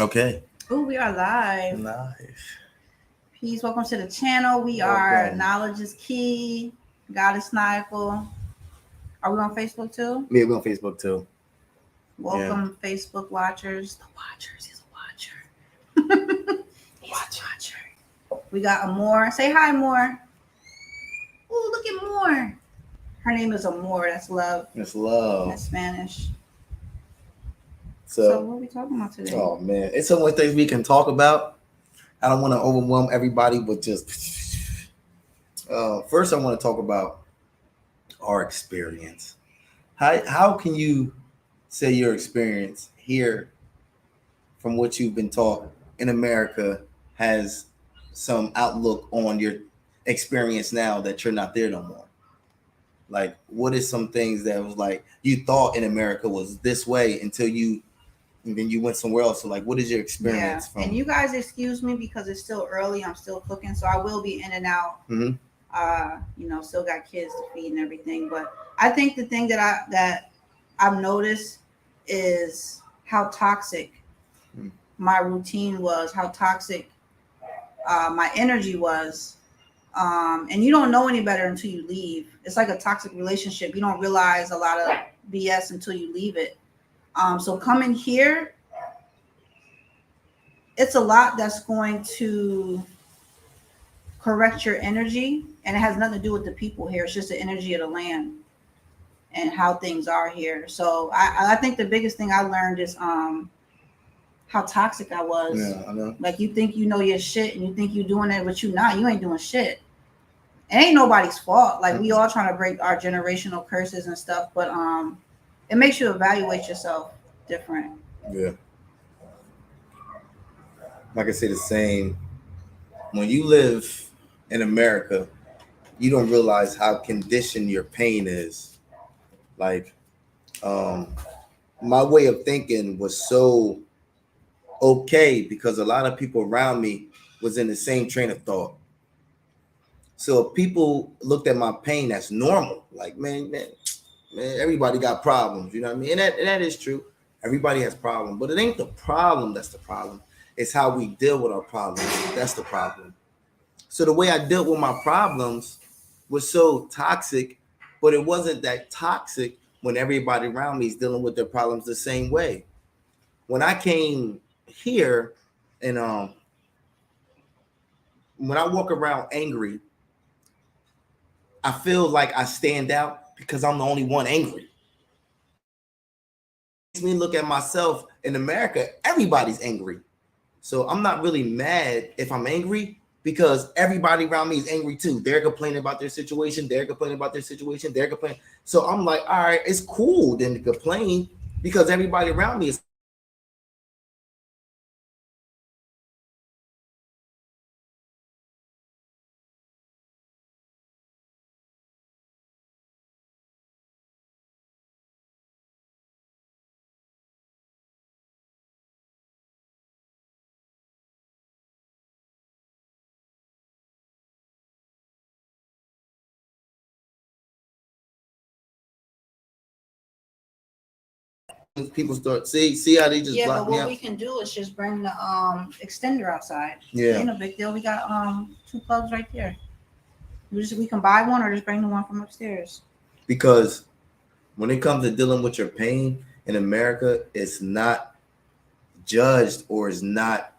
Okay. Oh, we are live. Nice. Peace. Welcome to the channel. We are Welcome. Knowledge is Key, Goddess Sniper. Are we on Facebook too? Yeah, we're on Facebook too. Yeah. Welcome, Facebook watchers. The watchers is a watcher. He's a watcher. We got Amore. Say hi, Amore. Oh, look at Amore. Her name is Amore. That's love. It's love. That's Spanish. So So, what are we talking about today? oh man, it's so many things we can talk about. I don't want to overwhelm everybody with just. First, I want to talk about our experience. How can you say your experience here from what you've been taught in America has some outlook on your experience now that you're not there no more? Like, what is some things that was like you thought in America was this way until you and then you went somewhere else. So, like, what is your Yeah, experience from? and you guys excuse me because it's still early. I'm still cooking, so I will be in and out. Mm-hmm. Still got kids to feed and everything. But I think the thing that I've noticed is how toxic my routine was, how toxic my energy was. And you don't know any better until you leave. It's like a toxic relationship. You don't realize a lot of BS until you leave it. So coming here, it's a lot that's going to correct your energy, and it has nothing to do with the people here. It's just the energy of the land and how things are here. So I think the biggest thing I learned is how toxic I was. Yeah, I know. Like, you think you know your shit and you think you're doing it, but you not. You ain't doing shit. It ain't nobody's fault. Like, we all trying to break our generational curses and stuff, but it makes you evaluate yourself different. Yeah. Like I say the same. When you live in America, you don't realize how conditioned your pain is. Like, um, my way of thinking was so okay because a lot of people around me was in the same train of thought. So people looked at my pain as normal. Like, man, everybody got problems. You know what I mean? And that is true. Everybody has problems, but it ain't the problem that's the problem. It's how we deal with our problems. That's the problem. So the way I dealt with my problems was so toxic, but it wasn't that toxic when everybody around me is dealing with their problems the same way. When I came here and when I walk around angry, I feel like I stand out because I'm the only one angry. Makes me look at myself in America, everybody's angry. So I'm not really mad if I'm angry because everybody around me is angry too. They're complaining about their situation. They're complaining about their situation. They're complaining. So I'm like, all right, it's cool then to complain because everybody around me is. People start see how they just Yeah, but block me what out. we can do is just bring the extender outside. Yeah. Ain't no big deal. We got two plugs right there. We can buy one or just bring the one from upstairs. Because when it comes to dealing with your pain in America, it's not judged or is not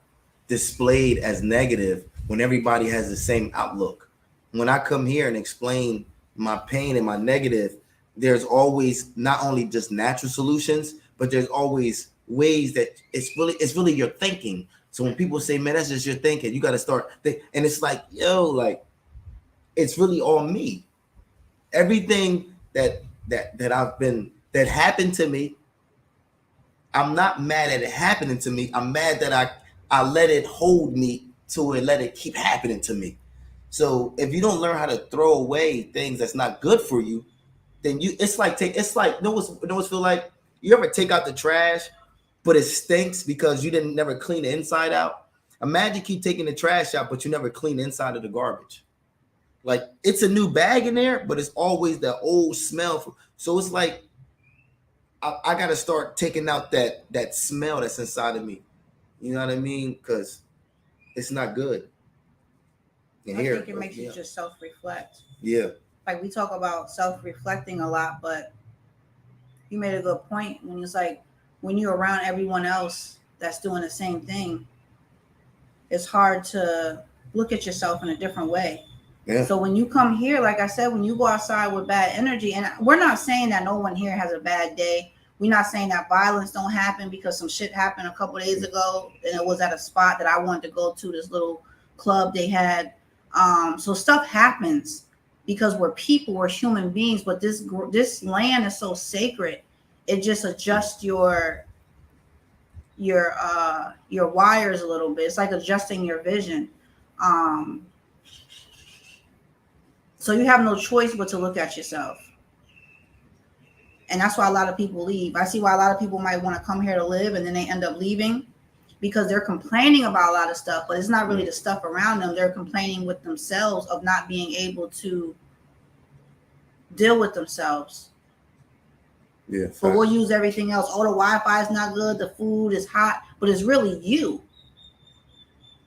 displayed as negative when everybody has the same outlook. When I come here and explain my pain and my negative, there's always not only just natural solutions, but there's always ways that it's really your thinking. So when people say, "Man, that's just your thinking," you got to start and it's like, yo, like it's really all me. Everything that I've been that happened to me, I'm not mad at it happening to me. I'm mad that I let it hold me to and let it keep happening to me. So if you don't learn how to throw away things that's not good for you, then it's like no one's feel like you ever take out the trash, but it stinks because you didn't never clean the inside out. Imagine keep taking the trash out, but you never clean the inside of the garbage. Like it's a new bag in there, but it's always that old smell. So it's like I got to start taking out that smell that's inside of me. You know what I mean? Because it's not good. And I here, think it makes you just self-reflect. Yeah. Like we talk about self-reflecting a lot, but you made a good point when it's like when you're around everyone else that's doing the same thing, it's hard to look at yourself in a different way. Yeah. So when you come here, like I said, when you go outside with bad energy, and we're not saying that no one here has a bad day. We're not saying that violence don't happen because some shit happened a couple of days ago and it was at a spot that I wanted to go to, this little club they had. So stuff happens because we're people, we're human beings, but this land is so sacred. It just adjusts your wires a little bit. It's like adjusting your vision. So you have no choice but to look at yourself. And that's why a lot of people leave. I see why a lot of people might want to come here to live and then they end up leaving because they're complaining about a lot of stuff, but it's not really the stuff around them. They're complaining with themselves of not being able to deal with themselves. Yeah. But we'll use everything else. Oh, the Wi-Fi is not good. The food is hot, but it's really you.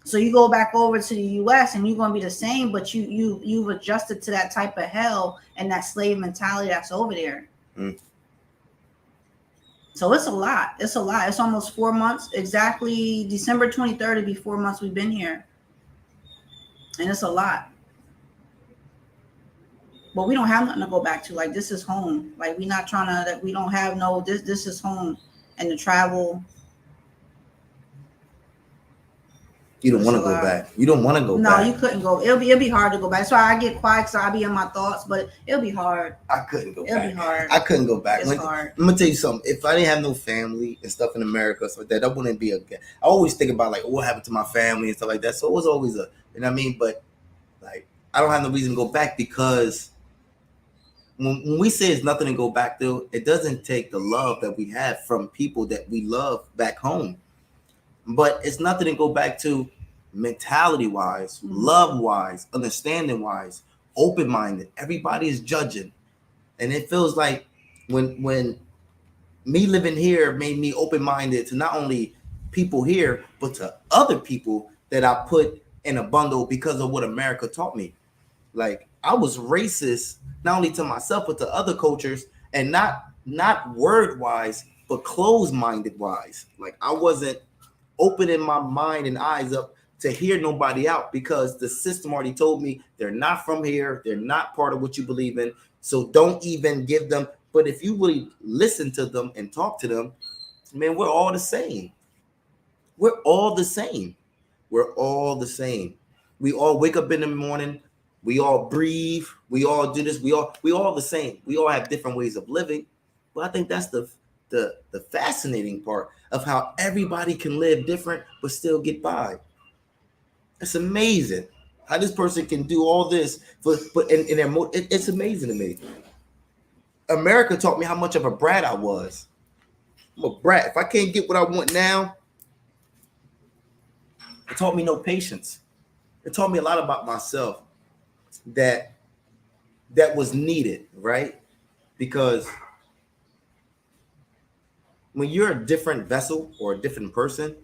So you go back over to the U.S. and you're gonna be the same, but you've adjusted to that type of hell and that slave mentality that's over there. So it's a lot. It's a lot. It's almost 4 months. Exactly December 23rd will be 4 months we've been here, and it's a lot. But we don't have nothing to go back to. Like this is home. Like we're not trying to. That we don't have no. This is home, and the travel. You don't want to go back. You don't want to go back. No, you couldn't go. It'll be hard to go back. That's why I get quiet because I'll be in my thoughts, but it'll be hard. I couldn't go back. It'll be hard. I couldn't go back. It's hard. I'm gonna tell you something. If I didn't have no family and stuff in America, so that wouldn't be I always think about like what happened to my family and stuff like that. So it was always you know what I mean? But like I don't have no reason to go back because when we say it's nothing to go back to, it doesn't take the love that we have from people that we love back home. But it's nothing to go back to mentality wise, love wise, understanding wise, open minded. Everybody is judging, and it feels like when me living here made me open minded to not only people here but to other people that I put in a bundle because of what America taught me. Like I was racist not only to myself but to other cultures, and not word wise but closed minded wise. Like I wasn't opening my mind and eyes up to hear nobody out because the system already told me they're not from here. They're not part of what you believe in. So don't even give them. But if you really listen to them and talk to them, man, we're all the same. We're all the same. We're all the same. We all wake up in the morning. We all breathe. We all do this. We all the same. We all have different ways of living. But I think that's the fascinating part of how everybody can live different but still get by. It's amazing how this person can do all this, but it's amazing to me. America taught me how much of a brat I was. I'm a brat. If I can't get what I want now, it taught me no patience. It taught me a lot about myself that was needed, right? Because when you're a different vessel or a different person,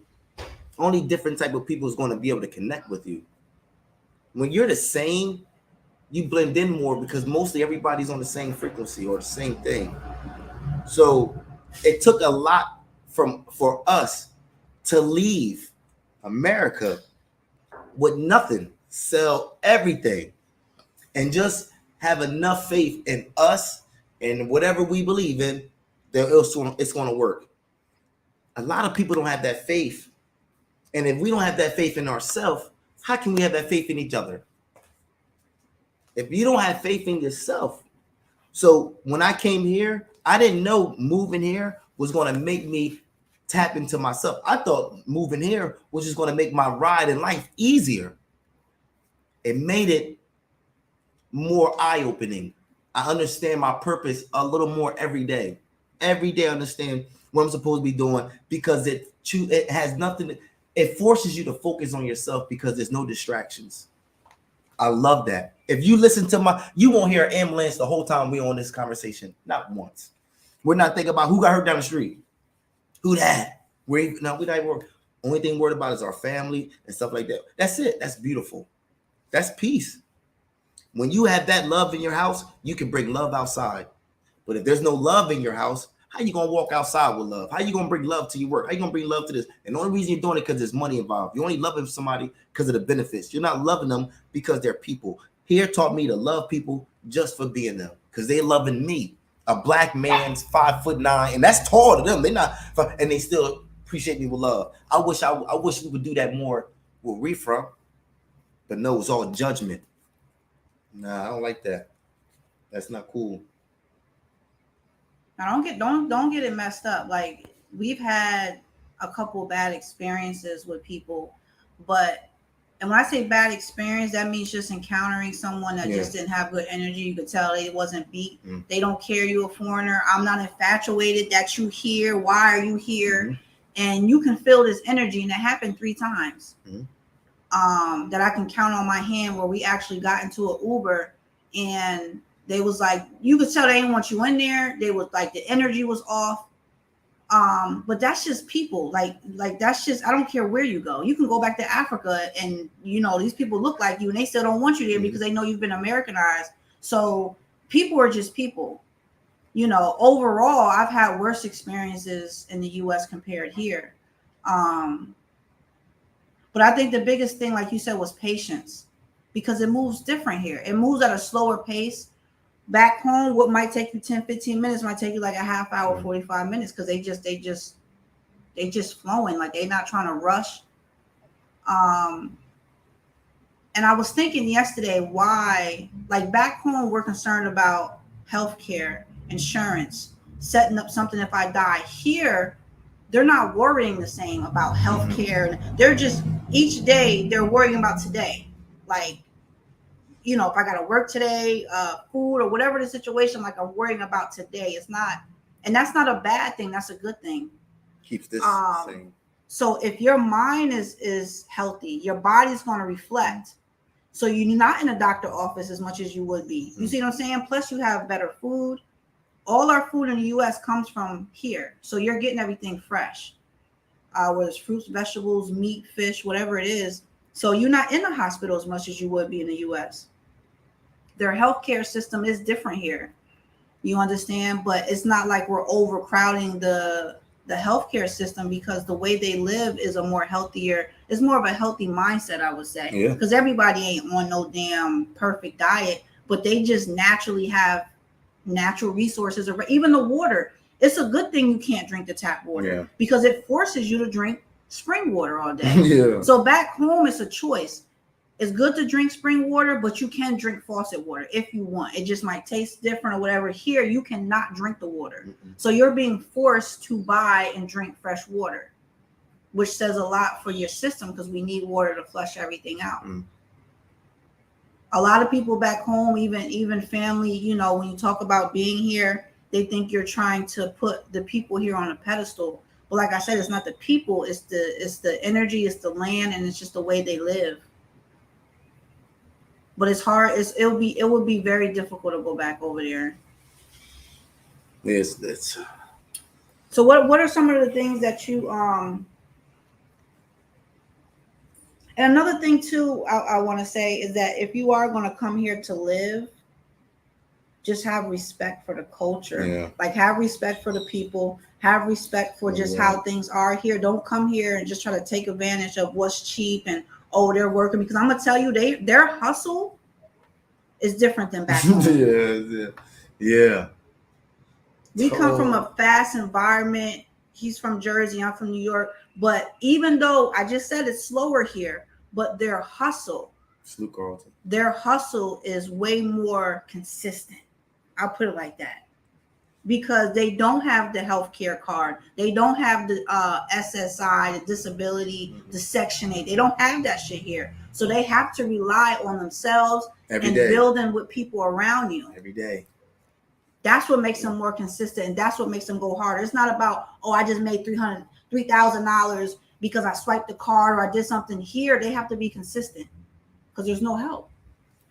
only different type of people is going to be able to connect with you. When you're the same, you blend in more because mostly everybody's on the same frequency or the same thing. So it took a lot for us to leave America with nothing, sell everything, and just have enough faith in us and whatever we believe in that it's going to work. A lot of people don't have that faith. And if we don't have that faith in ourselves, how can we have that faith in each other? If you don't have faith in yourself. So when I came here, I didn't know moving here was going to make me tap into myself. I thought moving here was just going to make my ride in life easier. It made it more eye-opening. I understand my purpose a little more every day. Every day I understand what I'm supposed to be doing because it has nothing. It forces you to focus on yourself because there's no distractions. I love that. If you listen to you won't hear an ambulance the whole time we're on this conversation. Not once. We're not thinking about who got hurt down the street. Who that? We're not even Only thing worried about is our family and stuff like that. That's it. That's beautiful. That's peace. When you have that love in your house, you can bring love outside. But if there's no love in your house, how you gonna walk outside with love? How you gonna bring love to your work? How you gonna bring love to this? And the only reason you're doing it because there's money involved. You're only loving somebody because of the benefits. You're not loving them because they're people. Here taught me to love people just for being them, because they loving me. A black man's 5'9", and that's tall to them. They're not, and they still appreciate me with love. I wish we would do that more where we from. But no, it's all judgment. Nah, I don't like that. That's not cool. Now don't get it messed up. Like, we've had a couple bad experiences with people, and when I say bad experience, that means just encountering someone that just didn't have good energy. You could tell they wasn't beat. They don't care you're a foreigner. I'm not infatuated that you here. Why are you here? And you can feel this energy, and it happened 3 times. That I can count on my hand, where we actually got into an Uber, and they was like, you could tell they didn't want you in there. They was like, the energy was off. But that's just people. Like that's just, I don't care where you go. You can go back to Africa, and these people look like you, and they still don't want you there because they know you've been Americanized. So people are just people. Overall, I've had worse experiences in the US compared here. But I think the biggest thing, like you said, was patience, because it moves different here. It moves at a slower pace. Back home, what might take you 10, 15 minutes might take you like a half hour, 45 minutes, because they just flowing. Like, they're not trying to rush. And I was thinking yesterday, why, like, back home, we're concerned about healthcare, insurance, setting up something if I die. Here, they're not worrying the same about healthcare. They're just, each day they're worrying about today. Like, if I got to work today, food or whatever the situation, like, I'm worrying about today. It's not, and that's not a bad thing. That's a good thing. Keeps this same. So if your mind is healthy, your body's going to reflect. So you're not in a doctor office as much as you would be. You see what I'm saying? Plus, you have better food. All our food in the U.S. comes from here. So you're getting everything fresh, whether it's fruits, vegetables, meat, fish, whatever it is. So you're not in the hospital as much as you would be in the U.S. Their healthcare system is different here. You understand? But it's not like we're overcrowding the healthcare system, because the way they live is it's more of a healthy mindset, I would say. Yeah. Because everybody ain't on no damn perfect diet, but they just naturally have natural resources, or even the water. It's a good thing you can't drink the tap water, because it forces you to drink spring water all day. So back home, it's a choice. It's good to drink spring water, but you can drink faucet water if you want. It just might taste different or whatever. Here, you cannot drink the water. So you're being forced to buy and drink fresh water, which says a lot for your system, because we need water to flush everything out. A lot of people back home, even family, when you talk about being here, they think you're trying to put the people here on a pedestal. But like I said, it's not the people, it's the energy, it's the land, and it's just the way they live. But it's hard. It would be very difficult to go back over there. It's So what are some of the things that you And another thing too, I want to say is that if you are going to come here to live, just have respect for the culture. Like, have respect for the people, have respect for just how things are here. Don't come here and just try to take advantage of what's cheap and, oh, they're working, because I'm gonna tell you, their hustle is different than back home. Yeah. We come from a fast environment. He's from Jersey, I'm from New York. But even though I just said it's slower here, but their hustle is way more consistent. I'll put it like that. Because they don't have the healthcare card. They don't have the SSI, the disability, the Section 8. They don't have that shit here. So they have to rely on themselves and building with people around you. Every day. That's what makes them more consistent. And that's what makes them go harder. It's not about, oh, I just made $3,000 because I swiped the card or I did something. Here, they have to be consistent, because there's no help.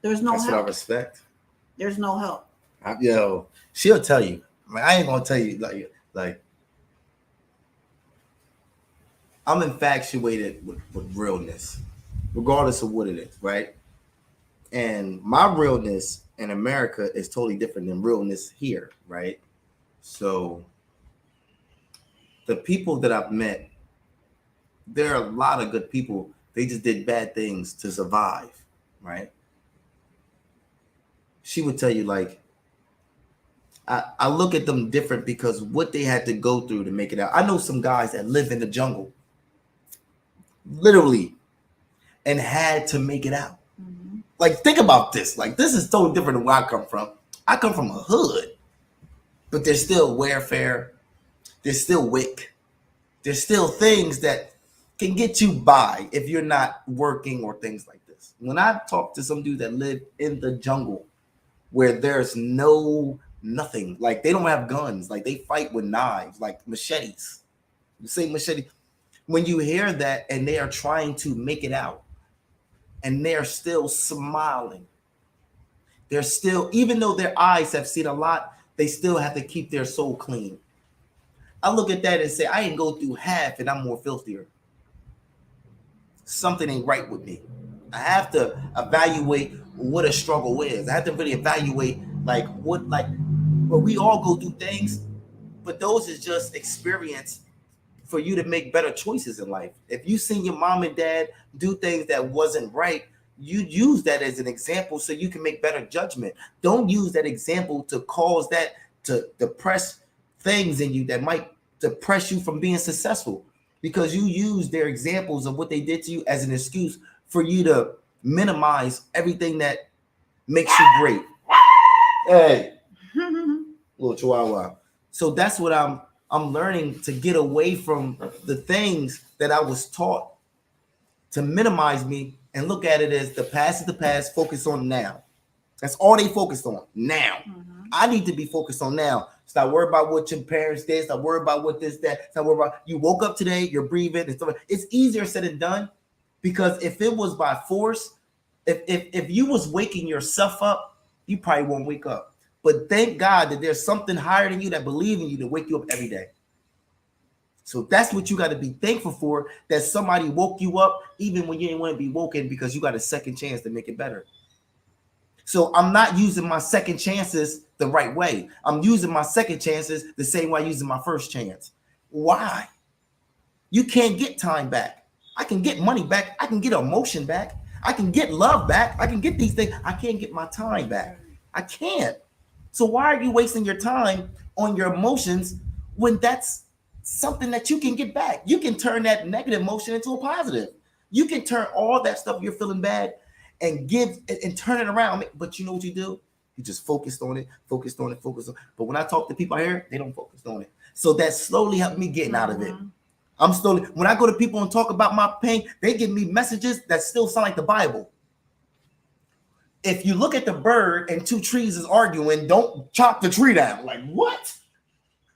That's what I respect. There's no help. She'll tell you. I ain't gonna tell you like I'm infatuated with realness, regardless of what it is, right? And my realness in America is totally different than realness here, right? So the people that I've met, there are a lot of good people. They just did bad things to survive, right? She would tell you, like, I look at them different because what they had to go through to make it out. I know some guys that live in the jungle, literally, and had to make it out. Mm-hmm. Like, think about this. Like, this is totally different than where I come from. I come from a hood, but there's still welfare. There's still WIC. There's still things that can get you by if you're not working or things like this. When I talk to some dude that live in the jungle where there's nothing, like they don't have guns, like they fight with knives, like machetes. You say machete. When you hear that and they are trying to make it out and they're still smiling, they're still, even though their eyes have seen a lot, they still have to keep their soul clean. I look at that and say, I ain't go through half and I'm more filthier. Something ain't right with me. I have to evaluate what a struggle is. I have to really evaluate where we all go through things, but those is just experience for you to make better choices in life. If you seen your mom and dad do things that wasn't right, you use that as an example so you can make better judgment. Don't use that example to cause that to depress things in you that might depress you from being successful, because you use their examples of what they did to you as an excuse for you to minimize everything that makes you great. Hey, little chihuahua. So that's what I'm learning, to get away from the things that I was taught to minimize me and look at it as the past is the past, focus on now. That's all they focused on, now. Mm-hmm. I need to be focused on now. Stop worrying about what your parents did. Stop worrying about what this, that. Stop worrying about, you woke up today, you're breathing and stuff. It's easier said than done, because if it was by force, if you was waking yourself up, you probably won't wake up. But thank God that there's something higher than you that believes in you to wake you up every day. So that's what you got to be thankful for, that somebody woke you up even when you didn't want to be woken, because you got a second chance to make it better. So I'm not using my second chances the right way. I'm using my second chances the same way I'm using my first chance. Why? You can't get time back. I can get money back. I can get emotion back. I can get love back. I can get these things. I can't get my time back. I can't. So why are you wasting your time on your emotions when that's something that you can get back? You can turn that negative emotion into a positive. You can turn all that stuff you're feeling bad and give and turn it around. But you know what you do? You just focused on it. But when I talk to people here, they don't focus on it. So that slowly helped me getting out of it. I'm slowly, when I go to people and talk about my pain, they give me messages that still sound like the Bible. If you look at the bird and two trees is arguing, don't chop the tree down. Like, what?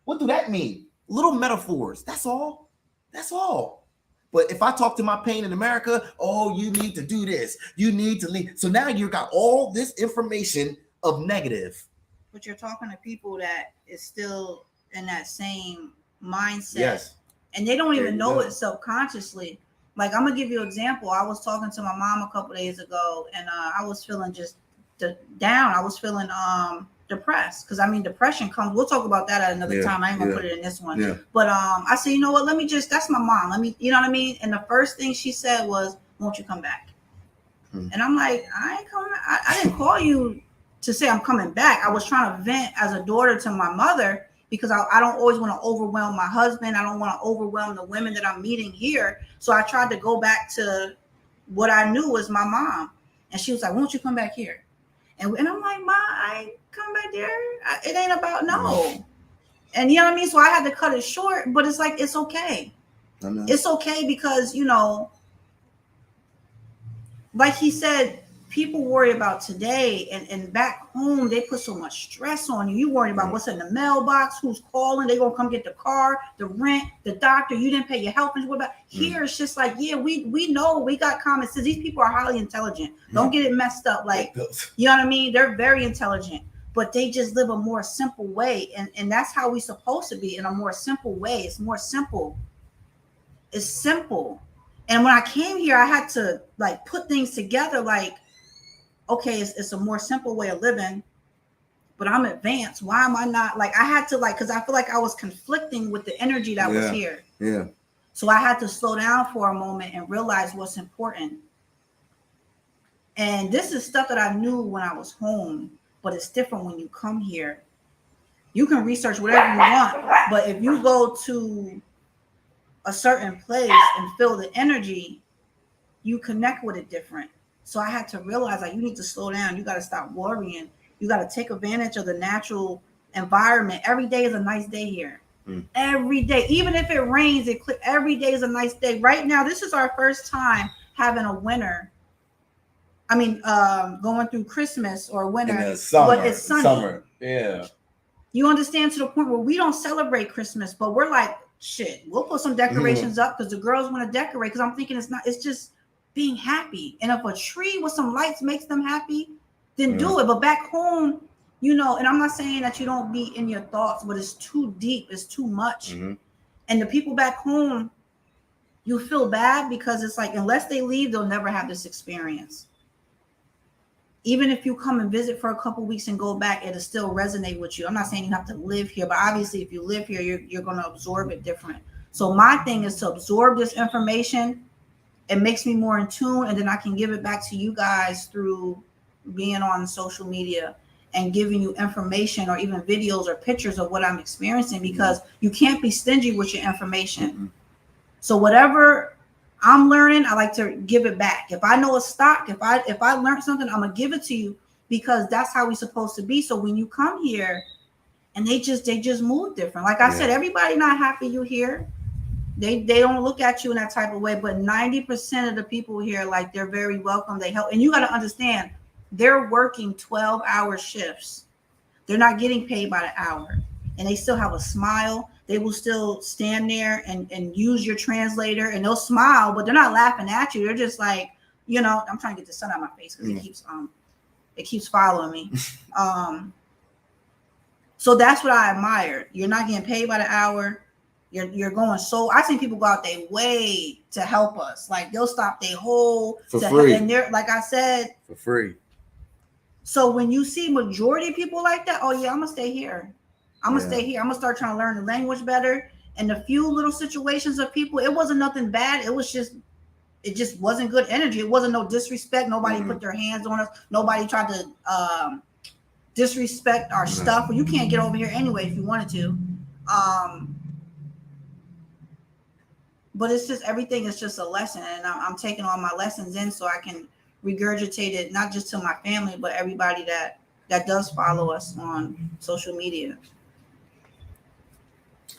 What do that mean? Little metaphors. That's all. That's all. But if I talk to my pain in America, oh, you need to do this. You need to leave. So now you got all this information of negative. But you're talking to people that is still in that same mindset. Yes. And they don't even know it subconsciously. Like, I'm gonna give you an example. I was talking to my mom a couple days ago, and I was feeling just down. I was feeling depressed, because I mean, depression comes. We'll talk about that at another time. I ain't gonna put it in this one. Yeah. But I said, you know what? That's my mom. Let me, you know what I mean? And the first thing she said was, "Won't you come back?" And I'm like, I ain't coming. I didn't call you to say I'm coming back. I was trying to vent as a daughter to my mother, because I don't always want to overwhelm my husband. I don't want to overwhelm the women that I'm meeting here. So I tried to go back to what I knew was my mom. And she was like, "Won't you come back here?" And I'm like, "Ma, I ain't come back there. It ain't about no." And you know what I mean? So I had to cut it short, but it's like, it's okay. It's okay, because, you know, like he said, people worry about today, and back home, they put so much stress on you. You worry about what's in the mailbox, who's calling, they gonna come get the car, the rent, the doctor, you didn't pay your health insurance. What about here? It's just like, yeah, we know, we got common sense. These people are highly intelligent. Don't get it messed up. Like, you know what I mean? They're very intelligent, but they just live a more simple way. And that's how we supposed to be, in a more simple way. It's more simple. It's simple. And when I came here, I had to like put things together. Like, okay, it's a more simple way of living, but I'm advanced. Why am I not like? I had to like, because I feel like I was conflicting with the energy that was here. Yeah. So I had to slow down for a moment and realize what's important. And this is stuff that I knew when I was home, but it's different when you come here. You can research whatever you want, but if you go to a certain place and feel the energy, you connect with it different. So I had to realize like you need to slow down. You got to stop worrying. You got to take advantage of the natural environment. Every day is a nice day here. Every day, even if it rains, every day is a nice day. Right now, this is our first time having a winter. I mean, going through Christmas or winter, but it's sunny. Summer, yeah. You understand, to the point where we don't celebrate Christmas, but we're like, shit, we'll put some decorations up because the girls want to decorate. Because I'm thinking it's just being happy. And if a tree with some lights makes them happy, then do it. But back home, you know, and I'm not saying that you don't be in your thoughts, but it's too deep. It's too much. And the people back home, you feel bad because it's like, unless they leave, they'll never have this experience. Even if you come and visit for a couple of weeks and go back, it'll still resonate with you. I'm not saying you have to live here, but obviously if you live here, you're going to absorb it different. So my thing is to absorb this information. It makes me more in tune, and then I can give it back to you guys through being on social media and giving you information or even videos or pictures of what I'm experiencing, because you can't be stingy with your information. So whatever I'm learning, I like to give it back. If I know a stock, if I learned something, I'm gonna give it to you, because that's how we're supposed to be. So when you come here and they just move different. Like I said, everybody not happy you here. They don't look at you in that type of way, but 90% of the people here, like, they're very welcome. They help. And you got to understand, they're working 12-hour shifts. They're not getting paid by the hour, and they still have a smile. They will still stand there and use your translator, and they'll smile, but they're not laughing at you. They're just like, you know, I'm trying to get the sun out of my face because it keeps following me. So that's what I admire. You're not getting paid by the hour. You're going. So I've seen people go out their way to help us. Like, they'll stop their whole for free. And they're, like I said, for free. So when you see majority of people like that, oh yeah, I'm gonna stay here. I'm gonna stay here. I'm gonna start trying to learn the language better. And the few little situations of people, it wasn't nothing bad. It just wasn't good energy. It wasn't no disrespect. Nobody put their hands on us. Nobody tried to disrespect our stuff. Well, you can't get over here anyway if you wanted to. But it's just, everything is just a lesson, and I'm taking all my lessons in so I can regurgitate it, not just to my family, but everybody that does follow us on social media.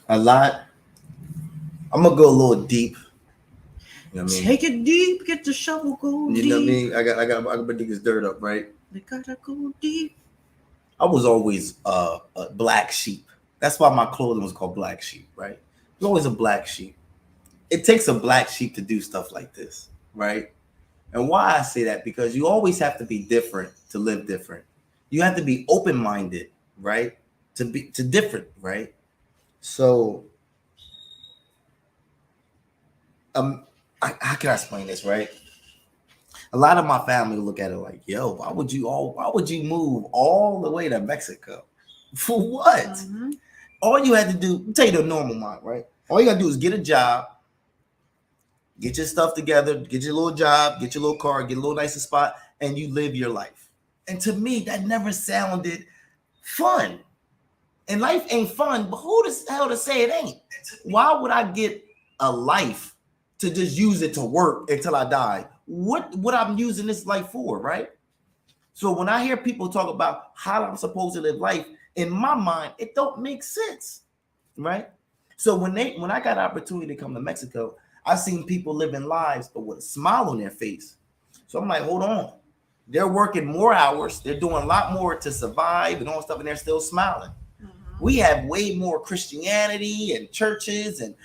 A lot. I'm gonna go a little deep. You know what I mean? Take it deep, get the shovel, go deep. You know what I mean? I got to dig this dirt up, right? We gotta go deep. I was always a black sheep. That's why my clothing was called Black Sheep, right? It was always a black sheep. It takes a black sheep to do stuff like this, right? And why I say that, because you always have to be different to live different. You have to be open-minded, right? To different, right? So, how can I explain this, right? A lot of my family look at it like, yo, why would you move all the way to Mexico? For what? All you had to do, tell you the normal mind, right? All you gotta do is get a job, get your stuff together, get your little job, get your little car, get a little nicer spot, and you live your life. And to me, that never sounded fun. And life ain't fun, but who the hell to say it ain't? Why would I get a life to just use it to work until I die? What I'm using this life for, right? So when I hear people talk about how I'm supposed to live life, in my mind, it don't make sense, right? So when I got an opportunity to come to Mexico, I've seen people living lives but with a smile on their face. So I'm like, hold on. They're working more hours. They're doing a lot more to survive and all stuff, and they're still smiling. We have way more Christianity and churches and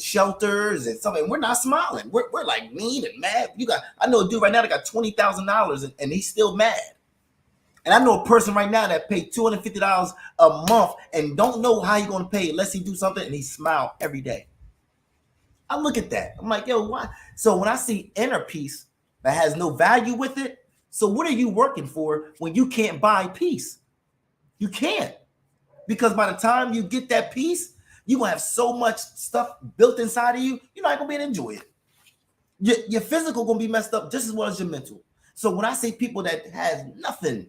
shelters and something. We're not smiling. We're like mean and mad. I know a dude right now that got $20,000 and he's still mad. And I know a person right now that paid $250 a month and don't know how he's going to pay unless he do something, and he smile every day. I look at that. I'm like, yo, why? So when I see inner peace that has no value with it, so what are you working for when you can't buy peace? You can't. Because by the time you get that peace, you're going to have so much stuff built inside of you, you're not going to be able to enjoy it. Your physical going to be messed up just as well as your mental. So when I say people that has nothing,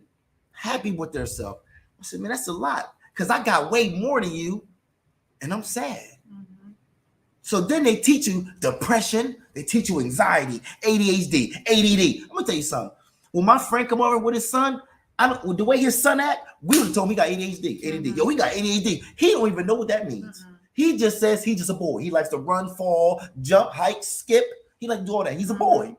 happy with themselves, I said, man, that's a lot. Because I got way more than you, and I'm sad. Mm-hmm. So then they teach you depression, they teach you anxiety, ADHD, ADD. I'm going to tell you something. When my friend come over with his son, the way his son act, we would have told him he got ADHD. Mm-hmm. Yo, he got ADHD. He don't even know what that means. Mm-hmm. He just says he's just a boy. He likes to run, fall, jump, hike, skip. He likes to do all that. He's a boy.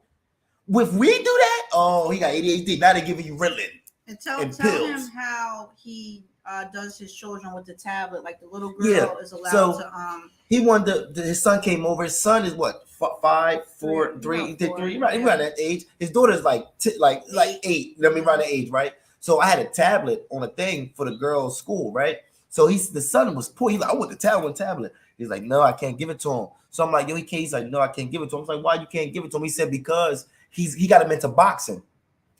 If we do that, oh, he got ADHD. Now they're giving you Ritalin. And tell him how he does his children with the tablet. Like the little girl is allowed to. He wanted his son came over. His son is what, 5, 4, 3, 3. Right, around that age. His daughter's like 8. Let me around that age, right? So I had a tablet on a thing for the girls' school, right? So the son was poor. He's like, I want the tablet. He's like, no, I can't give it to him. So I'm like, yo, he can't. He's like, no, I can't give it to him. I was like, why you can't give it to him? He said, because he got him into boxing.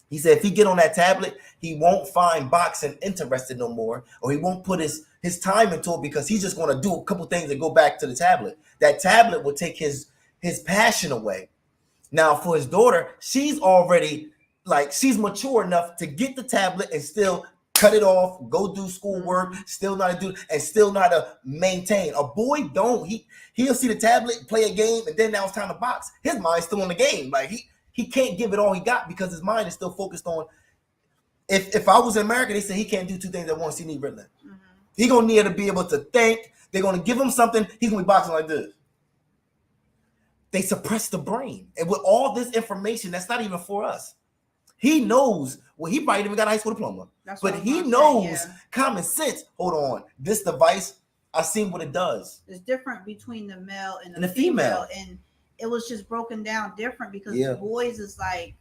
He said if he get on that tablet, he won't find boxing interested no more, or he won't put his time into it because he's just going to do a couple things and go back to the tablet. That tablet will take his passion away. Now for his daughter, she's already she's mature enough to get the tablet and still cut it off, go do schoolwork, still not to do, and still not to maintain. A boy don't. He'll see the tablet, play a game, and then now it's time to box. His mind's still on the game. Like he can't give it all he got because his mind is still focused on. If I was in America, they say he can't do 2 things at once. He need Ritalin. Mm-hmm. He gonna need to be able to think. They're gonna give him something. He's gonna be boxing like this. They suppress the brain, and with all this information, that's not even for us. He knows. Well, he probably even got a high school diploma, but he knows common sense. Hold on, this device, I've seen what it does. It's different between the male and the female, and it was just broken down different because boys is like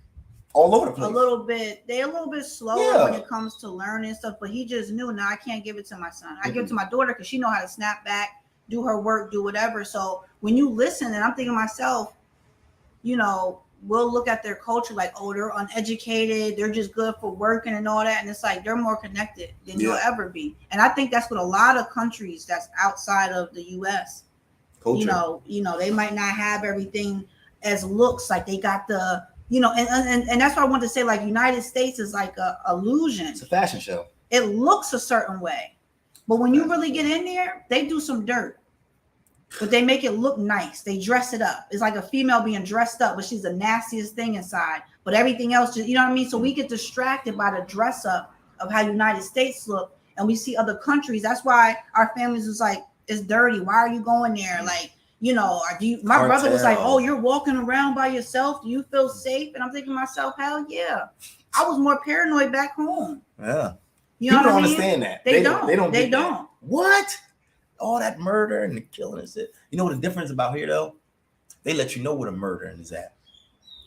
all over the place. They're a little bit slower when it comes to learning stuff. But he just knew, now I can't give it to my son. I give it to my daughter because she know how to snap back, do her work, do whatever. So when you listen, and I'm thinking to myself, we'll look at their culture like, oh, they're uneducated, they're just good for working and all that. And it's like they're more connected than you'll ever be. And I think that's what a lot of countries that's outside of the US, culture. They might not have everything as looks like they got the, and that's why I want to say, like, United States is like a illusion. It's a fashion show. It looks a certain way, but when you really get in there, they do some dirt. But they make it look nice. They dress it up. It's like a female being dressed up, but she's the nastiest thing inside. But everything else, just, you know what I mean? So we get distracted by the dress up of how United States look, and we see other countries. That's why our families was like, it's dirty. Why are you going there? Like, my brother was like, oh, you're walking around by yourself. Do you feel safe? And I'm thinking to myself, hell yeah. I was more paranoid back home. Yeah. People don't understand that. They don't. What? All that murder and the killing and shit. You know what the difference about here though? They let you know where the murder is at.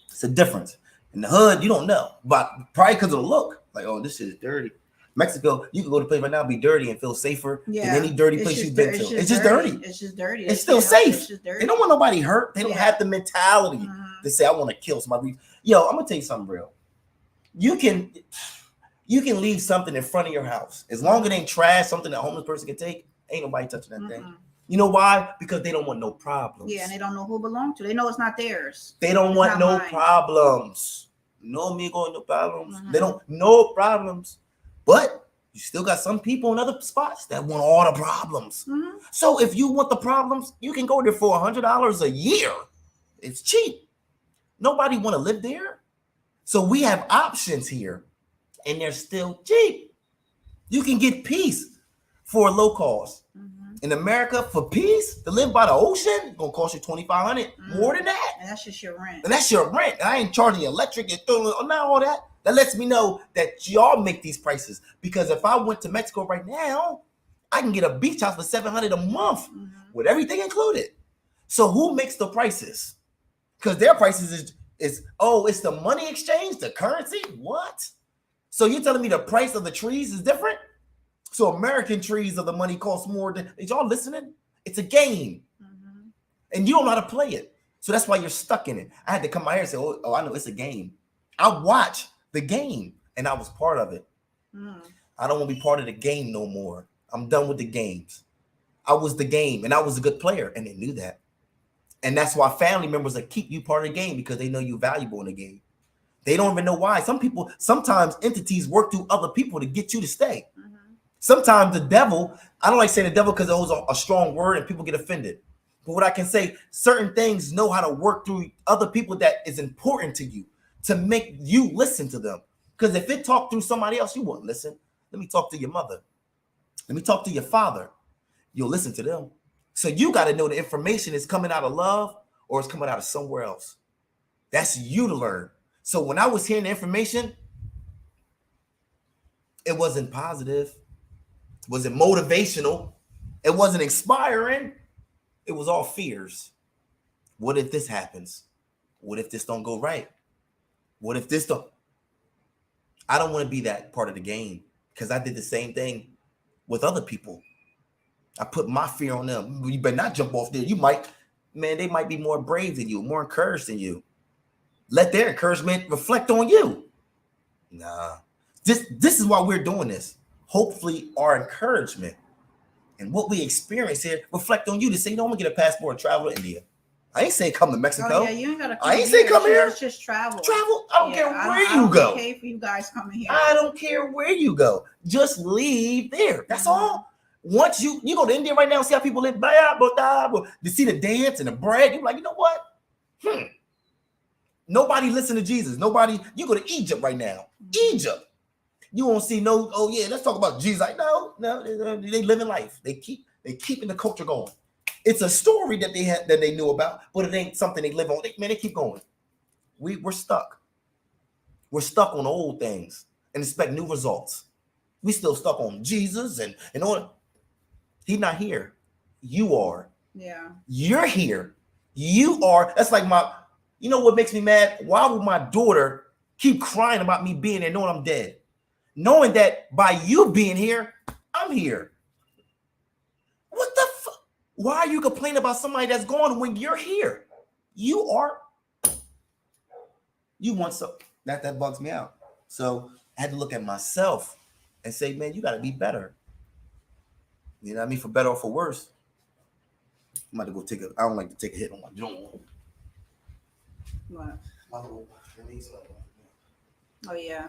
It's a difference. In the hood, you don't know, but probably because of the look. Like, oh, this shit is dirty. Mexico, you can go to a place right now, be dirty and feel safer than any dirty place you've been to. It's just dirty. It's just dirty. It's still safe. It's just dirty. They don't want nobody hurt. They don't have the mentality to say, I want to kill somebody. Yo, I'm gonna tell you something real. You can leave something in front of your house as long as it ain't trash, something that a homeless person can take. Ain't nobody touching that thing. You know why? Because they don't want no problems. Yeah, and they don't know who it belongs to. They know it's not theirs. They don't want no problems. No amigo, no problems. They don't no problems. But you still got some people in other spots that want all the problems. So if you want the problems, you can go there for $100 a year. It's cheap. Nobody want to live there. So we have options here, and they're still cheap. You can get peace for a low cost. In America, for peace, to live by the ocean, gonna cost you $2,500, more than that. And that's just your rent. And that's your rent. I ain't charging you electric and not all that. That lets me know that y'all make these prices. Because if I went to Mexico right now, I can get a beach house for $700 a month with everything included. So who makes the prices? Because their prices is it's the money exchange, the currency. What? So you're telling me the price of the trees is different? So American trees of the money cost more than, is y'all listening? It's a game. And you don't know how to play it. So that's why you're stuck in it. I had to come out here and say, oh, I know it's a game. I watch the game and I was part of it. I don't want to be part of the game no more. I'm done with the games. I was the game and I was a good player and they knew that. And that's why family members that keep you part of the game because they know you're valuable in the game. They don't even know why. Sometimes entities work through other people to get you to stay. Sometimes the devil, I don't like saying the devil because it was a strong word and people get offended. But what I can say, certain things know how to work through other people that is important to you to make you listen to them. Because if it talked through somebody else, you won't listen. Let me talk to your mother. Let me talk to your father. You'll listen to them. So you got to know the information is coming out of love or it's coming out of somewhere else. That's you to learn. So when I was hearing the information, it wasn't positive. It wasn't motivational. It wasn't inspiring. It was all fears. What if this happens? What if this don't go right? What if this don't? I don't want to be that part of the game because I did the same thing with other people. I put my fear on them. You better not jump off there. They might be more brave than you, more encouraged than you. Let their encouragement reflect on you. Nah. This is why we're doing this. Hopefully our encouragement and what we experience here reflect on you to say, I'm going to get a passport and travel to India. I ain't saying come to Mexico. Oh, yeah, you ain't gotta I ain't saying come here. It's just travel. Travel. I don't care where you go. Okay for you guys coming here. I don't care where you go. Just leave there. That's all. Once you go to India right now and see how people live, to see the dance and the bread, you're like, you know what? Nobody listen to Jesus. Nobody. You go to Egypt right now. Egypt. You won't see no. Oh yeah, let's talk about Jesus. Like no, they living life. They keeping the culture going. It's a story that they knew about, but it ain't something they live on. They keep going. We're stuck. We're stuck on old things and expect new results. We still stuck on Jesus and all. He's not here. You are. Yeah. You're here. You are. That's like you know what makes me mad? Why would my daughter keep crying about me being there knowing I'm dead? Knowing that by you being here, I'm here. What the fuck? Why are you complaining about somebody that's gone when you're here? You are. You want some. That bugs me out. So I had to look at myself and say, man, you got to be better. You know what I mean? For better or for worse. I'm about to go I don't like to take a hit on my joint. What? My little release. Oh yeah.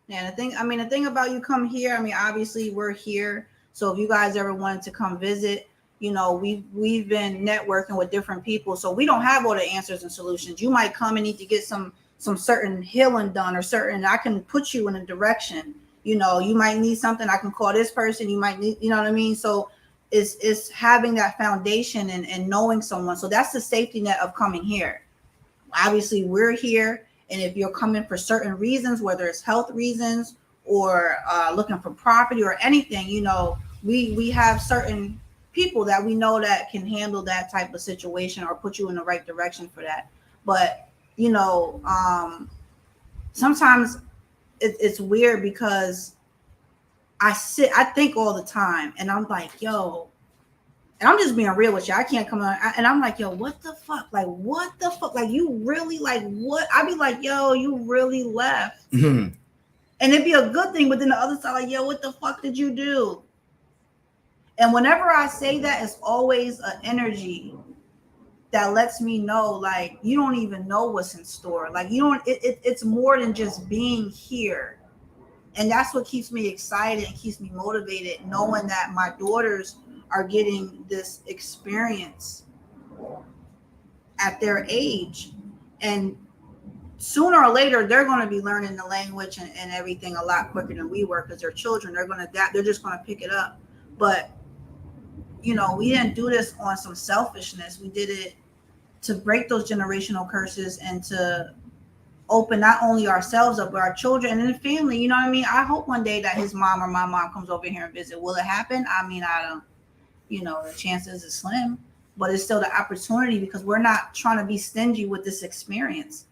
Yeah, the thing about you come here, obviously we're here. So if you guys ever wanted to come visit, we've been networking with different people. So we don't have all the answers and solutions. You might come and need to get some certain healing done or I can put you in a direction. You might need something. I can call this person. You might need, you know what I mean? So it's having that foundation and knowing someone. So that's the safety net of coming here. Obviously we're here. And if you're coming for certain reasons, whether it's health reasons or looking for property or anything, we have certain people that we know that can handle that type of situation or put you in the right direction for that. But, sometimes it's weird because I think all the time and I'm like, yo, and I'm just being real with you. I can't come on. And I'm like, yo, what the fuck? Like, what the fuck? Like, you really, like, what? I'd be like, yo, you really left. Mm-hmm. And it'd be a good thing. But then the other side, like, yo, what the fuck did you do? And whenever I say that, it's always an energy that lets me know, like, you don't even know what's in store. Like, it's more than just being here. And that's what keeps me excited and keeps me motivated, knowing that my daughters are getting this experience at their age. And sooner or later, they're going to be learning the language and everything a lot quicker than we were because they're children. They're going to adapt. They're just going to pick it up. But, we didn't do this on some selfishness. We did it to break those generational curses and to open not only ourselves up, but our children and the family. You know what I mean? I hope one day that his mom or my mom comes over here and visit. Will it happen? I don't. The chances is slim, but it's still the opportunity because we're not trying to be stingy with this experience.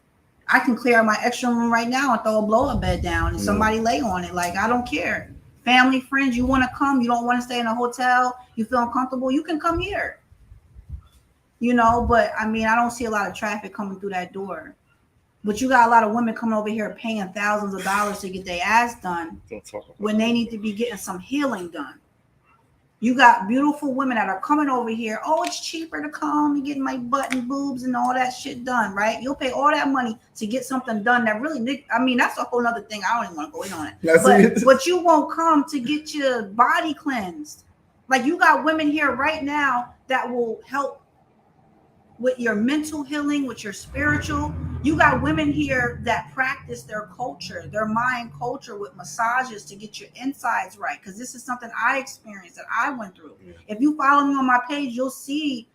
I can clear my extra room right now and throw a blow-up bed down and somebody lay on it. Like, I don't care. family, friends, you want to come, you don't want to stay in a hotel, you feel uncomfortable, you can come here. But I mean, I don't see a lot of traffic coming through that door. But you got a lot of women coming over here paying thousands of dollars to get their ass done when they need to be getting some healing done. You got beautiful women that are coming over here. Oh, it's cheaper to come and get my butt and boobs and all that shit done, right? You'll pay all that money to get something done that really, I mean, that's a whole other thing. I don't even want to go in on it. But you won't come to get your body cleansed. Like, you got women here right now that will help with your mental healing, with your spiritual. You got women here that practice their culture, their mind culture, with massages to get your insides right. Because this is something I experienced, that I went through. If you follow me on my page, you'll see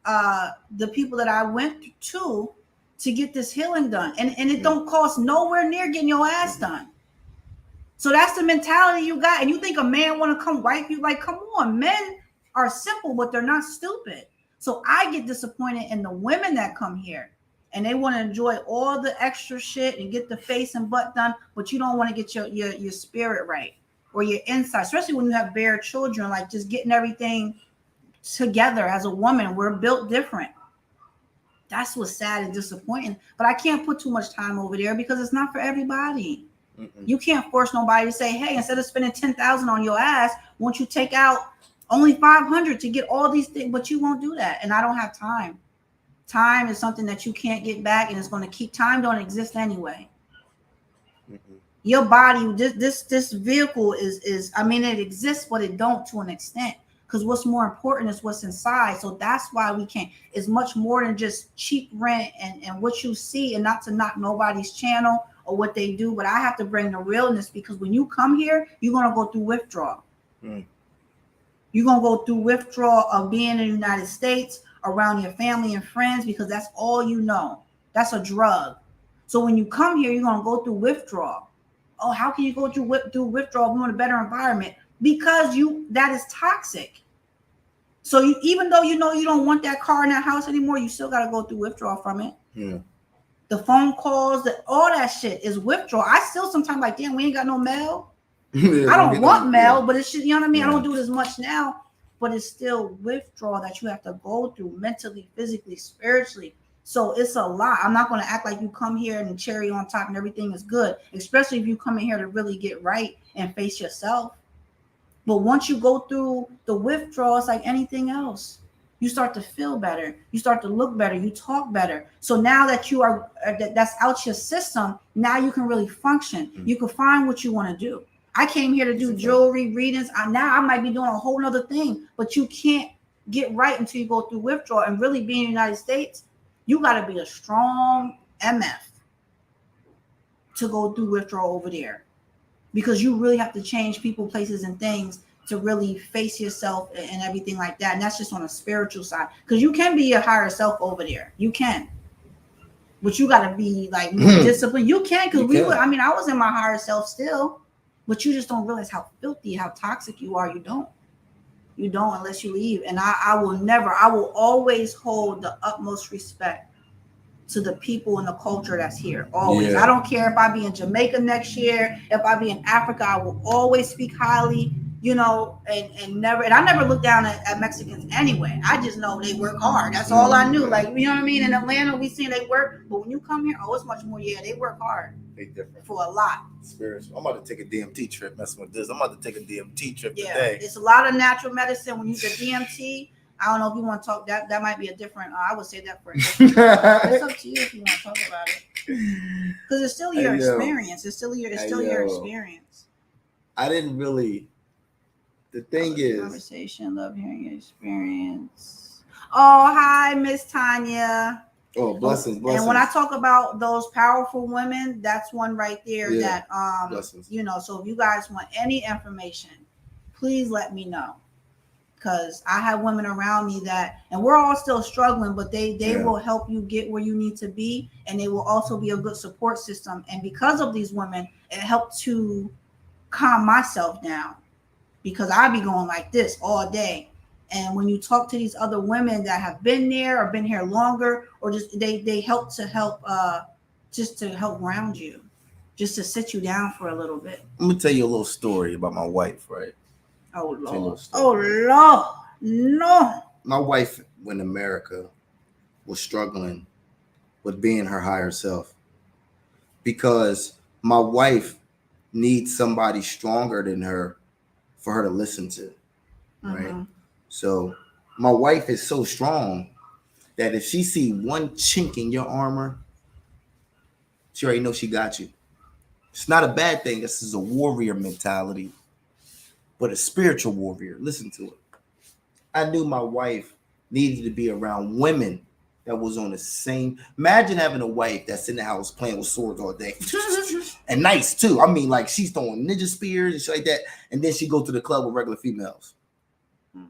the people that I went to get this healing done. And it don't cost nowhere near getting your ass done. So that's the mentality you got. And you think a man want to come wipe you? Like, come on, men are simple, but they're not stupid. So I get disappointed in the women that come here and they want to enjoy all the extra shit and get the face and butt done, but you don't want to get your spirit right or your inside, especially when you have bare children, like just getting everything together. As a woman, we're built different. That's what's sad and disappointing. But I can't put too much time over there because it's not for everybody. You can't force nobody to say, hey, instead of spending $10,000 on your ass, won't you take out only $500 to get all these things? But you won't do that. And I don't have time. Time is something that you can't get back, and it's going to keep. Time don't exist anyway. Your body, this vehicle is, I mean, it exists, but it don't to an extent. Because what's more important is what's inside. So that's why we can't. It's much more than just cheap rent and what you see, and not to knock nobody's channel or what they do. But I have to bring the realness, because when you come here, you're going to go through withdrawal. You're going to go through withdrawal of being in the United States around your family and friends, because that's all you know. That's a drug. So when you come here, you're going to go through withdrawal. Oh, how can you go through withdrawal if you want a better environment? Because that is toxic. So even though you know you don't want that car in that house anymore, you still got to go through withdrawal from it. Yeah. The phone calls, all that shit is withdrawal. I still sometimes like, damn, we ain't got no mail. I don't want mail, but it should, you know what I mean? I don't do it as much now, but it's still withdrawal that you have to go through mentally, physically, spiritually. So it's a lot. I'm not going to act like you come here and cherry on top and everything is good, especially if you come in here to really get right and face yourself. But once you go through the withdrawal, it's like anything else. You start to feel better. You start to look better. You talk better. So now that you are, that's out your system, now you can really function. You can find what you want to do. I came here to do jewelry readings. Now I might be doing a whole nother thing, but you can't get right until you go through withdrawal. And really being in the United States, you got to be a strong MF to go through withdrawal over there, because you really have to change people, places, and things to really face yourself and everything like that. And that's just on a spiritual side, because you can be your higher self over there. You can. But you got to be like more disciplined. You can, because I was in my higher self still. But you just don't realize how filthy, how toxic you are. You don't unless you leave. And I will always hold the utmost respect to the people and the culture that's here. Always. Yeah. I don't care if I be in Jamaica next year, if I be in Africa, I will always speak highly, and I never look down at Mexicans anyway. I just know they work hard. That's all I knew. Like, you know what I mean? In Atlanta, we see they work, but when you come here, it's much more. Yeah, they work hard. They different. For a lot. Spiritual. I'm about to take a DMT trip messing with this. I'm about to take a DMT trip today. It's a lot of natural medicine. When you use a DMT, I don't know if you want to talk, that might be a different, I would say that for a different. It's up to you if you want to talk about it. Because it's still your experience. It's still your experience. I didn't really, the thing is. Conversation, love hearing your experience. Oh, hi, Miss Tanya. Oh, blessings. And when I talk about those powerful women, that's one right there that, blessings. So if you guys want any information, please let me know. Because I have women around me and we're all still struggling, but they will help you get where you need to be. And they will also be a good support system. And because of these women, it helped to calm myself down, because I be going like this all day. And when you talk to these other women that have been there or been here longer, or just they help just to help ground you, just to sit you down for a little bit. I'm gonna tell you a little story about my wife, right? Oh Tell you a little Lord. story, Oh Lord. No. My wife, when America was struggling with being her higher self, because my wife needs somebody stronger than her for her to listen to, right? Mhm. So my wife is so strong that if she see one chink in your armor, she already knows she got you. It's not a bad thing. This is a warrior mentality, but a spiritual warrior. Listen to it. I knew my wife needed to be around women that was on the same. Imagine having a wife that's in the house playing with swords all day, and nice too. I mean, like she's throwing ninja spears and shit like that, and then she go to the club with regular females. Mhm.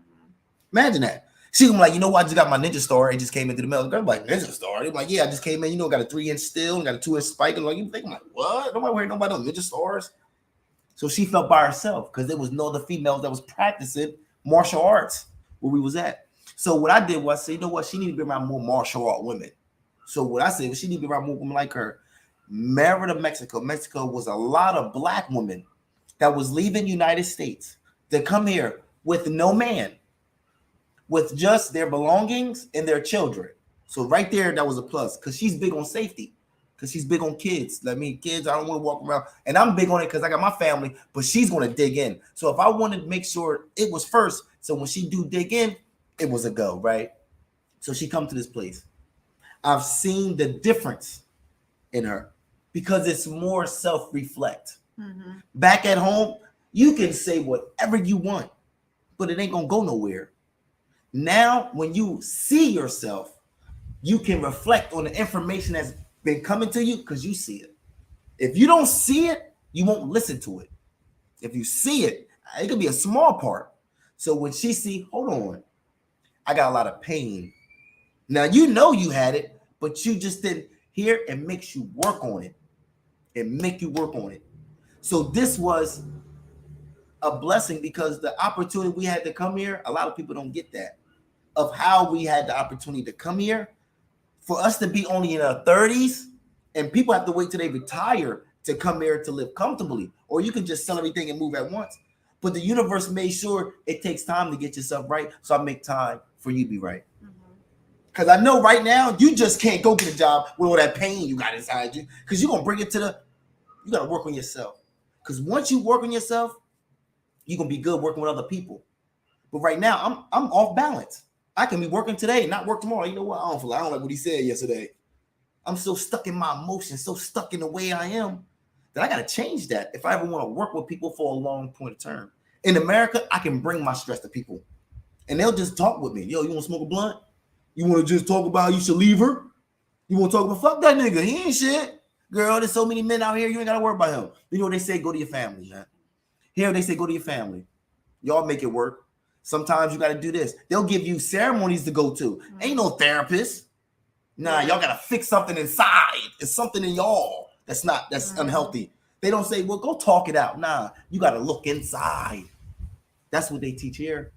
Imagine that. She gonna be like, you know what? I just got my ninja star. It just came into the mail. The girl be like, ninja star? They're like, yeah, I just came in. You know, got a 3-inch steel and got a 2-inch spike. And like, you think I'm like, what? Nobody wearing nobody on ninja stars. So she felt by herself because there was no other females that was practicing martial arts where we was at. So what I did was say, you know what? She needed to be around more martial art women. So what I said was she needed to be around more women like her. Married to Mexico. Mexico was a lot of black women that was leaving United States to come here with no man, with just their belongings and their children. So right there, that was a plus because she's big on safety, because she's big on kids. I mean, kids, I don't want to walk around. And I'm big on it because I got my family, but she's going to dig in. So if I wanted to make sure it was first, so when she do dig in, it was a go, right? So she come to this place. I've seen the difference in her because it's more self-reflect. Mhm. Back at home, you can say whatever you want, but it ain't going to go nowhere. Now, when you see yourself, you can reflect on the information that's been coming to you because you see it. If you don't see it, you won't listen to it. If you see it, it could be a small part. So when she see, hold on, I got a lot of pain. Now you know you had it, but you just didn't hear. It makes you work on it. It make you work on it. So this was a blessing because the opportunity we had to come here, a lot of people don't get that. Of how we had the opportunity to come here, for us to be only in our 30s, and people have to wait till they retire to come here to live comfortably, or you can just sell everything and move at once. But the universe made sure it takes time to get yourself right, so I make time for you to be right. Because I know right now you just can't go get a job with all that pain you got inside you, because you're gonna bring it to you gotta work on yourself. Because once you work on yourself, you're gonna be good working with other people. But right now, I'm off balance. I can be working today, not work tomorrow. You know what? I don't like what he said yesterday. I'm so stuck in my emotions, so stuck in the way I am, that I got to change that if I ever want to work with people for a long point of term. In America, I can bring my stress to people, and they'll just talk with me. Yo, you want to smoke a blunt? You want to just talk about how you should leave her? You want to talk about fuck that nigga? He ain't shit. Girl, there's so many men out here, you ain't got to worry about him. You know what they say? Go to your family, man. Here they say go to your family. Y'all make it work. Sometimes you got to do this. They'll give you ceremonies to go to. Ain't no therapist. Nah, y'all got to fix something inside. It's something in y'all that's unhealthy. They don't say, well, go talk it out. Nah, you got to look inside. That's what they teach here.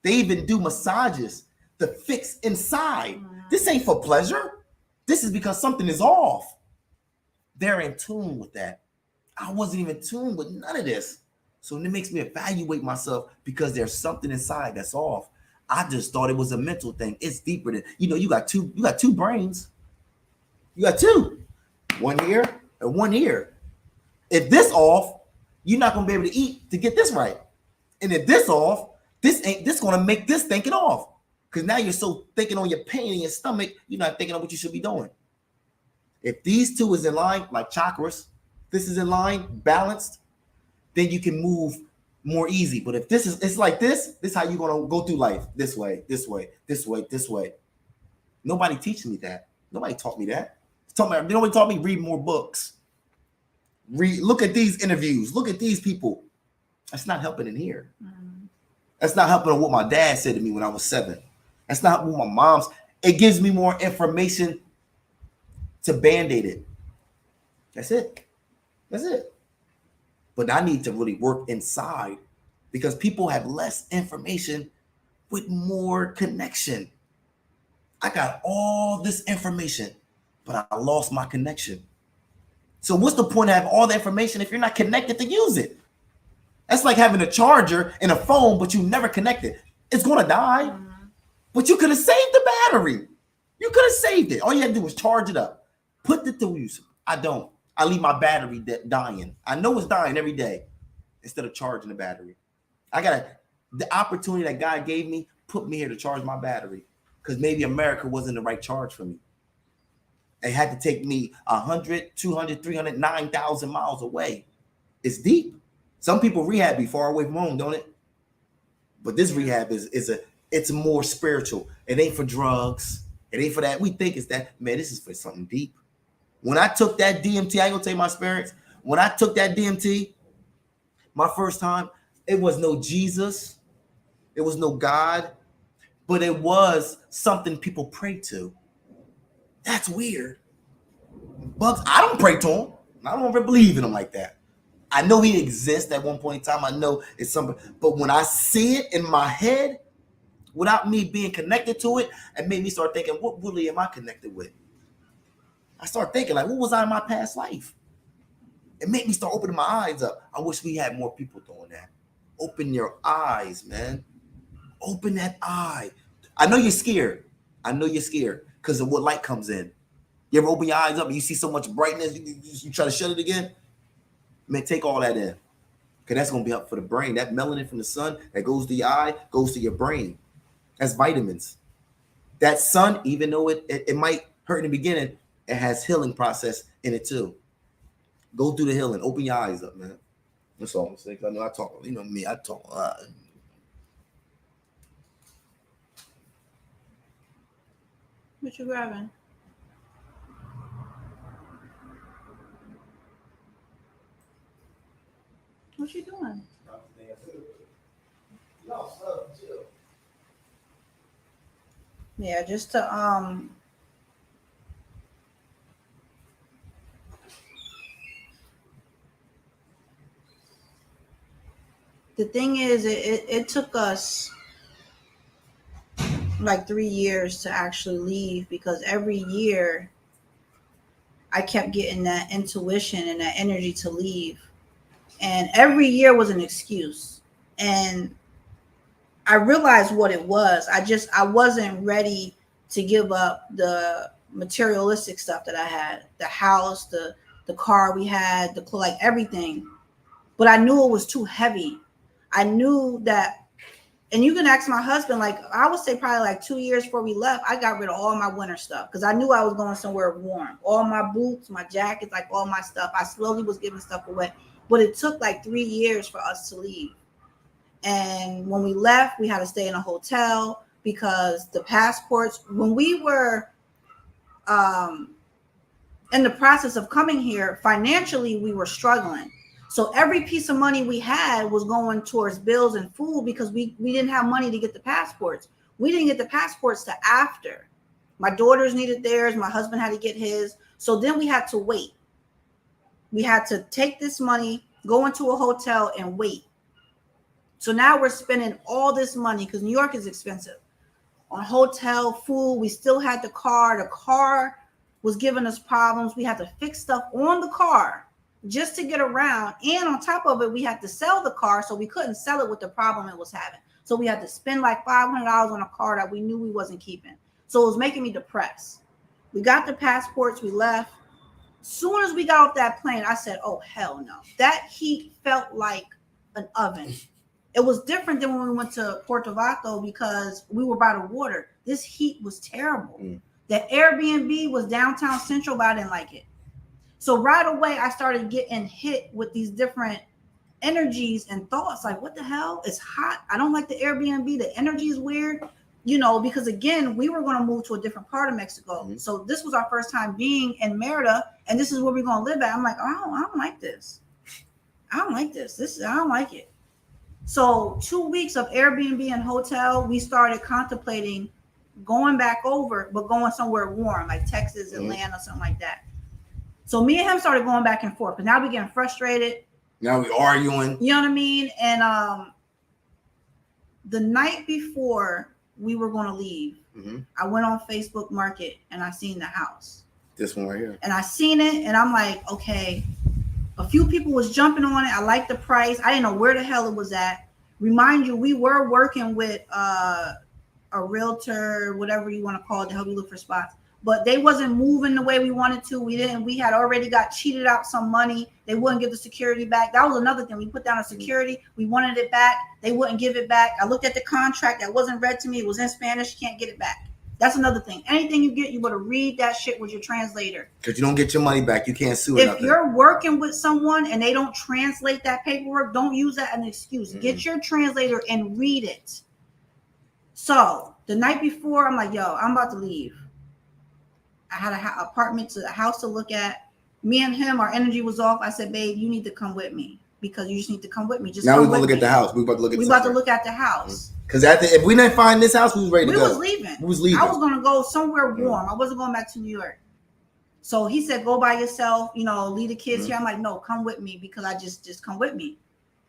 They even do massages to fix inside. This ain't for pleasure. This is because something is off. They're in tune with that. I wasn't even tuned with none of this. So it makes me evaluate myself because there's something inside that's off. I just thought it was a mental thing. It's deeper than, you got two brains. You got two. One here and one here. If this off, you're not gonna be able to eat to get this right. And if this off, this gonna make this thinking off. Because now you're so thinking on your pain in your stomach, you're not thinking on what you should be doing. If these two is in line, like chakras, this is in line, balanced, then you can move more easy. But if it's like this is how you're gonna go through life. This way, this way, this way, this way. Nobody teaches me that. Nobody taught me that. Nobody taught me read more books. Look at these interviews. Look at these people. That's not helping in here. That's not helping what my dad said to me when I was 7. That's not what my mom's. It gives me more information to band-aid it. That's it. That's it. But I need to really work inside because people have less information with more connection. I got all this information, but I lost my connection. So what's the point of having all the information if you're not connected to use it? That's like having a charger and a phone, but you never connected. It's going to die. But you could have saved the battery. You could have saved it. All you had to do was charge it up. Put it to use. I don't. I leave my battery dying. I know it's dying every day instead of charging the battery. The opportunity that God gave me put me here to charge my battery because maybe America wasn't the right charge for me. It had to take me 100, 200, 300, 9,000 miles away. It's deep. Some people rehab be far away from home, don't it? But this rehab it's more spiritual. It ain't for drugs. It ain't for that. We think it's that. Man, this is for something deep. When I took that DMT, I ain't gonna tell you my experience. When I took that DMT, my first time, it was no Jesus. It was no God. But it was something people pray to. That's weird. Bugs, I don't pray to him. I don't ever believe in him like that. I know he exists at one point in time. I know it's something. But when I see it in my head, without me being connected to it, it made me start thinking, what really am I connected with? I start thinking, like, what was I in my past life? It made me start opening my eyes up. I wish we had more people doing that. Open your eyes, man. Open that eye. I know you're scared. Because of what light comes in. You ever open your eyes up and you see so much brightness, you try to shut it again? Man, take all that in. Because that's going to be up for the brain. That melanin from the sun that goes to your eye goes to your brain. That's vitamins. That sun, even though it might hurt in the beginning, it has healing process in it too. Go through the healing. Open your eyes up, man. That's all I'm saying. I know I talk. You know me. I talk a lot. What you grabbing? What you doing? Yeah, just to the thing is, it took us like 3 years to actually leave because every year I kept getting that intuition and that energy to leave. And every year was an excuse. And I realized what it was. I wasn't ready to give up the materialistic stuff that I had, the house, the car we had, like everything. But I knew it was too heavy. I knew that, and you can ask my husband, like I would say probably like 2 years before we left, I got rid of all my winter stuff because I knew I was going somewhere warm. All my boots, my jackets, like all my stuff. I slowly was giving stuff away. But it took like 3 years for us to leave. And when we left, we had to stay in a hotel because the passports, when we were in the process of coming here, financially, we were struggling. So every piece of money we had was going towards bills and food because we didn't have money to get the passports. We didn't get the passports till after. My daughters needed theirs. My husband had to get his. So then we had to wait. We had to take this money, go into a hotel and wait. So now we're spending all this money because New York is expensive on hotel, food. We still had the car. The car was giving us problems. We had to fix stuff on the car just to get around. And on top of it, we had to sell the car. So we couldn't sell it with the problem it was having. So we had to spend like $500 on a car that we knew we wasn't keeping. So it was making me depressed. We got the passports. We left. Soon as we got off that plane, I said, oh, hell no. That heat felt like an oven. It was different than when we went to Puerto Vato because we were by the water. This heat was terrible. The Airbnb was downtown Central, but I didn't like it. So right away, I started getting hit with these different energies and thoughts like, what the hell? It's hot. I don't like the Airbnb. The energy is weird, because again, we were going to move to a different part of Mexico. Mm-hmm. So this was our first time being in Merida, and this is where we're going to live at. I'm like, I don't like this. I don't like this. I don't like it. So 2 weeks of Airbnb and hotel, we started contemplating going back over, but going somewhere warm, like Texas, Atlanta, something like that. So me and him started going back and forth, but now we're getting frustrated. Now we're arguing. You know what I mean? And the night before we were going to leave, I went on Facebook Market and I seen the house. This one right here. And I seen it, and I'm like, okay. A few people was jumping on it. I liked the price. I didn't know where the hell it was at. Remind you, we were working with a realtor, whatever you want to call it, to help you look for spots. But they wasn't moving the way we wanted to. We had already got cheated out some money. They wouldn't give the security back. That was another thing. We put down a security. We wanted it back. They wouldn't give it back. I looked at the contract that wasn't read to me. It was in Spanish. You can't get it back. That's another thing. Anything you get, you better read that shit with your translator. Because you don't get your money back. You can't sue If nothing. you're working with someone and they don't translate that paperwork, don't use that as an excuse. Mm-hmm. Get your translator and read it. So the night before, I'm like, yo, I'm about to leave. I had an apartment to a house to look at. Me and him, our energy was off. I said, babe, you need to come with me because you just need to come with me. Just now we're going to look at the house. We're about to look at to look at the house. Because if we didn't find this house, we was ready to go. We was leaving. I was going to go somewhere warm. I wasn't going back to New York. So he said, go by yourself, leave the kids here. I'm like, no, come with me because I just come with me.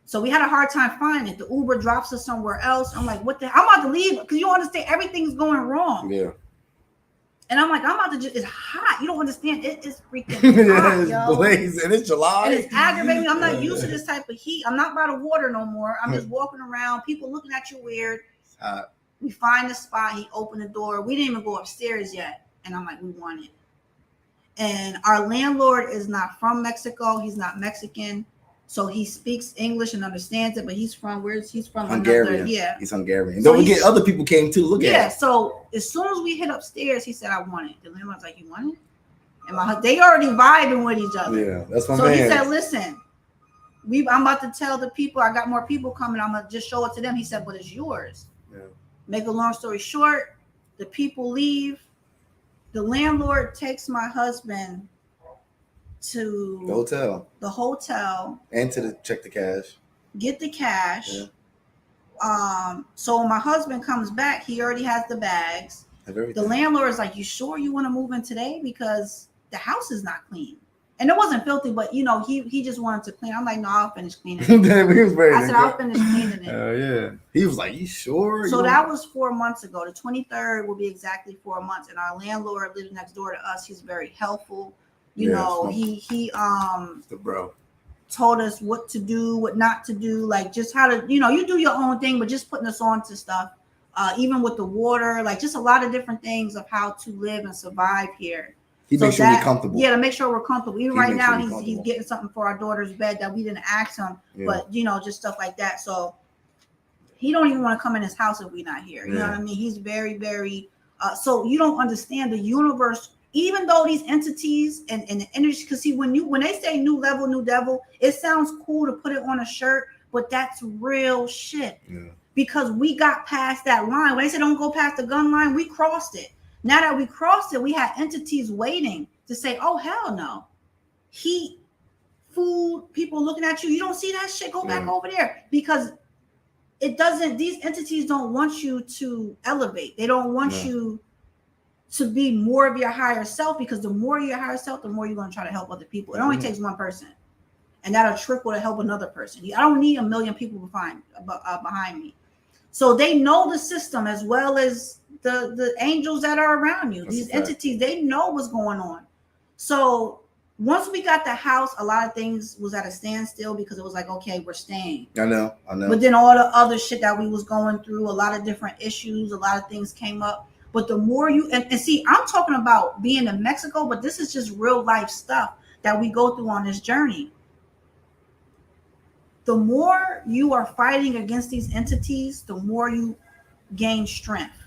So we had a hard time finding it. The Uber drops us somewhere else. I'm like, what the hell? I'm about to leave because you don't understand. Everything's going wrong. Yeah. And I'm like, I'm about to it's hot. You don't understand. It is freaking hot, it's blazing. It's July. And it's aggravating. I'm not used to this type of heat. I'm not by the water no more. I'm just walking around. People looking at you weird. We find the spot. He opened the door. We didn't even go upstairs yet. And I'm like, we want it. And our landlord is not from Mexico. He's not Mexican. So he speaks English and understands it, but he's from Hungarian. He's Hungarian. Don't forget, other people came too. Look at it. Yeah. So as soon as we hit upstairs, he said, "I want it." The landlord's like, "You want it?" And they already vibing with each other. Yeah, that's my man. So he said, "Listen, I'm about to tell the people. I got more people coming. I'm gonna just show it to them." He said, "But it's yours." Yeah. Make a long story short, the people leave. The landlord takes my husband to the hotel and to check the cash, get the cash. So when my husband comes back, he already has the bags. The landlord is like, you sure you want to move in today because the house is not clean? And it wasn't filthy, but he just wanted to clean. I'm like, no, I'll finish cleaning it. I said, I'll finish cleaning it. Oh yeah. He was like, you sure? So that was 4 months ago. The 23rd will be exactly 4 months. And our landlord lives next door to us. He's very helpful. He the bro told us what to do, what not to do, like just how to, you do your own thing, but just putting us on to stuff, even with the water, like just a lot of different things of how to live and survive here. He makes sure we're comfortable. Yeah, to make sure we're comfortable. Even right now, he's getting something for our daughter's bed that we didn't ask him, but just stuff like that. So he don't even want to come in his house if we're not here. You know what I mean? He's very, very. So you don't understand the universe. Even though these entities and the energy, because see, when they say new level, new devil, it sounds cool to put it on a shirt, but that's real shit. Yeah. Because we got past that line. When they say don't go past the gun line, we crossed it. Now that we crossed it, we had entities waiting to say, oh, hell no. Heat, food, people looking at you. You don't see that shit, go back over there. Because these entities don't want you to elevate. They don't want you to be more of your higher self, because the more your higher self, the more you're going to try to help other people. It only takes one person, and that'll trickle to help another person. I don't need a million people behind me. So they know the system as well as the angels that are around you. These entities, they know what's going on. So once we got the house, a lot of things was at a standstill because it was like, okay, we're staying. I know. But then all the other shit that we was going through, a lot of different issues, a lot of things came up. But the more you and see, I'm talking about being in Mexico, but this is just real life stuff that we go through on this journey. The more you are fighting against these entities, the more you gain strength.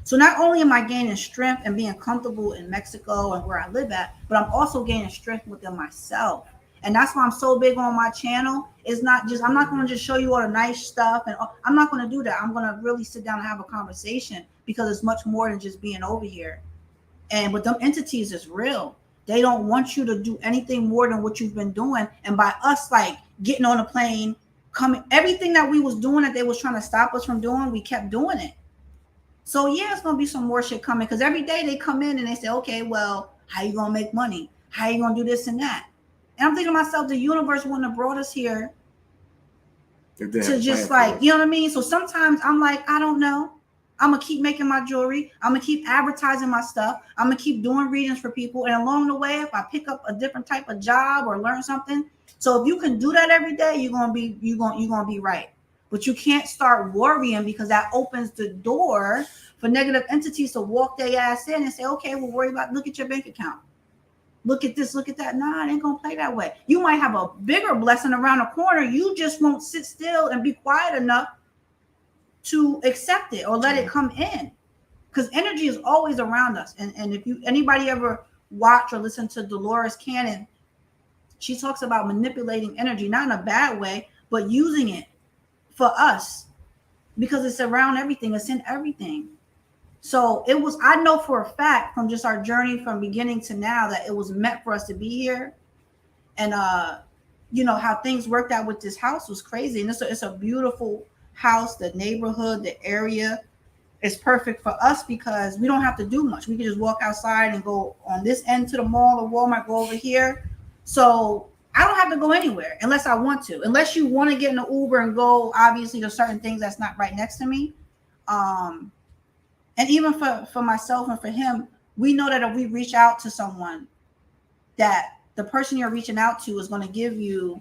So not only am I gaining strength and being comfortable in Mexico and where I live at, but I'm also gaining strength within myself. And that's why I'm so big on my channel. It's not just, I'm not going to just show you all the nice stuff. And I'm not going to do that. I'm going to really sit down and have a conversation, because it's much more than just being over here. But them entities is real. They don't want you to do anything more than what you've been doing. And by us, like getting on a plane, coming, everything that we was doing that they was trying to stop us from doing, we kept doing it. So yeah, it's going to be some more shit coming, because every day they come in and they say, okay, well, how you going to make money? How you going to do this and that? And I'm thinking to myself, the universe wouldn't have brought us here to just like, you know what I mean? So sometimes I'm like, I don't know. I'm gonna keep making my jewelry. I'm gonna keep advertising my stuff. I'm gonna keep doing readings for people. And along the way, if I pick up a different type of job or learn something, so if you can do that every day, you're gonna be right. But you can't start worrying, because that opens the door for negative entities to walk their ass in and say, okay, we'll worry about, look at your bank account. Look at this, look at that. Nah, it ain't gonna play that way. You might have a bigger blessing around the corner. You just won't sit still and be quiet enough to accept it or let it come in. Because energy is always around us. And if anybody ever watch or listen to Dolores Cannon, she talks about manipulating energy, not in a bad way, but using it for us, because it's around everything. It's in everything. So I know for a fact from just our journey from beginning to now that it was meant for us to be here. And, how things worked out with this house was crazy. And it's a beautiful house. The neighborhood, the area is perfect for us because we don't have to do much. We can just walk outside and go on this end to the mall or Walmart, go over here. So I don't have to go anywhere unless I want to. Unless you want to get in an Uber and go, obviously, there's certain things that's not right next to me. And even for myself and for him, we know that if we reach out to someone, that the person you're reaching out to is going to give you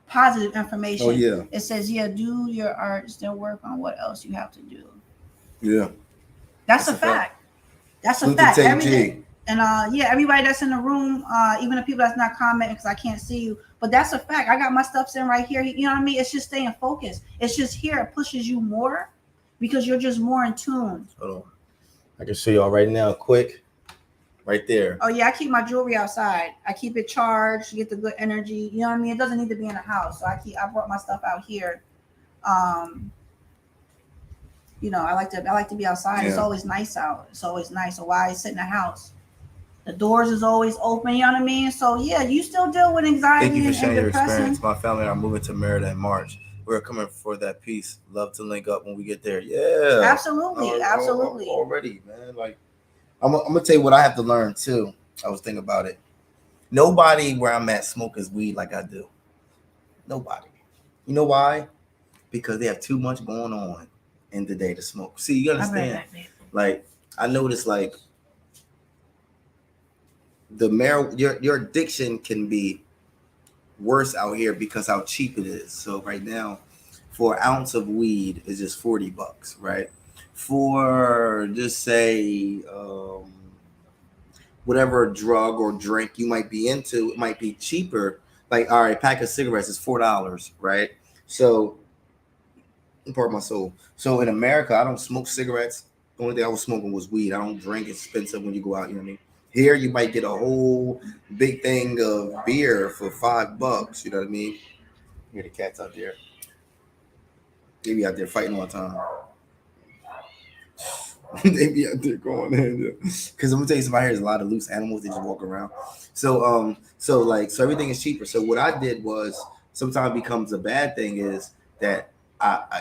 positive information. Oh, yeah. It says, yeah, do your art, still work on what else you have to do. Yeah. That's a fact. That's a fact. Everything. And everybody that's in the room, even the people that's not commenting because I can't see you, but that's a fact. I got my stuff sitting right here. You know what I mean? It's just staying focused. It's just here. It pushes you more because you're just more in tune. Hold on. I can show y'all right now, quick. Right there. Oh yeah, I keep my jewelry outside. I keep it charged, get the good energy. You know what I mean? It doesn't need to be in a house. So I brought my stuff out here. I like to be outside. Yeah. It's always nice out. It's always nice. So why sit in the house? The doors is always open, you know what I mean? So yeah, you still deal with anxiety. Thank you for sharing your experience. My family and I are moving to Merida in March. We're coming for that piece. Love to link up when we get there. Yeah. Absolutely. Absolutely. Already, man. Like I'm gonna tell you what I have to learn too. I was thinking about it. Nobody where I'm at smokes weed like I do. Nobody. You know why? Because they have too much going on in the day to smoke. See, you understand? Like I noticed, like your addiction can be worse out here because how cheap it is. So right now, for an ounce of weed is just $40, right? For just say whatever drug or drink you might be into, it might be cheaper. Like, all right, a pack of cigarettes is $4, right? So, pardon my soul. So in America, I don't smoke cigarettes. The only thing I was smoking was weed. I don't drink. It's expensive when you go out, you know what I mean? Here, you might get a whole big thing of beer for $5. You know what I mean? Here, the cat's out there. They be out there fighting all the time. They be out there going in. Because I'm gonna tell you, somebody here is a lot of loose animals that just walk around. So everything is cheaper. So what I did was, sometimes it becomes a bad thing is that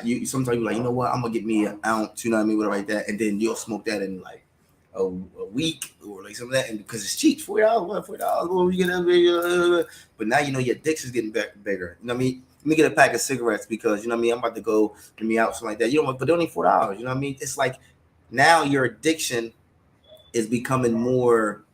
you sometimes you're like, you know what, I'm gonna get me an ounce, you know what I mean, whatever like that, and then you'll smoke that in like a week or like some of that, and because it's cheap, $40, you get but now you know your addiction's getting bigger. You know what I mean? Let me get a pack of cigarettes because you know what I mean, I'm about to go get me out, something like that. You know, but they're only $4. You know what I mean? It's like now your addiction is becoming more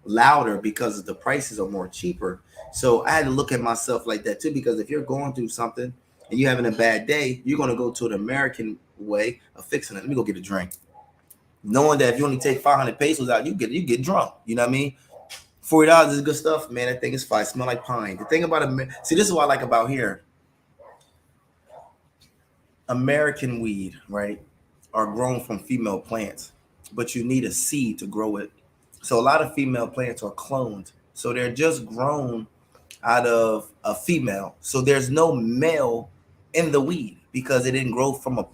louder because the prices are more cheaper. So I had to look at myself like that too, because if you're going through something and you're having a bad day, you're gonna go to an American way of fixing it. Let me go get a drink. Knowing that if you only take 500 pesos out, you get drunk. You know what I mean? $40 is good stuff, man. That thing is fine. It smells like pine. The thing about see, this is what I like about here. American weed, right, are grown from female plants, but you need a seed to grow it. So a lot of female plants are cloned. So they're just grown out of a female. So there's no male in the weed because it didn't grow from a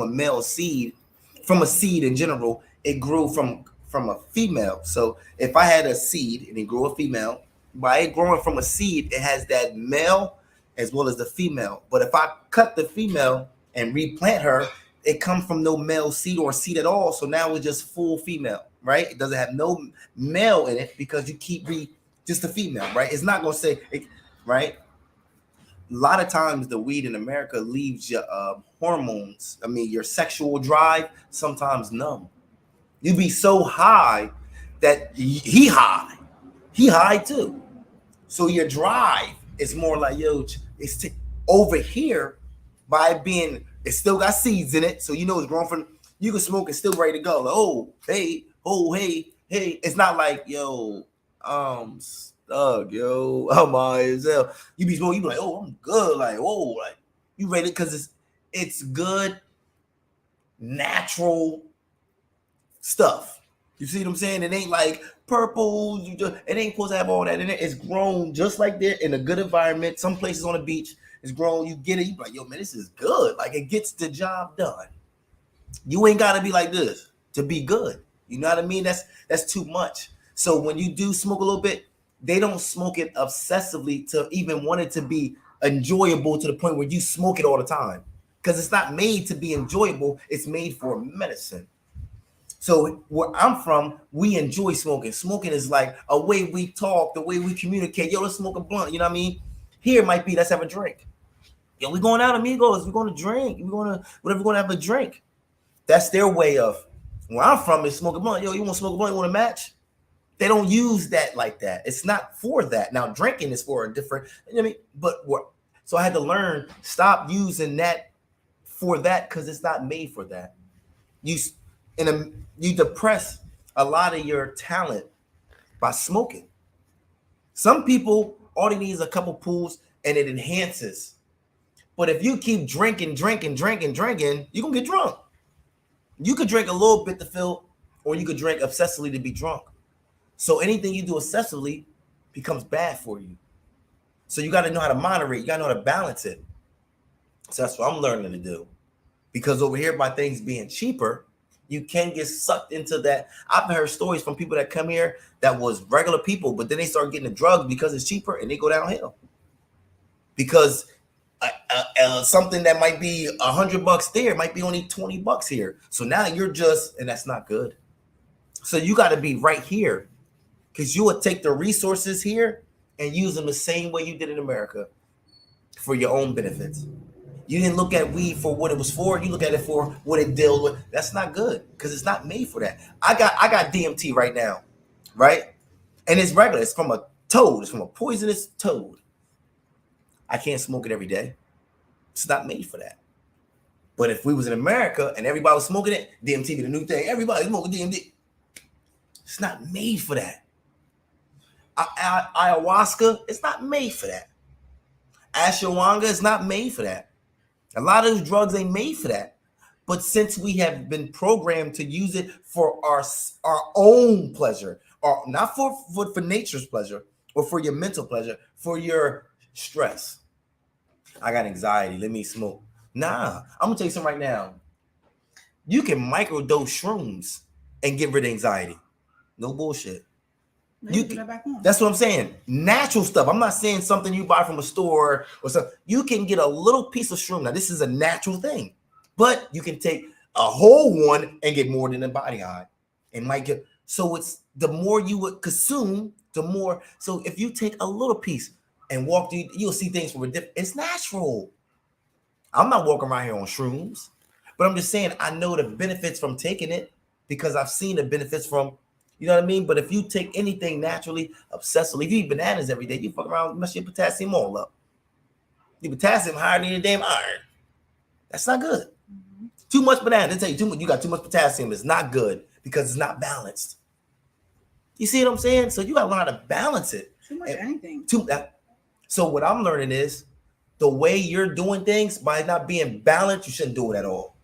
male seed. From a seed in general, it grew from a female. So if I had a seed and it grew a female, by it growing from a seed, it has that male as well as the female. But if I cut the female and replant her, it comes from no male seed or seed at all. So now it's just full female, right? It doesn't have no male in it because you keep just a female, right? It's not gonna say it, right? lot of times the weed in America leaves your hormones, I mean, your sexual drive sometimes numb. You be so high that he high too. So your drive is more like, yo, it's over here by being, it still got seeds in it. So you know it's grown from, you can smoke it's still ready to go. Like, oh, hey. It's not like, yo, stuck, yo, I'm high as hell. You be smoking, you be like, oh, I'm good. Like, oh, like you ready because it's good, natural stuff. You see what I'm saying? It ain't like purple. It ain't supposed to have all that in it. It's grown just like that in a good environment. Some places on the beach, it's grown. You get it. You be like, yo, man, this is good. Like it gets the job done. You ain't got to be like this to be good. You know what I mean? That's too much. So when you do smoke a little bit, they don't smoke it obsessively to even want it to be enjoyable to the point where you smoke it all the time. Because it's not made to be enjoyable. It's made for medicine. So where I'm from, we enjoy smoking. Smoking is like a way we talk, the way we communicate. Yo, let's smoke a blunt. You know what I mean? Here it might be, let's have a drink. Yo, we going out, amigos. We're going to drink. We're going to have a drink. That's their way of, where I'm from is smoke a blunt. Yo, you want to smoke a blunt? You want to match? They don't use that like that. It's not for that. Now, drinking is for a different, you know what I mean? But so I had to learn, stop using that for that because it's not made for that. You depress a lot of your talent by smoking. Some people, all they need is a couple pulls and it enhances. But if you keep drinking, you're going to get drunk. You could drink a little bit to fill, or you could drink obsessively to be drunk. So anything you do obsessively becomes bad for you. So you got to know how to moderate. You got to know how to balance it. So that's what I'm learning to do. Because over here, by things being cheaper, you can get sucked into that. I've heard stories from people that come here that was regular people, but then they start getting the drugs because it's cheaper and they go downhill. Because something that might be $100 there might be only $20 here. So now you're just, and that's not good. So you got to be right here because you would take the resources here and use them the same way you did in America for your own benefits. You didn't look at weed for what it was for. You look at it for what it dealt with. That's not good because it's not made for that. I got DMT right now, right? And it's regular. It's from a toad. It's from a poisonous toad. I can't smoke it every day. It's not made for that. But if we was in America and everybody was smoking it, DMT be the new thing. Everybody smoking DMT. It's not made for that. Ayahuasca, it's not made for that. Ashwagandha is not made for that. A lot of those drugs ain't made for that. But since we have been programmed to use it for our own pleasure, or not for nature's pleasure, or for your mental pleasure, for your stress. I got anxiety. Let me smoke. Nah, I'm gonna tell you something right now. You can microdose shrooms and get rid of anxiety. No bullshit. That's what I'm saying. Natural stuff. I'm not saying something you buy from a store or something. You can get a little piece of shroom. Now, this is a natural thing, but you can take a whole one and get more than a body high. And might get, so it's the more you would consume, the more. So if you take a little piece and walk through, you'll see things from a different. It's natural. I'm not walking around here on shrooms, but I'm just saying I know the benefits from taking it because I've seen the benefits from. You know what I mean? But if you take anything naturally, obsessively, if you eat bananas every day, you fuck around, mess your potassium all up. Your potassium higher than your damn iron. That's not good. Mm-hmm. Too much banana. They tell you too much. You got too much potassium. It's not good because it's not balanced. You see what I'm saying? So you got to learn how to balance it. Too much anything. So what I'm learning is the way you're doing things by not being balanced, you shouldn't do it at all.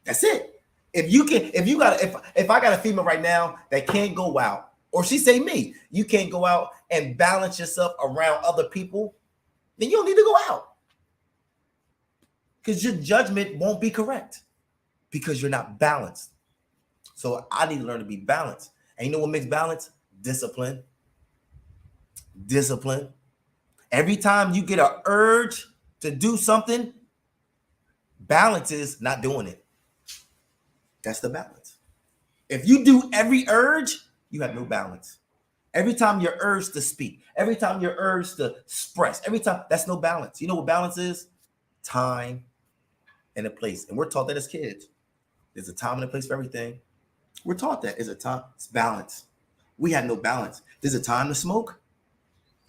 That's it. If I got a female right now that can't go out, or she say me, you can't go out and balance yourself around other people, then you don't need to go out. Because your judgment won't be correct because you're not balanced. So I need to learn to be balanced. And you know what makes balance? Discipline. Discipline. Every time you get an urge to do something, balance is not doing it. That's the balance. If you do every urge, you have no balance. Every time you're urged to speak, every time you're urged to express, every time, that's no balance. You know what balance is? Time and a place. And we're taught that as kids. There's a time and a place for everything. We're taught that. There's a time. It's balance. We had no balance. There's a time to smoke.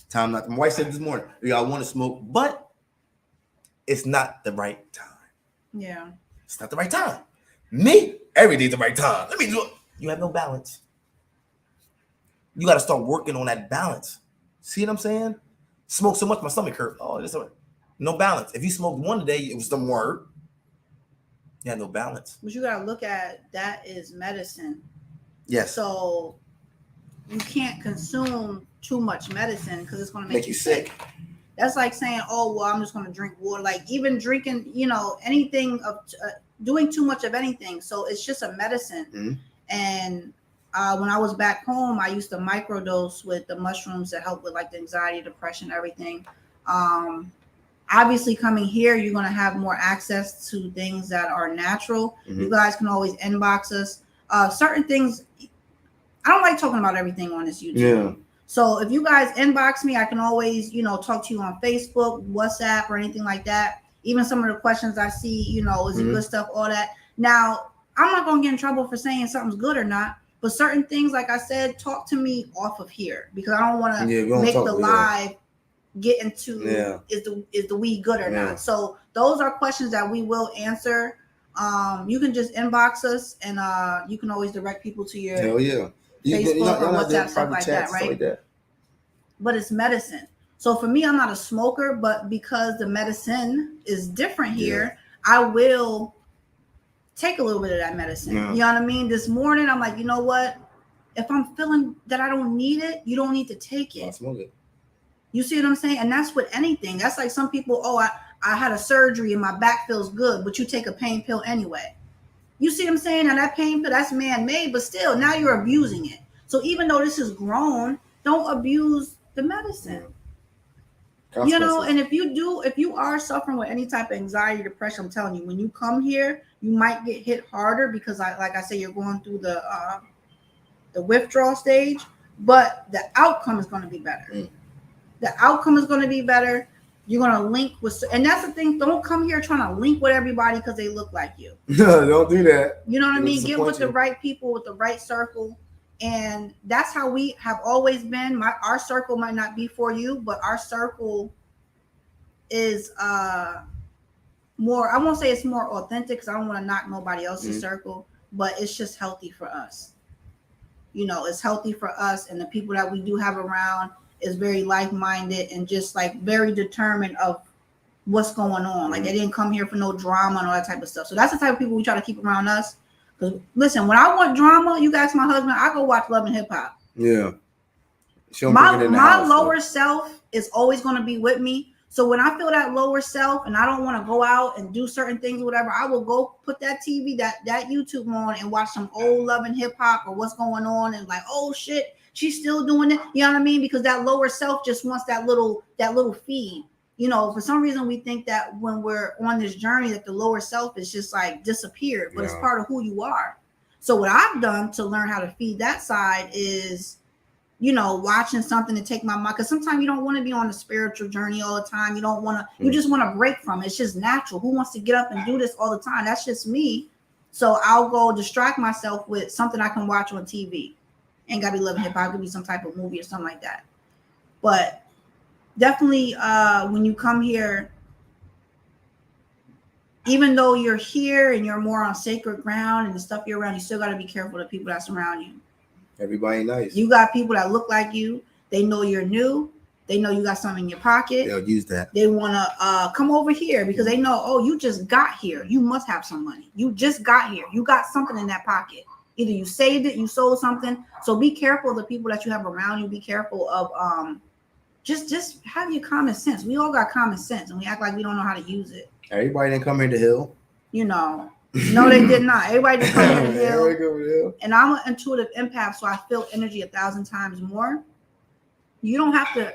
Time not. My wife said this morning, I want to smoke, but it's not the right time. Yeah. It's not the right time. Me, every day's the right time. Let me do it. You have no balance. You got to start working on that balance. See what I'm saying? Smoke so much, my stomach hurt. Oh, this no balance. If you smoked one today, it was the word. You have no balance. But you gotta look at that is medicine. Yes. So you can't consume too much medicine because it's gonna make you sick. That's like saying, "Oh, well, I'm just gonna drink water." Like even drinking, anything of doing too much of anything. So it's just a medicine. Mm-hmm. And when I was back home, I used to microdose with the mushrooms that help with like the anxiety, depression, everything. Obviously, coming here, you're going to have more access to things that are natural. Mm-hmm. You guys can always inbox us. Certain things, I don't like talking about everything on this YouTube. Yeah. So if you guys inbox me, I can always, talk to you on Facebook, WhatsApp, or anything like that. Even some of the questions I see, is it good stuff, all that. Now, I'm not going to get in trouble for saying something's good or not. But certain things, like I said, talk to me off of here because I don't want to make the live get into is the weed good or not. So those are questions that we will answer. You can just inbox us and you can always direct people to your Facebook or WhatsApp, stuff like that, right? But it's medicine. So for me, I'm not a smoker, but because the medicine is different here, I will take a little bit of that medicine. You know what I mean? This morning, I'm like, you know what? If I'm feeling that I don't need it, you don't need to take it. I'll smoke it. You see what I'm saying? And that's with anything. That's like some people, I had a surgery and my back feels good, but you take a pain pill anyway. You see what I'm saying? And that pain pill, that's man-made, but still, now you're abusing it. So even though this is grown, don't abuse the medicine. And if you are suffering with any type of anxiety, depression, I'm telling you, when you come here, you might get hit harder because like I say, you're going through the withdrawal stage, but the outcome is going to be better. The outcome is going to be better. You're going to link with, and that's the thing. Don't come here trying to link with everybody because they look like you. No, don't do that. You know what I mean? Get with the right people, with the right circle. And that's how we have always been. Our circle might not be for you, but our circle is more, I won't say it's more authentic because I don't want to knock nobody else's circle, but it's just healthy for us. It's healthy for us, and the people that we do have around is very like-minded and just like very determined of what's going on. Like they didn't come here for no drama and all that type of stuff. So that's the type of people we try to keep around us. Because listen, when I want drama, you guys, my husband, I go watch Love and Hip Hop. Yeah. My lower self is always going to be with me. So when I feel that lower self and I don't want to go out and do certain things or whatever, I will go put that TV, that YouTube on and watch some old Love and Hip Hop or what's going on and like, oh shit, she's still doing it. You know what I mean? Because that lower self just wants that little feed. For some reason we think that when we're on this journey that the lower self is just like disappeared, but it's part of who you are. So what I've done to learn how to feed that side is, watching something to take my mind. Because sometimes you don't want to be on a spiritual journey all the time. You don't want to, you just want to break from it. It's just natural. Who wants to get up and do this all the time? That's just me. So I'll go distract myself with something I can watch on TV. Ain't gotta be Love and Hip Hop. It could be some type of movie or something like that. But definitely when you come here, even though you're here and you're more on sacred ground and the stuff you're around, you still got to be careful of the people that surround you. Everybody nice. You got people that look like you. They know you're new. They know you got something in your pocket. They'll use that. They want to come over here because they know, oh, you just got here. You must have some money. You just got here. You got something in that pocket. Either you saved it, you sold something. So be careful of the people that you have around you. Be careful of just have your common sense. We all got common sense and we act like we don't know how to use it. Everybody didn't come here to heal. No, they did not. Everybody didn't come here to heal. And I'm an intuitive empath, so I feel energy 1,000 times more. You don't have to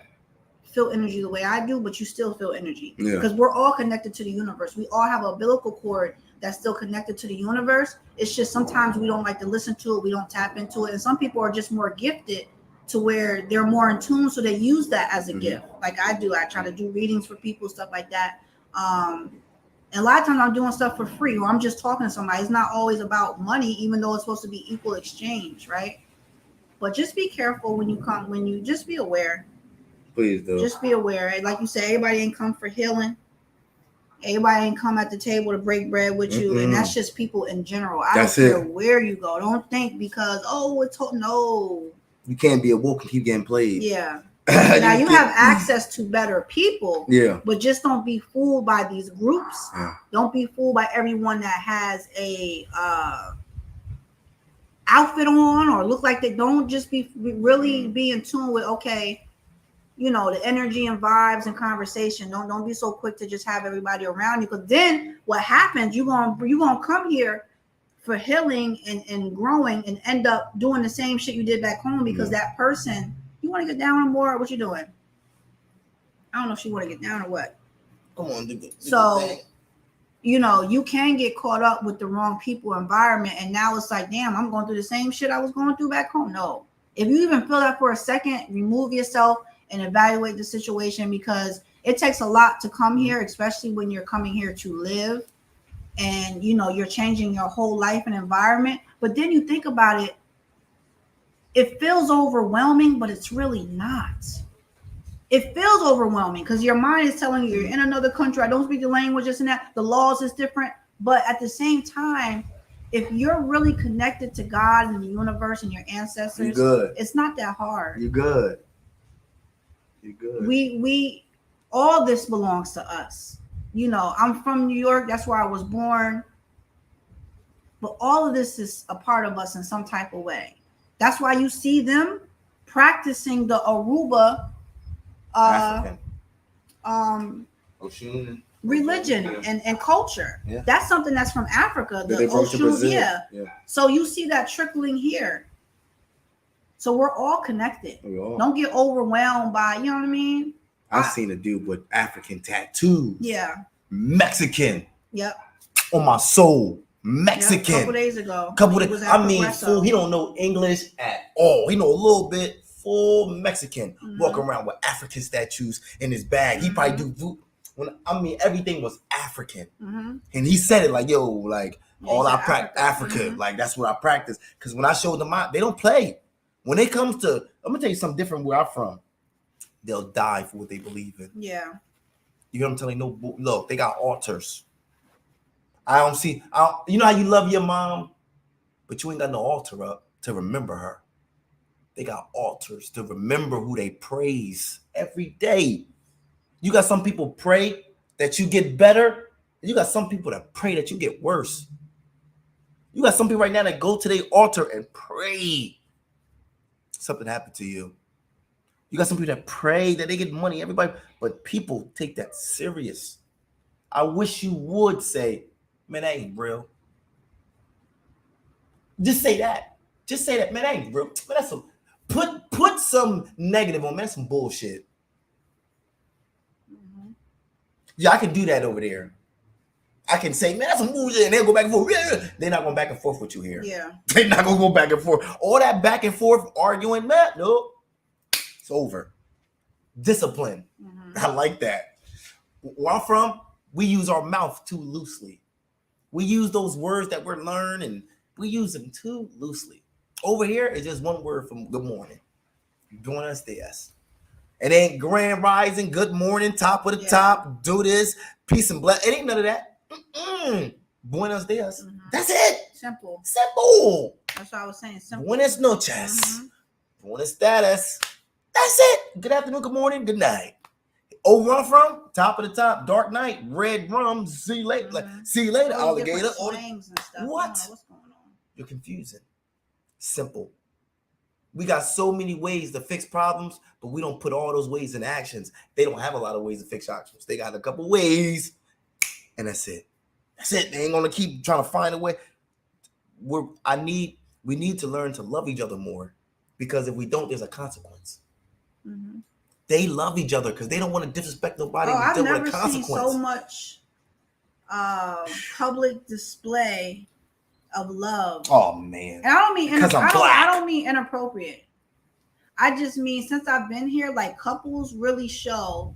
feel energy the way I do, but you still feel energy because we're all connected to the universe. We all have an umbilical cord that's still connected to the universe. It's just sometimes we don't like to listen to it. We don't tap into it. And some people are just more gifted to where they're more in tune, so they use that as a Mhm. gift. Like I do, I try to do readings for people, stuff like that. And a lot of times I'm doing stuff for free, or I'm just talking to somebody. It's not always about money, even though it's supposed to be equal exchange, right? But just be careful when you come. When you just be aware. Please do. Just be aware. Like you said, everybody ain't come for healing. Everybody ain't come at the table to break bread with you, and that's just people in general. I don't care where you go. Don't think because it's no. You can't be awoke and keep getting played. Yeah. Now you have access to better people. Yeah. But just don't be fooled by these groups. Don't be fooled by everyone that has a outfit on or look like they don't. Just be really be in tune with the energy and vibes and conversation. Don't be so quick to just have everybody around you, because then what happens, you're gonna come here for healing and growing and end up doing the same shit you did back home, because that person, you want to get down more. What you doing? I don't know if she want to get down or what. Come on, so you can get caught up with the wrong people environment, and now it's like, damn, I'm going through the same shit I was going through back home. No, if you even feel that for a second, remove yourself and evaluate the situation, because it takes a lot to come here, especially when you're coming here to live, and you're changing your whole life and environment. But then you think about it, it feels overwhelming, but it's really not. It feels overwhelming because your mind is telling you you're in another country. I don't speak the language, this and that. The laws is different. But at the same time, if you're really connected to God and the universe and your ancestors, it's not that hard. You're good. You're good. We all this belongs to us. I'm from New York. That's where I was born. But all of this is a part of us in some type of way. That's why you see them practicing the Aruba Oshun religion and culture. Yeah. That's something that's from Africa. The Oshun, yeah. So you see that trickling here. So we're all connected. Don't get overwhelmed by, you know what I mean? I've seen a dude with African tattoos. Yeah. Mexican. Yep. On my soul. Mexican. Yep. A couple days ago. Fool, he don't know English at all. He know a little bit. Full Mexican. Walking around with African statues in his bag. He probably do voodoo. Everything was African. And he said it like, yo, like, all I practice Africa. Like, that's what I practice. Because when I showed them out, they don't play. When it comes to, I'm going to tell you something different where I'm from. They'll die for what they believe in. Yeah. You know what I'm telling you? No, look, they got altars. You know how you love your mom, but you ain't got no altar up to remember her. They got altars to remember who they praise every day. You got some people pray that you get better. And you got some people that pray that you get worse. You got some people right now that go to their altar and pray something happened to you. You got some people that pray that they get money, everybody, but people take that serious. I wish you would say, man, that ain't real. Just say that. Just say that, man, that ain't real. Man, that's some put some negative on, man, that's some bullshit. Yeah, I can do that over there. I can say, man, that's some bullshit, and they'll go back and forth. They're not going back and forth with you here. Yeah. They're not going to go back and forth. All that back and forth arguing, man, no. It's over. Discipline. I like that. Where I'm from, we use our mouth too loosely. We use those words that we're learning, we use them too loosely. Over here, it's just one word from good morning. Buenos dias. It ain't grand rising, good morning, top of the top, do this, peace and bless. It ain't none of that. Buenos dias. That's it. Simple. That's what I was saying. Simple. Buenas noches. Buenas status. That's it. Good afternoon, good morning, good night. Over I'm from, top of the top, dark night, red rum, see you later, alligator. All slangs and stuff. What? What's going on? You're confusing. Simple. We got so many ways to fix problems, but we don't put all those ways in actions. They don't have a lot of ways to fix actions. They got a couple ways, and that's it. That's it. They ain't gonna keep trying to find a way. We need to learn to love each other more, because if we don't, there's a consequence. They love each other because they don't want to disrespect nobody. I've never seen so much public display of love. Oh man! And I don't mean because I'm black. I don't mean inappropriate. I just mean since I've been here, like couples really show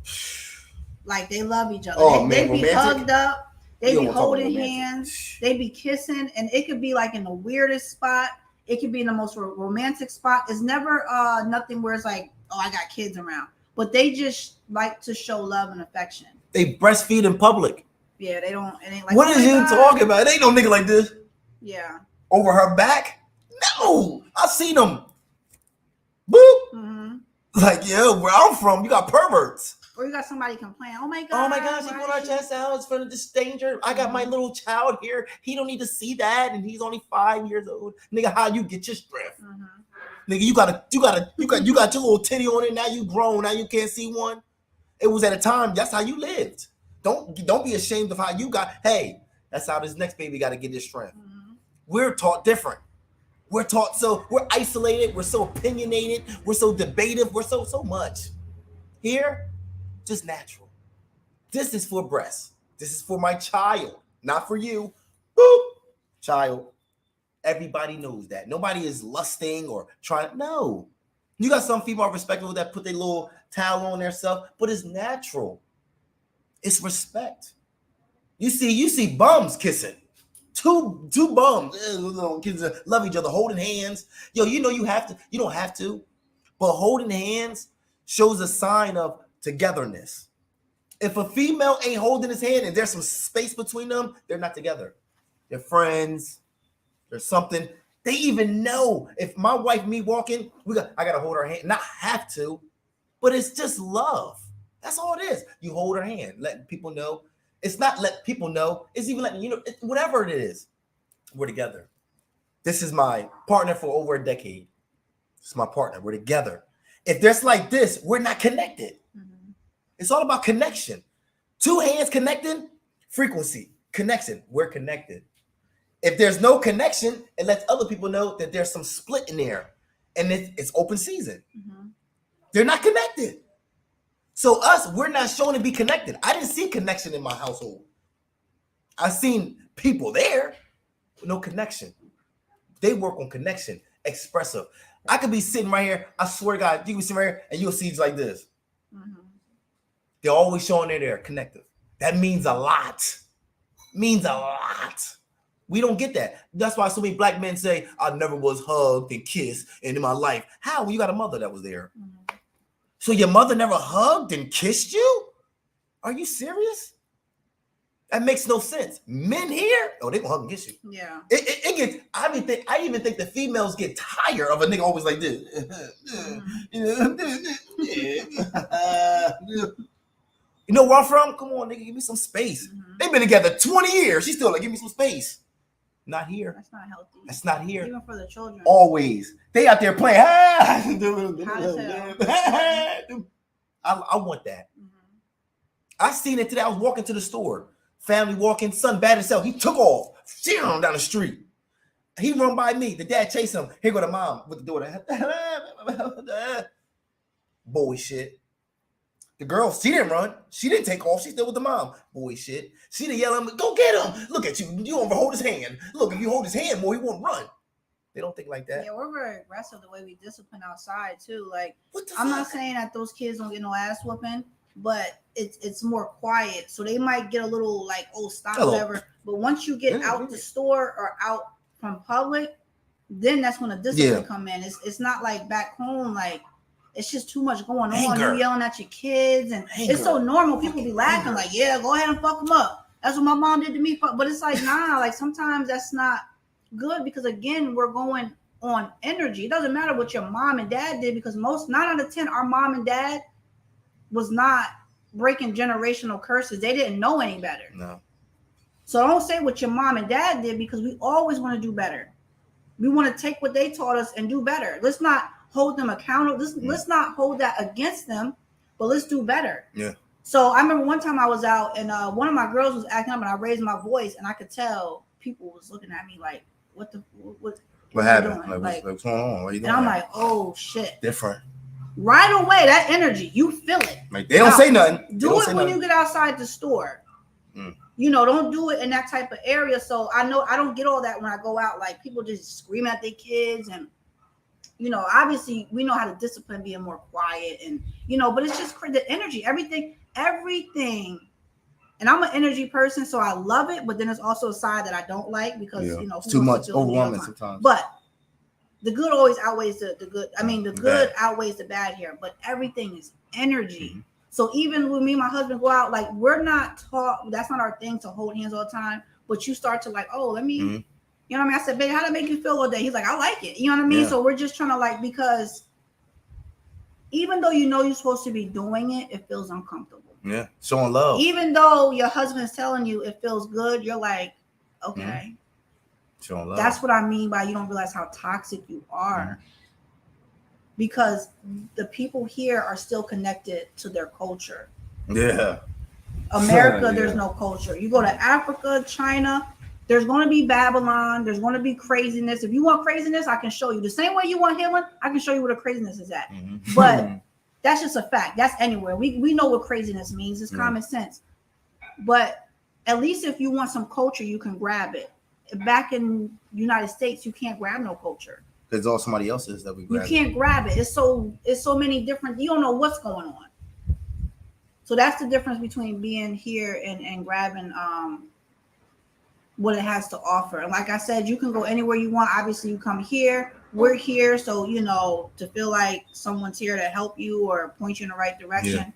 like they love each other. Oh, They man, be romantic? hugged up. They You be don't wanna talk about holding romantic. hands. They be kissing, and it could be like in the weirdest spot. It could be in the most romantic spot. It's never nothing where it's like, oh, I got kids around. But they just like to show love and affection. They breastfeed in public. Yeah, they don't. It ain't like, What oh is my you God. talking about? It ain't no nigga like this Yeah. over her back. No, I seen them. Boop. Mm-hmm. Like, yeah, where I'm from, you got perverts. Or you got somebody complain, oh my God. Oh my gosh, he why put our is chest out. It's for this danger. I got my little child here. He don't need to see that, and he's only 5 years old. Nigga, how you get your strength? Mm-hmm. Nigga, you got your little titty on it. Now you grown. Now you can't see one. It was at a time. That's how you lived. Don't be ashamed of how you got. Hey, that's how this next baby got to get his strength. Mm-hmm. We're taught different. We're taught so we're isolated. We're so opinionated. We're so debative. We're so much. Here, just natural. This is for breasts. This is for my child, not for you. Boop, child. Everybody knows that. Nobody is lusting or trying. No. You got some female respectable that put their little towel on themselves, but it's natural. It's respect. You see bums kissing. Two bums kids love each other, holding hands. Yo, you know you don't have to, but holding hands shows a sign of togetherness. If a female ain't holding his hand and there's some space between them, they're not together. They're friends. There's something. They even know if my wife, me walking, I gotta hold her hand. Not have to, but it's just love. That's all it is. You hold her hand, letting people know. It's not let people know. It's even letting you know. Whatever it is, we're together. This is my partner for over a decade. This is my partner. We're together. If there's like this, we're not connected. Mm-hmm. It's all about connection. Two hands connecting, frequency, connection. We're connected. If there's no connection, it lets other people know that there's some split in there, and it's open season. Mm-hmm. They're not connected. So we're not shown to be connected. I didn't see connection in my household. I seen people there with no connection. They work on connection, expressive. I could be sitting right here. I swear to God, you can be sitting right here and you'll see it's like this. Mm-hmm. They're always showing they're connective. That means a lot. Means a lot. We don't get that. That's why so many black men say, I never was hugged and kissed in my life. How? Well, you got a mother that was there. Mm-hmm. So your mother never hugged and kissed you? Are you serious? That makes no sense. Men here, oh, they gonna hug and kiss you. Yeah. It gets. I even think the females get tired of a nigga always like this. You know where I'm from? Come on, nigga, give me some space. Mm-hmm. They've been together 20 years. She's still like, give me some space. Not here. That's not healthy. That's not here. Even for the children. Always. They out there playing. I want that. Mm-hmm. I seen it today. I was walking to the store. Family walking. Son bad himself. He took off. Down the street. He run by me. The dad chased him. Here go the mom with the daughter. Boy shit. The girl, she didn't run. She didn't take off. She's still with the mom. Boy shit. She didn't yell at him. Go get him. Look at you. You don't hold his hand. Look, if you hold his hand more, he won't run. They don't think like that. Yeah, we're very aggressive the way we discipline outside too. Like, What the I'm fuck? not saying that those kids don't get no ass whooping, but it's more quiet. So they might get a little like, oh, stop, Hello. whatever. But once you get Yeah, out yeah. the store or out from public, then that's when the discipline Yeah. come in. It's not like back home, like it's just too much going on. Anger. You yelling at your kids, and Anger. it's so normal. People be laughing, Anger. like, yeah, go ahead and fuck them up. That's what my mom did to me. But it's like, nah, like sometimes that's not good because again, we're going on energy. It doesn't matter what your mom and dad did because 9 out of 10, our mom and dad was not breaking generational curses. They didn't know any better. No. So don't say what your mom and dad did because we always want to do better. We want to take what they taught us and do better. Let's not hold them accountable. Let's not hold that against them, but let's do better. Yeah. So I remember one time I was out and one of my girls was acting up and I raised my voice and I could tell people was looking at me like, what What you happened? doing? Like, what's going on? What are you doing? and I'm like, oh shit. different. Right away, that energy, you feel it. Like they don't Now, say nothing. They Do don't it say when nothing. you get outside the store. Mm. You know, don't do it in that type of area. So I know I don't get all that when I go out. Like people just scream at their kids and you know, obviously we know how to discipline being more quiet and, you know, but it's just the energy, everything. And I'm an energy person, so I love it, but then there's also a side that I don't like because, you know, it's too much, overwhelming sometimes. But the good always outweighs the good. I mean, the good outweighs the bad here, but everything is energy. Mm-hmm. So even when me and my husband go out, like, we're not taught, that's not our thing to hold hands all the time, but you start to like, oh, let me, you know what I mean? I said, babe, how did it make you feel all day? He's like, I like it. You know what I mean? So we're just trying to, like, because even though you know you're supposed to be doing it, it feels uncomfortable. Yeah, showing love. Even though your husband's telling you it feels good, you're like, okay. Showing love. That's what I mean by you don't realize how toxic you are. Because the people here are still connected to their culture. Yeah. America, there's no culture. You go to Africa, China, there's going to be Babylon. There's going to be craziness. If you want craziness, I can show you. The same way you want healing, I can show you where the craziness is at. But that's just a fact. That's anywhere. We know what craziness means. It's common sense. But at least if you want some culture, you can grab it. Back in the United States, you can't grab no culture. Because all somebody else's that we grab. You can't grab it. It's so many different. You don't know what's going on. So that's the difference between being here and grabbing what it has to offer. And like I said, you can go anywhere you want. Obviously, you come here. We're here, so, you know, to feel like someone's here to help you or point you in the right direction.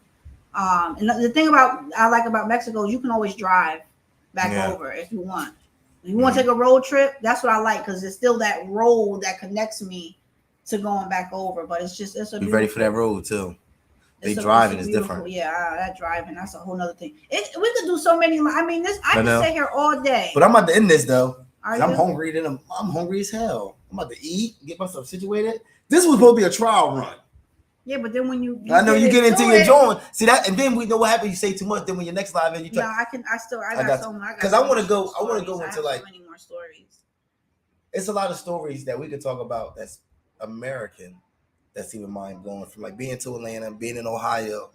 And the thing I like about Mexico is you can always drive back over if you want. If you want to take a road trip, that's what I like, because it's still that road that connects me to going back over. But it's a be ready for that road too. They driving is different. Yeah, that driving, that's a whole nother thing. We could do so many. I mean, I can sit here all day. But I'm about to end this though. I'm hungry. I'm hungry as hell. I'm about to eat, get myself situated. This was supposed to be a trial run. Yeah, but then when you I know you get into your joint. See that, and then we know what happens. You say too much. Then when your next live, and you try. No, I got so much. Because I want to go. I want to go into like so many more stories. It's a lot of stories that we could talk about. That's American. That's even mind blowing. From like being to Atlanta, being in Ohio,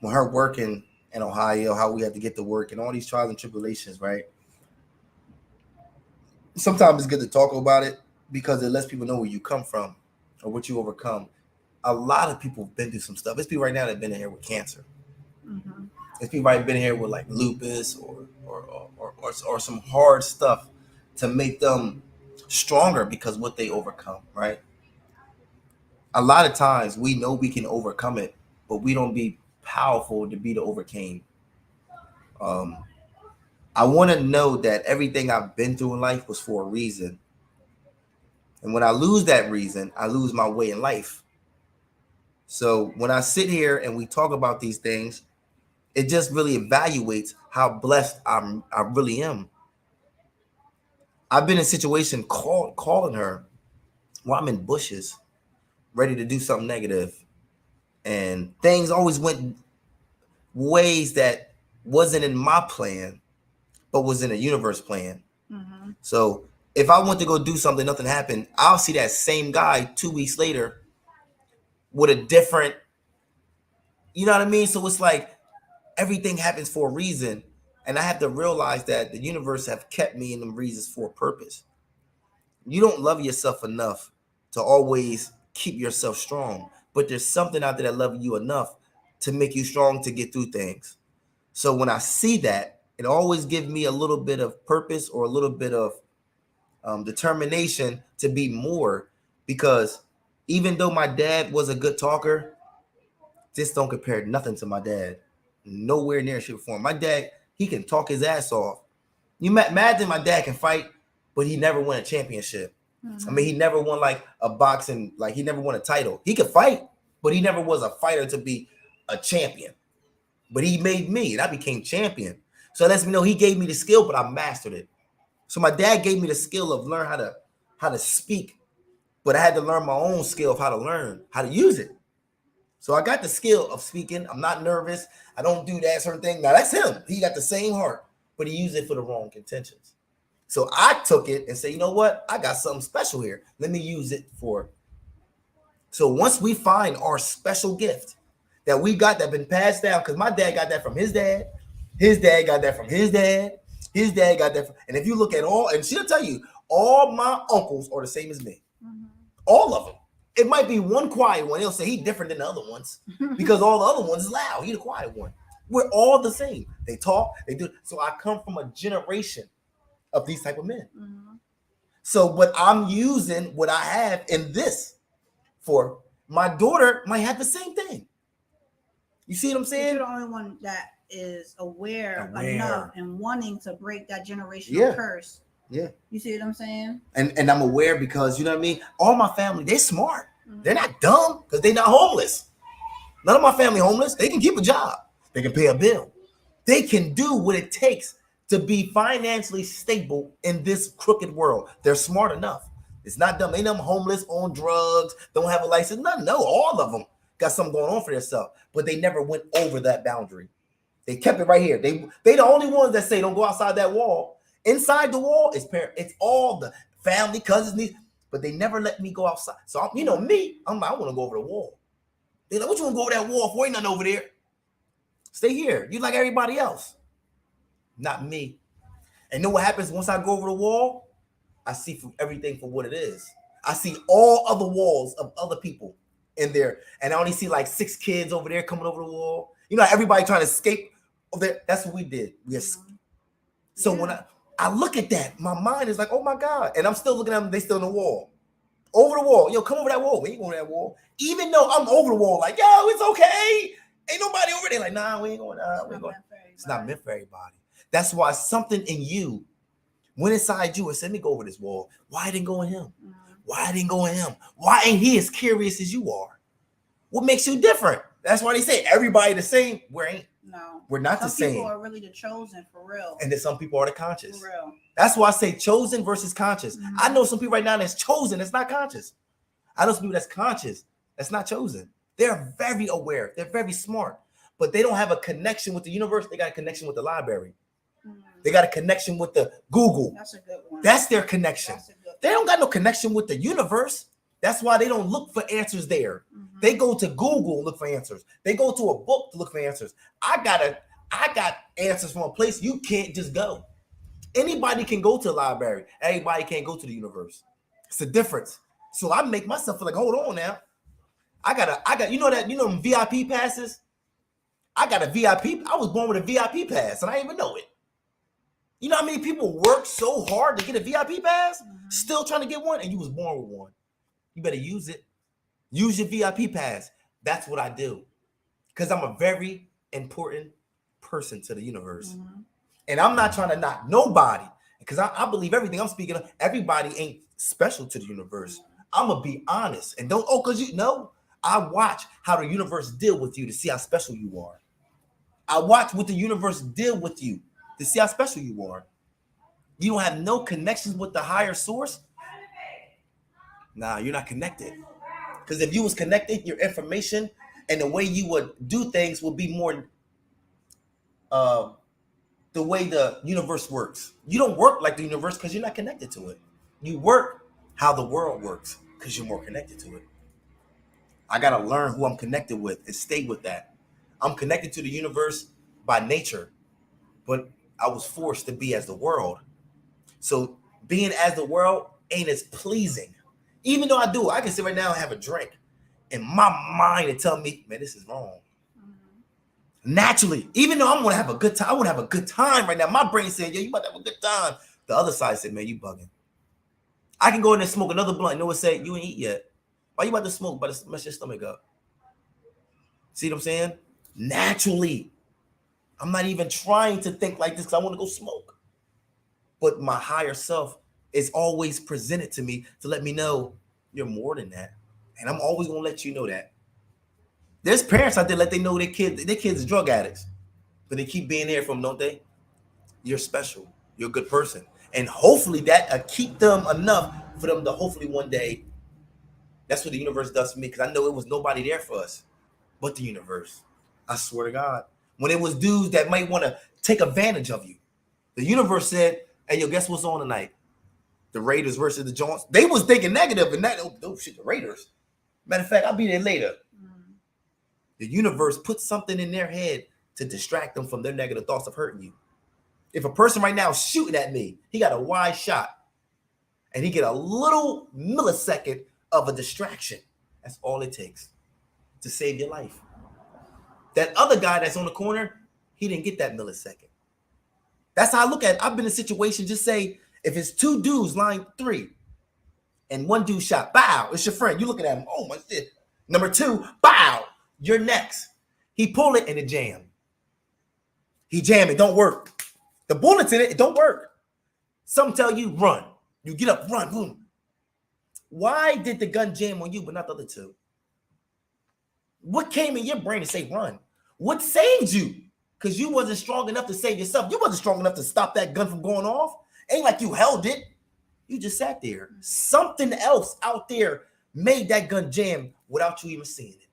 when her working in Ohio, how we had to get to work, and all these trials and tribulations, right? Sometimes it's good to talk about it because it lets people know where you come from or what you overcome. A lot of people have been through some stuff. There's people right now that have been in here with cancer. There's people right been here with like lupus or some hard stuff to make them stronger because what they overcome, right? A lot of times we know we can overcome it, but we don't be powerful to be the overcame. I want to know that everything I've been through in life was for a reason. And when I lose that reason, I lose my way in life. So when I sit here and we talk about these things, it just really evaluates how blessed I really am. I've been in a situation calling her while I'm in bushes, ready to do something negative. And things always went ways that wasn't in my plan, but was in a universe plan. So if I want to go do something, nothing happened, I'll see that same guy 2 weeks later with a different, you know what I mean? So it's like everything happens for a reason. And I have to realize that the universe have kept me in them reasons for a purpose. You don't love yourself enough to always keep yourself strong, but there's something out there that loves you enough to make you strong to get through things. So when I see that, it always gives me a little bit of purpose or a little bit of determination to be more, because even though my dad was a good talker, this don't compare nothing to my dad. Nowhere near shape or form. My dad, he can talk his ass off. You imagine my dad can fight, but he never won a championship. I mean, he never won like a boxing, like he never won a title. He could fight, but he never was a fighter to be a champion. But he made me, and I became champion. So it lets me know he gave me the skill, but I mastered it. So my dad gave me the skill of learn how to speak, but I had to learn my own skill of how to use it. So I got the skill of speaking. I'm not nervous. I don't do that certain thing. Now that's him. He got the same heart, but he used it for the wrong intentions. So I took it and said, you know what? I got something special here. Let me use it for. So once we find our special gift that we got that been passed down, because my dad got that from his dad got that from his dad got that from, and if you look at all, and she'll tell you, all my uncles are the same as me. All of them. It might be one quiet one. They'll say he's different than the other ones because all the other ones is loud. He's the quiet one. We're all the same. They talk, they do. So I come from a generation of these type of men. Mm-hmm. So, but I'm using what I have in this for my daughter might have the same thing. You see what I'm But saying? you're the only one that is aware Aware. enough and wanting to break that generational Yeah. curse. Yeah. You see what I'm saying? And I'm aware because you know what I mean? All my family, they're smart. Mhm. They're not dumb because they're not homeless. None of my family homeless. They can keep a job. They can pay a bill. They can do what it takes to be financially stable in this crooked world. They're smart enough. It's not dumb. Ain't them homeless, on drugs, don't have a license. No, all of them got something going on for themselves, but they never went over that boundary. They kept it right here. They the only ones that say don't go outside that wall. Inside the wall is it's all the family, cousins, nieces, but they never let me go outside. So I'm like, I want to go over the wall. They're like, what you want to go over that wall for? Ain't nothing over there. Stay here. You like everybody else. Not me. And know what happens once I go over the wall? I see from everything for what it is. I see all other walls of other people in there. And I only see like 6 kids over there coming over the wall. You know, everybody trying to escape over there. That's what we did. So when I look at that, my mind is like, oh my God. And I'm still looking at them, they still in the wall. Over the wall. Yo, come over that wall. We ain't going over that wall. Even though I'm over the wall, like, yo, it's okay. Ain't nobody over there. Like, nah, we ain't going. It's not meant for everybody. That's why something in you went inside you and said, let me go over this wall. Why didn't go in him? Why didn't go in him? Why ain't he as curious as you are? What makes you different? That's why they say everybody the same. We're not the same. Some people are really the chosen for real. And then some people are the conscious. For real. That's why I say chosen versus conscious. Mm-hmm. I know some people right now that's chosen, that's not conscious. I know some people that's conscious, that's not chosen. They're very aware. They're very smart, but they don't have a connection with the universe. They got a connection with the library. Mm-hmm. They got a connection with the Google. That's a good one. That's their connection. That's a good one. They don't got no connection with the universe. That's why they don't look for answers there. Mm-hmm. They go to Google and look for answers. They go to a book to look for answers. I got answers from a place you can't just go. Anybody can go to the library. Everybody can't go to the universe. It's a difference. So I make myself feel like, hold on now. I got them VIP passes. I got a VIP. I was born with a VIP pass and I didn't even know it. You know how many people work so hard to get a VIP pass, still trying to get one, and you was born with one. You better use it. Use your VIP pass. That's what I do. Because I'm a very important person to the universe. Mm-hmm. And I'm not trying to knock nobody. Because I believe everything I'm speaking of, everybody ain't special to the universe. I'm going to be honest. And because I watch how the universe deal with you to see how special you are. I watch what the universe deal with you to see how special you are. You don't have no connections with the higher source. Nah, you're not connected. Because if you was connected, your information and the way you would do things would be more the way the universe works. You don't work like the universe because you're not connected to it. You work how the world works because you're more connected to it. I got to learn who I'm connected with and stay with that. I'm connected to the universe by nature, but I was forced to be as the world. So being as the world ain't as pleasing. Even though I can sit right now and have a drink, and my mind and tell me, man, this is wrong. Mm-hmm. Naturally, even though I'm gonna have a good time, I want to have a good time right now. My brain saying, yo, you about to have a good time. The other side said, man, you bugging. I can go in and smoke another blunt. You know what say? You ain't eat yet. Why you about to smoke? About to mess your stomach up. See what I'm saying? Naturally. I'm not even trying to think like this because I want to go smoke. But my higher self is always presented to me to let me know you're more than that. And I'm always going to let you know that. There's parents out there let they know their kids are drug addicts. But they keep being there for them, don't they? You're special. You're a good person. And hopefully that keep them enough for them to hopefully one day. That's what the universe does for me because I know it was nobody there for us but the universe. I swear to God. When it was dudes that might want to take advantage of you. The universe said, hey, yo, guess what's on tonight? The Raiders versus the Giants. They was thinking negative and that, oh shit, the Raiders. Matter of fact, I'll be there later. Mm. The universe put something in their head to distract them from their negative thoughts of hurting you. If a person right now is shooting at me, he got a wide shot and he get a little millisecond of a distraction. That's all it takes to save your life. That other guy that's on the corner, he didn't get that millisecond. That's how I look at it. I've been in a situation, just say, if it's two dudes, line 3, and one dude shot, bow, it's your friend. You looking at him, oh my shit. Number 2, bow, you're next. He pull it and it jam. He jam it, don't work. The bullets in it, it don't work. Some tell you, run. You get up, run, boom. Why did the gun jam on you but not the other two? What came in your brain to say run? What saved you? Because you wasn't strong enough to save yourself. You wasn't strong enough to stop that gun from going off. Ain't like you held it. You just sat there. Something else out there made that gun jam without you even seeing it.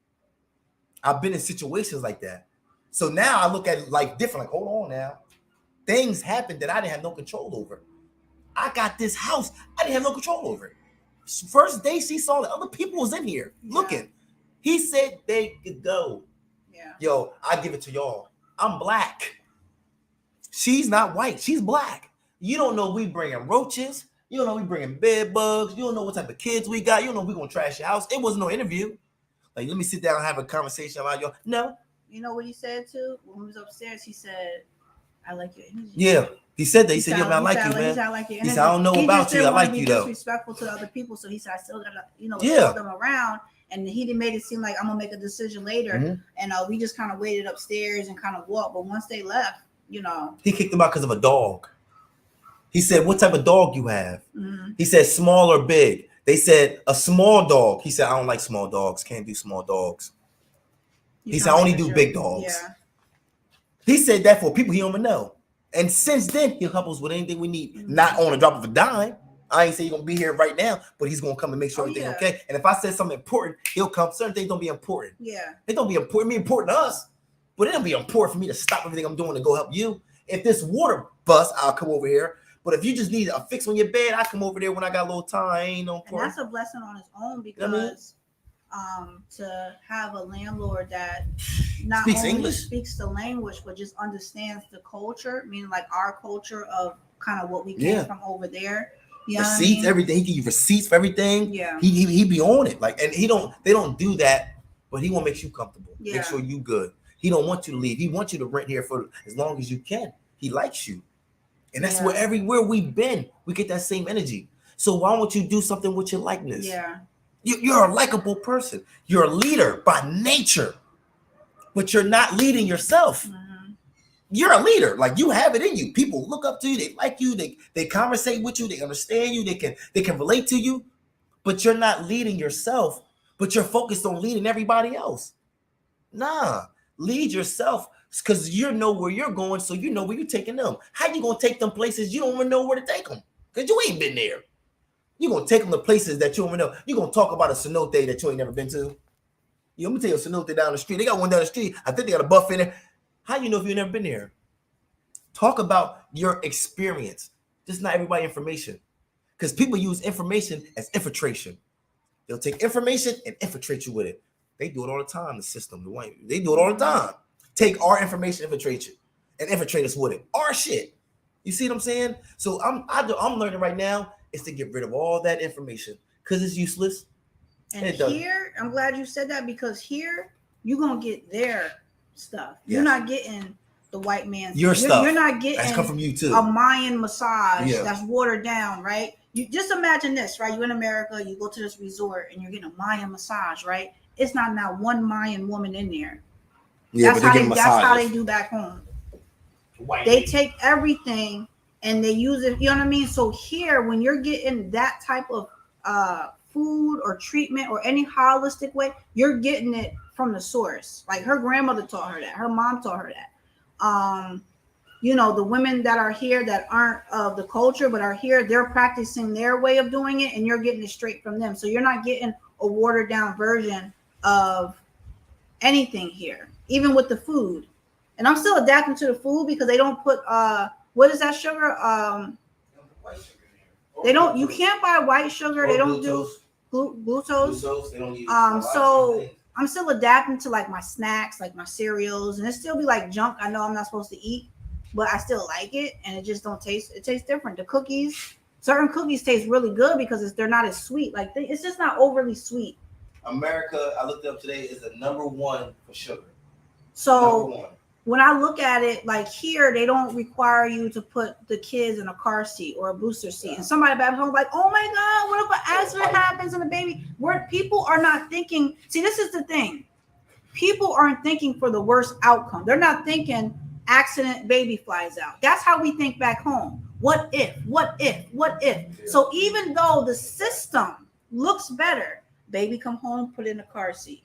I've been in situations like that. So now I look at it like different. Like, hold on now. Things happened that I didn't have no control over. I got this house. I didn't have no control over it. First day she saw that other people was in here looking. He said they could go. Yeah. Yo, I give it to y'all. I'm black. She's not white. She's black. You don't know we bringing roaches. You don't know we bringing bed bugs. You don't know what type of kids we got. You don't know we gonna trash your house. It wasn't no interview. Like, let me sit down and have a conversation about y'all. No. You know what he said too? When he was upstairs, he said, I like your energy. Yeah. He said that. He said, yeah, man, I like you, man. He said, I like your energy. He said, I don't know about you. I like you, though. Disrespectful to other people. So he said, I still gotta, yeah, show them around. And he didn't made it seem like I'm gonna make a decision later. Mm-hmm. And we just kind of waited upstairs and kind of walked. But once they left, he kicked them out because of a dog. He said, what type of dog you have? Mm-hmm. He said, small or big. They said, a small dog. He said, I don't like small dogs. Can't do small dogs. He said, I only do big dogs. Yeah. He said that for people he don't even know. And since then, he'll help us with anything we need. Mm-hmm. Not on a drop of a dime. I ain't say he's going to be here right now, but he's going to come and make sure everything's okay. And if I said something important, he'll come. Certain things don't be important. Yeah. They don't be important. It be important to us, but it don't be important for me to stop everything I'm doing to go help you. If this water bust, I'll come over here. But if you just need a fix on your bed, I come over there when I got a little time. Ain't no important. And that's a blessing on its own because to have a landlord that not speaks only English, speaks the language, but just understands the culture, meaning like our culture of kind of what we came from over there. You know receipts, what I mean? Everything. He give you receipts for everything. Yeah. He be on it. Like, and they don't do that, but he won't make you comfortable. Yeah. Make sure you good. He don't want you to leave. He wants you to rent here for as long as you can. He likes you. And that's where everywhere we've been, we get that same energy. So why won't you do something with your likeness? Yeah. You're a likable person. You're a leader by nature, but you're not leading yourself. Mm-hmm. You're a leader. Like, you have it in you. People look up to you. They like you. They conversate with you. They understand you. They can relate to you, but you're not leading yourself, but you're focused on leading everybody else. Nah, lead yourself. Because you know where you're going, so you know where you're taking them. How you gonna take them places you don't even know where to take them? Because you ain't been there. You're gonna take them to places that you don't even know. You're gonna talk about a cenote that you ain't never been to. Let me tell you a cenote down the street. They got one down the street. I think they got a buffet in there. How you know if you've never been there? Talk about your experience. Just not everybody information. Because people use information as infiltration. They'll take information and infiltrate you with it. They do it all the time, the system. They do it all the time. Take our information, infiltrate you, and infiltrate us with it. Our shit. You see what I'm saying? So I'm learning right now is to get rid of all that information because it's useless. And here, I'm glad you said that because here you're gonna get their stuff. Yes. You're not getting the white man's stuff. You're not getting that's come from you too. A Mayan massage that's watered down, right? You just imagine this, right? You're in America, you go to this resort and you're getting a Mayan massage, right? It's not now one Mayan woman in there. Yeah, that's how they do back home. They take everything and they use it, you know what I mean? So here, when you're getting that type of food or treatment or any holistic way, you're getting it from the source. Like her grandmother taught her that. Her mom taught her that. The women that are here that aren't of the culture but are here, they're practicing their way of doing it and you're getting it straight from them. So you're not getting a watered down version of anything here. Even with the food, and I'm still adapting to the food because they don't put what is that sugar? They don't. You can't buy white sugar. They don't do glucose. They don't use so I'm still adapting to like my snacks, like my cereals, and it still be like junk. I know I'm not supposed to eat, but I still like it, and it just don't taste. It tastes different. The cookies, certain cookies taste really good because they're not as sweet. Like it's just not overly sweet. America, I looked up today, is the number one for sugar. So Number one. when I look at it, like here, they don't require you to put the kids in a car seat or a booster seat. And somebody back home like, oh my God, what if an accident happens and the baby? Where people are not thinking. See, this is the thing. People aren't thinking for the worst outcome. They're not thinking accident, baby flies out. That's how we think back home. What if? What if? What if? Yeah. So even though the system looks better, baby come home, put in a car seat.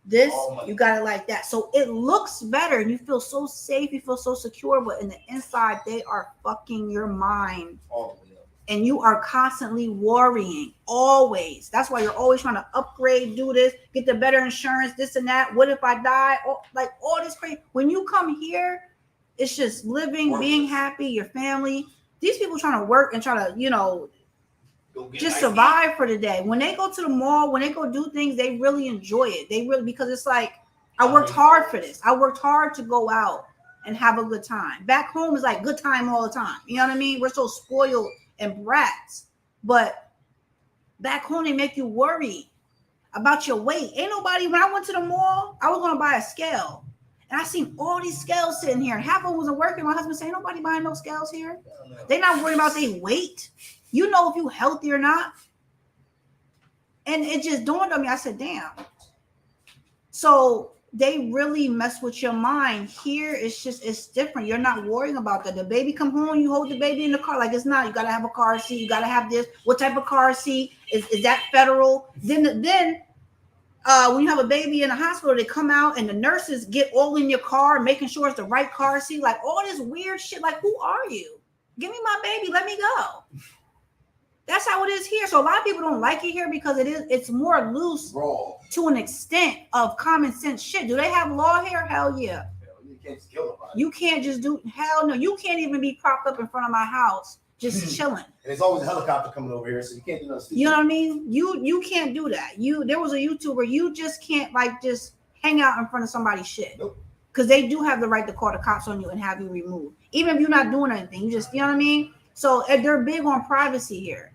This, you got it like that. So it looks better and you feel so safe, you feel so secure, but in the inside, they are fucking your mind. All the way up. And you are constantly worrying, always. That's why you're always trying to upgrade, do this, get the better insurance, this and that. What if I die? Oh, like all this crazy. When you come here, it's just living, being happy, your family. These people trying to work and try to, just survive for the day. When they go to the mall, when they go do things, they really enjoy it. They really, because it's like, I worked hard for this. I worked hard to go out and have a good time. Back home is like good time all the time. You know what I mean? We're so spoiled and brats. But back home, they make you worry about your weight. Ain't nobody, when I went to the mall, I was going to buy a scale. And I seen all these scales sitting here. And half of them wasn't working. My husband said, ain't nobody buying no scales here. They're not worried about their weight. You know if you healthy or not. And it just dawned on me. I said, damn. So they really mess with your mind. Here, it's different. You're not worrying about that. The baby come home, you hold the baby in the car. Like it's not. You got to have a car seat. You got to have this. What type of car seat? Is that federal? Then when you have a baby in the hospital, they come out and the nurses get all in your car, making sure it's the right car seat. Like all this weird shit. Like, who are you? Give me my baby. Let me go. That's how it is here. So a lot of people don't like it here because it's more loose Raw. to an extent of common sense shit. Do they have law here? Hell yeah. You can't just kill nobody. You can't just do hell no. You can't even be propped up in front of my house just chilling. And there's always a helicopter coming over here, so you can't do nothing. You know what I mean? You can't do that. There was a YouTuber, you just can't just hang out in front of somebody's shit. Nope. Because they do have the right to call the cops on you and have you removed. Even if you're not doing anything. You know what I mean? So they're big on privacy here.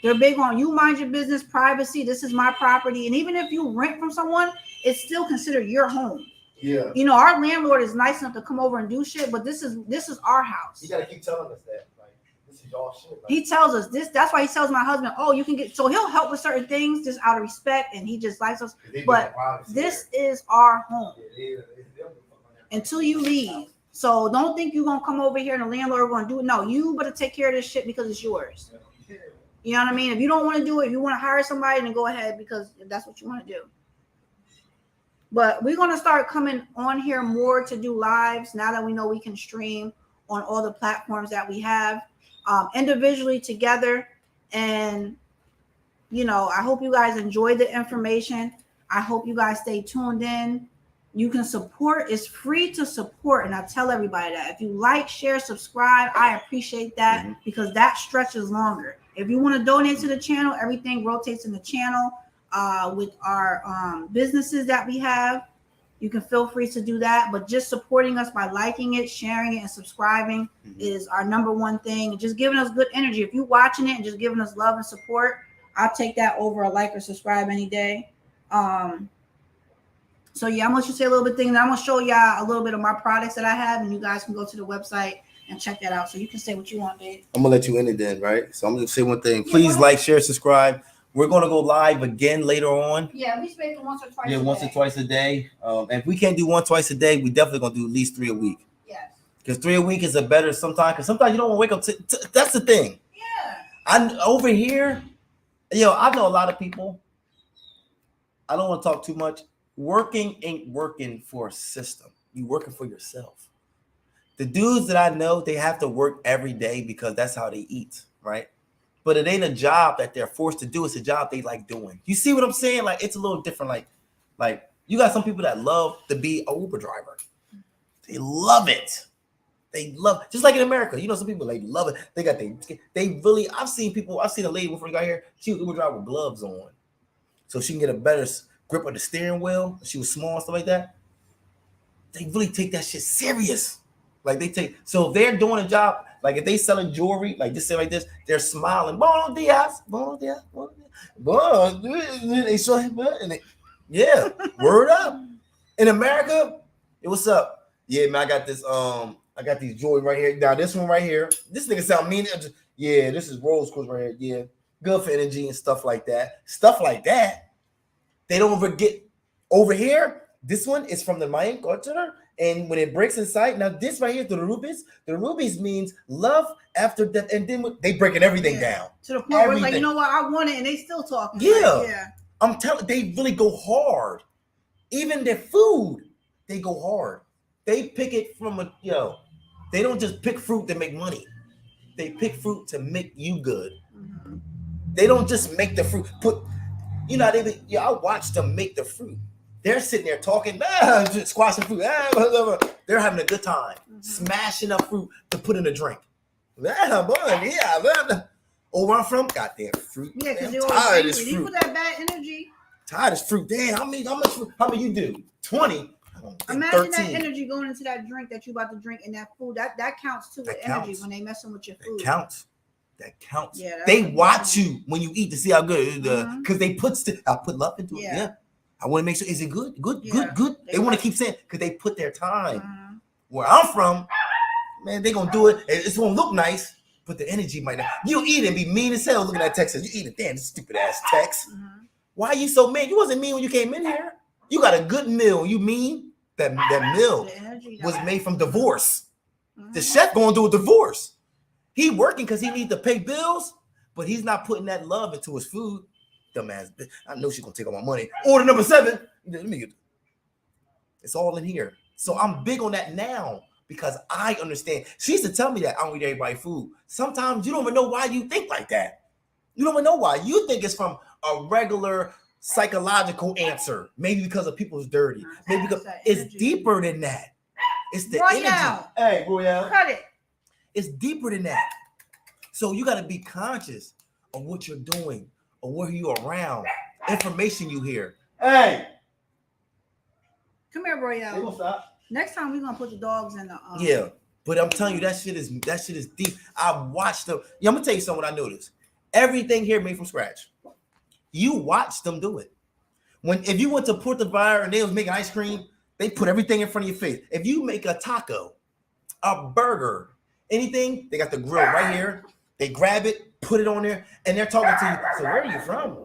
They're big on you mind your business, privacy. This is my property. And even if you rent from someone, it's still considered your home. Yeah. Our landlord is nice enough to come over and do shit, but this is our house. You gotta keep telling us that. Like, this is y'all shit. Like, he tells us this. That's why he tells my husband, oh, you can get, so he'll help with certain things just out of respect, and he just likes us. But this is our home until you leave. So don't think you're gonna come over here and the landlord gonna do it. No, you better take care of this shit because it's yours. You know what I mean? If you don't want to do it, if you want to hire somebody, then go ahead because that's what you want to do. But we're going to start coming on here more to do lives now that we know we can stream on all the platforms that we have, individually together. And, I hope you guys enjoy the information. I hope you guys stay tuned in. You can support. It's free to support. And I tell everybody that if you like, share, subscribe, I appreciate that because that stretches longer. If you want to donate to the channel, everything rotates in the channel with our businesses that we have. You can feel free to do that. But just supporting us by liking it, sharing it, and subscribing is our number one thing. And just giving us good energy. If you're watching it and just giving us love and support, I'll take that over a like or subscribe any day. So yeah, I'm gonna just say a little bit things. I'm gonna show y'all a little bit of my products that I have, and you guys can go to the website and check that out. So you can say what you want, babe. I'm gonna let you in it then, right? So I'm gonna say one thing. Please like, share, subscribe. We're gonna go live again later on. Yeah, we speak once or twice. Yeah, a once day. or twice a day. And if we can't do one twice a day, we definitely gonna do at least 3 a week. Yes. Because 3 a week is a better sometimes. Because sometimes you don't want to wake up. That's the thing. Yeah. I'm over here. I know a lot of people. I don't want to talk too much. Working ain't working for a system. You working for yourself. The dudes that I know, they have to work every day because that's how they eat, right? But it ain't a job that they're forced to do. It's a job they like doing. You see what I'm saying? Like, it's a little different. Like you got some people that love to be an Uber driver. They love it. They love, just like in America. Some people, they love it. I've seen a lady before we got here. She was Uber driver with gloves on. So she can get a better grip of the steering wheel. She was small and stuff like that. They really take that shit serious. So if they're doing a job, Like if they selling jewelry, like just say like this, they're smiling. Buenos dias, buenos dias, buenos dias. They show him, and they, yeah, word up. In America, hey, what's up? Yeah, man, I got this. I got these jewelry right here. Now this one right here. This nigga sound mean. Yeah, this is rose quartz right here. Yeah, good for energy and stuff like that. Stuff like that. They don't forget over here. This one is from the Mayan culture, and when it breaks inside, now this right here, the rubies means love after death, and then they breaking everything down to the point where it's like, everything. you know what, I want it, and they still talking. Yeah, like, yeah. I'm telling, they really go hard. Even their food, they go hard. They pick it from a They don't just pick fruit to make money. They pick fruit to make you good. Mm-hmm. They don't just make the fruit. I watch them make the fruit. They're sitting there talking, just squashing fruit. They're having a good time, smashing up fruit to put in a drink. Oh, where I'm from, goddamn fruit. Yeah, because I'm they're tired of always this angry. You fruit. put that bad energy. Tired of this fruit. Damn, how much fruit? How many you do? 20. Imagine 13. that energy going into that drink that you about to drink and that food. That counts too with energy when they messing with your food. That counts. Yeah, they watch you when you eat to see how good because they I put love into it. Yeah. Yeah. I want to make sure, is it good? Good. They want to keep saying because they put their time. Where I'm from, man, they gonna do it. It's gonna look nice, but the energy might not. You eat and be mean as hell looking at Texas. You eat it, damn, this stupid ass Tex. Why are you so mean? You wasn't mean when you came in here. You got a good meal. You mean that meal was made from divorce. The chef going through a divorce. He working because he needs to pay bills, but he's not putting that love into his food. Dumbass bitch. I know she's gonna take all my money. Order number 7. Let me get it. It's all in here. So I'm big on that now because I understand. She used to tell me that I don't eat everybody's food. Sometimes you don't even know why you think like that. You don't even know why. You think it's from a regular psychological answer. Maybe because of people's dirty. Maybe because it's deeper than that. It's the energy. Hey, Royale. Cut it. It's deeper than that. So you got to be conscious of what you're doing or where you're around, information you hear. Hey, come here, Royale. gonna stop. Next time we're gonna put the dogs in the yeah, but I'm telling you that shit is deep. I watched them. Yeah, I'm gonna tell you something I noticed. Everything here made from scratch. You watch them do it. If you went to Puerto Vallarta and they was making ice cream, they put everything in front of your face. If you make a taco, a burger, anything, they got the grill right here. They grab it, put it on there, and they're talking to you. So where are you from?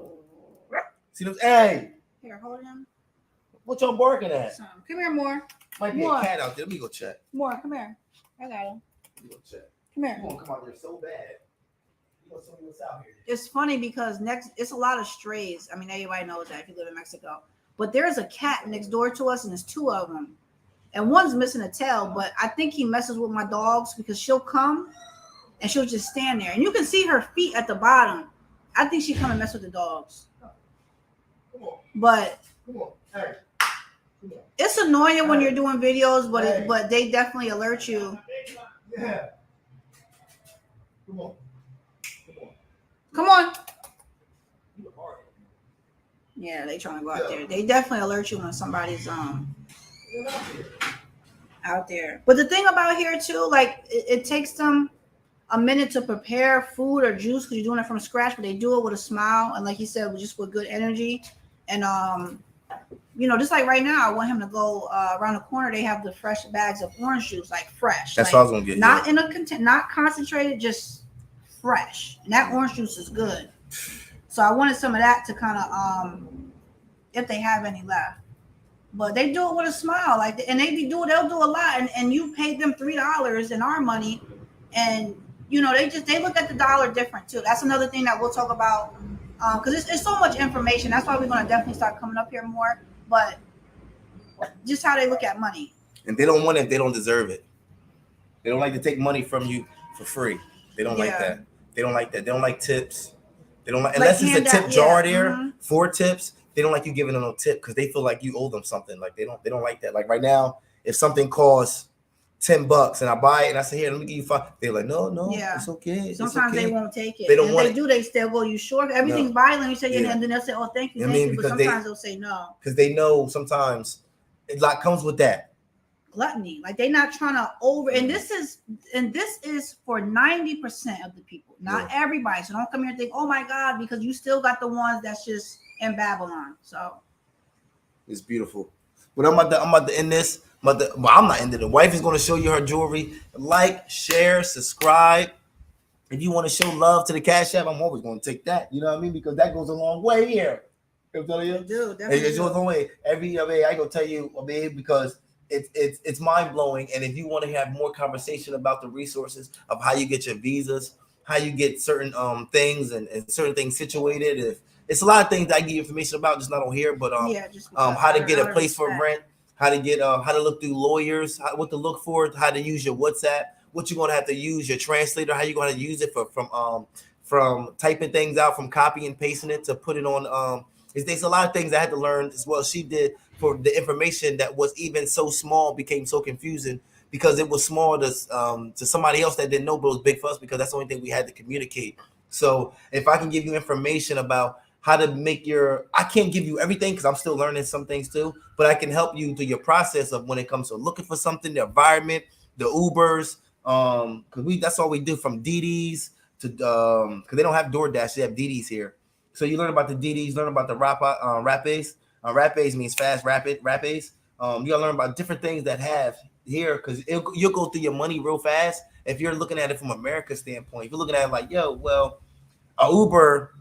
See those? Hey, here, hold him. What y'all barking at? Come here, more. Might be a cat out there. Let me go check. More, come here. I got him. Let me go check. Come here. You want to come out there so bad. You want to tell me what's out here. It's funny because it's a lot of strays. I mean, everybody knows that if you live in Mexico. But there's a cat next door to us, and there's 2 of them. And one's missing a tail, but I think he messes with my dogs because she'll come and she'll just stand there. And you can see her feet at the bottom. I think she come and mess with the dogs. Come on. But Come on. Hey. Come on. It's annoying when you're doing videos, but they definitely alert you. Yeah. Come on. Come on. Yeah, they trying to go out there. They definitely alert you when somebody's out there. But the thing about here too, like it takes them a minute to prepare food or juice because you're doing it from scratch, but they do it with a smile and, like you said, just with good energy. And just like right now, I want him to go around the corner. They have the fresh bags of orange juice, like fresh. That's like, what I was gonna get. Not in a not concentrated, just fresh. And that orange juice is good. So I wanted some of that to kind of if they have any left. But they do it with a smile, and they'll do a lot, and you paid them $3 in our money, and they look at the dollar different too. That's another thing that we'll talk about, because it's so much information. That's why we're going to definitely start coming up here more. But just how they look at money, and they don't want it if they don't deserve it. They don't like to take money from you for free. They don't like that. They don't like that. They don't like tips. They don't like unless it's a tip jar there for tips. They don't like you giving them no tip because they feel like you owe them something. Like they don't like that. Like right now, if something costs $10 and I buy it and I say, here, let me give you $5, they're like, no, it's okay. Sometimes they won't take it. They don't want it. They say, well, you sure? Everything's violent. You say, and then they'll say, oh, thank you. But sometimes they'll say no. Because they know sometimes a lot comes with that. gluttony. Like they're not trying to over. And this is for 90% of the people, not everybody. So don't come here and think, oh my God, because you still got the ones that's just in Babylon. So it's beautiful. But I'm about to end this. Well, I'm not ending. The wife is going to show you her jewelry. Like, share, subscribe. If you want to show love to the Cash App, I'm always going to take that. You know what I mean? Because that goes a long way here. I'm telling you, it goes a long way. I gonna tell you, because it's mind blowing. And if you want to have more conversation about the resources of how you get your visas, how you get certain things and certain things situated, if it's a lot of things that I give you information about, just not on here, but how to get a place for rent, how to get how to look through lawyers, what to look for, how to use your WhatsApp, what you're gonna have to use your translator, how you're gonna use it from typing things out, from copy and pasting it to put it on. There's a lot of things I had to learn as well. She did for the information that was even so small became so confusing because it was small to somebody else that didn't know, but it was big for us because that's the only thing we had to communicate. So if I can give you information about how to make I can't give you everything because I'm still learning some things too, but I can help you through your process of when it comes to looking for something, the environment, the Ubers, because that's all we do from DDs to because they don't have DoorDash, they have DDs here. So you learn about the DDs, learn about the Rapids. Rapids means fast, rapid, Rapids. You gotta learn about different things that have here because you'll go through your money real fast if you're looking at it from America's standpoint. If you're looking at it like, a Uber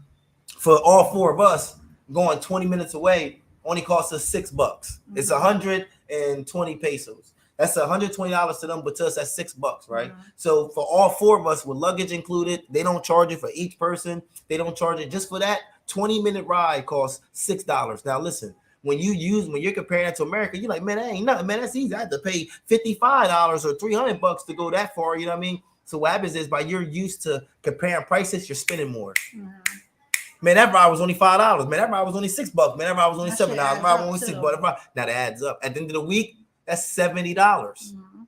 for all four of us going 20 minutes away only costs us $6. Mm-hmm. It's 120 pesos. That's $120 to them, but to us that's $6, right? Mm-hmm. So for all four of us with luggage included, they don't charge it for each person. They don't charge it just for that 20-minute ride costs $6. Now listen, when you're comparing that to America, you're like, man, that ain't nothing, man. That's easy. I had to pay $55 or $300 to go that far. You know what I mean? So what happens is by you're used to comparing prices, you're spending more. Mm-hmm. Man, that ride was only $5. Man, that ride was only $6. Man, that ride was only $7. That ride was only $6. Now that adds up. At the end of the week, that's $70. Mm-hmm.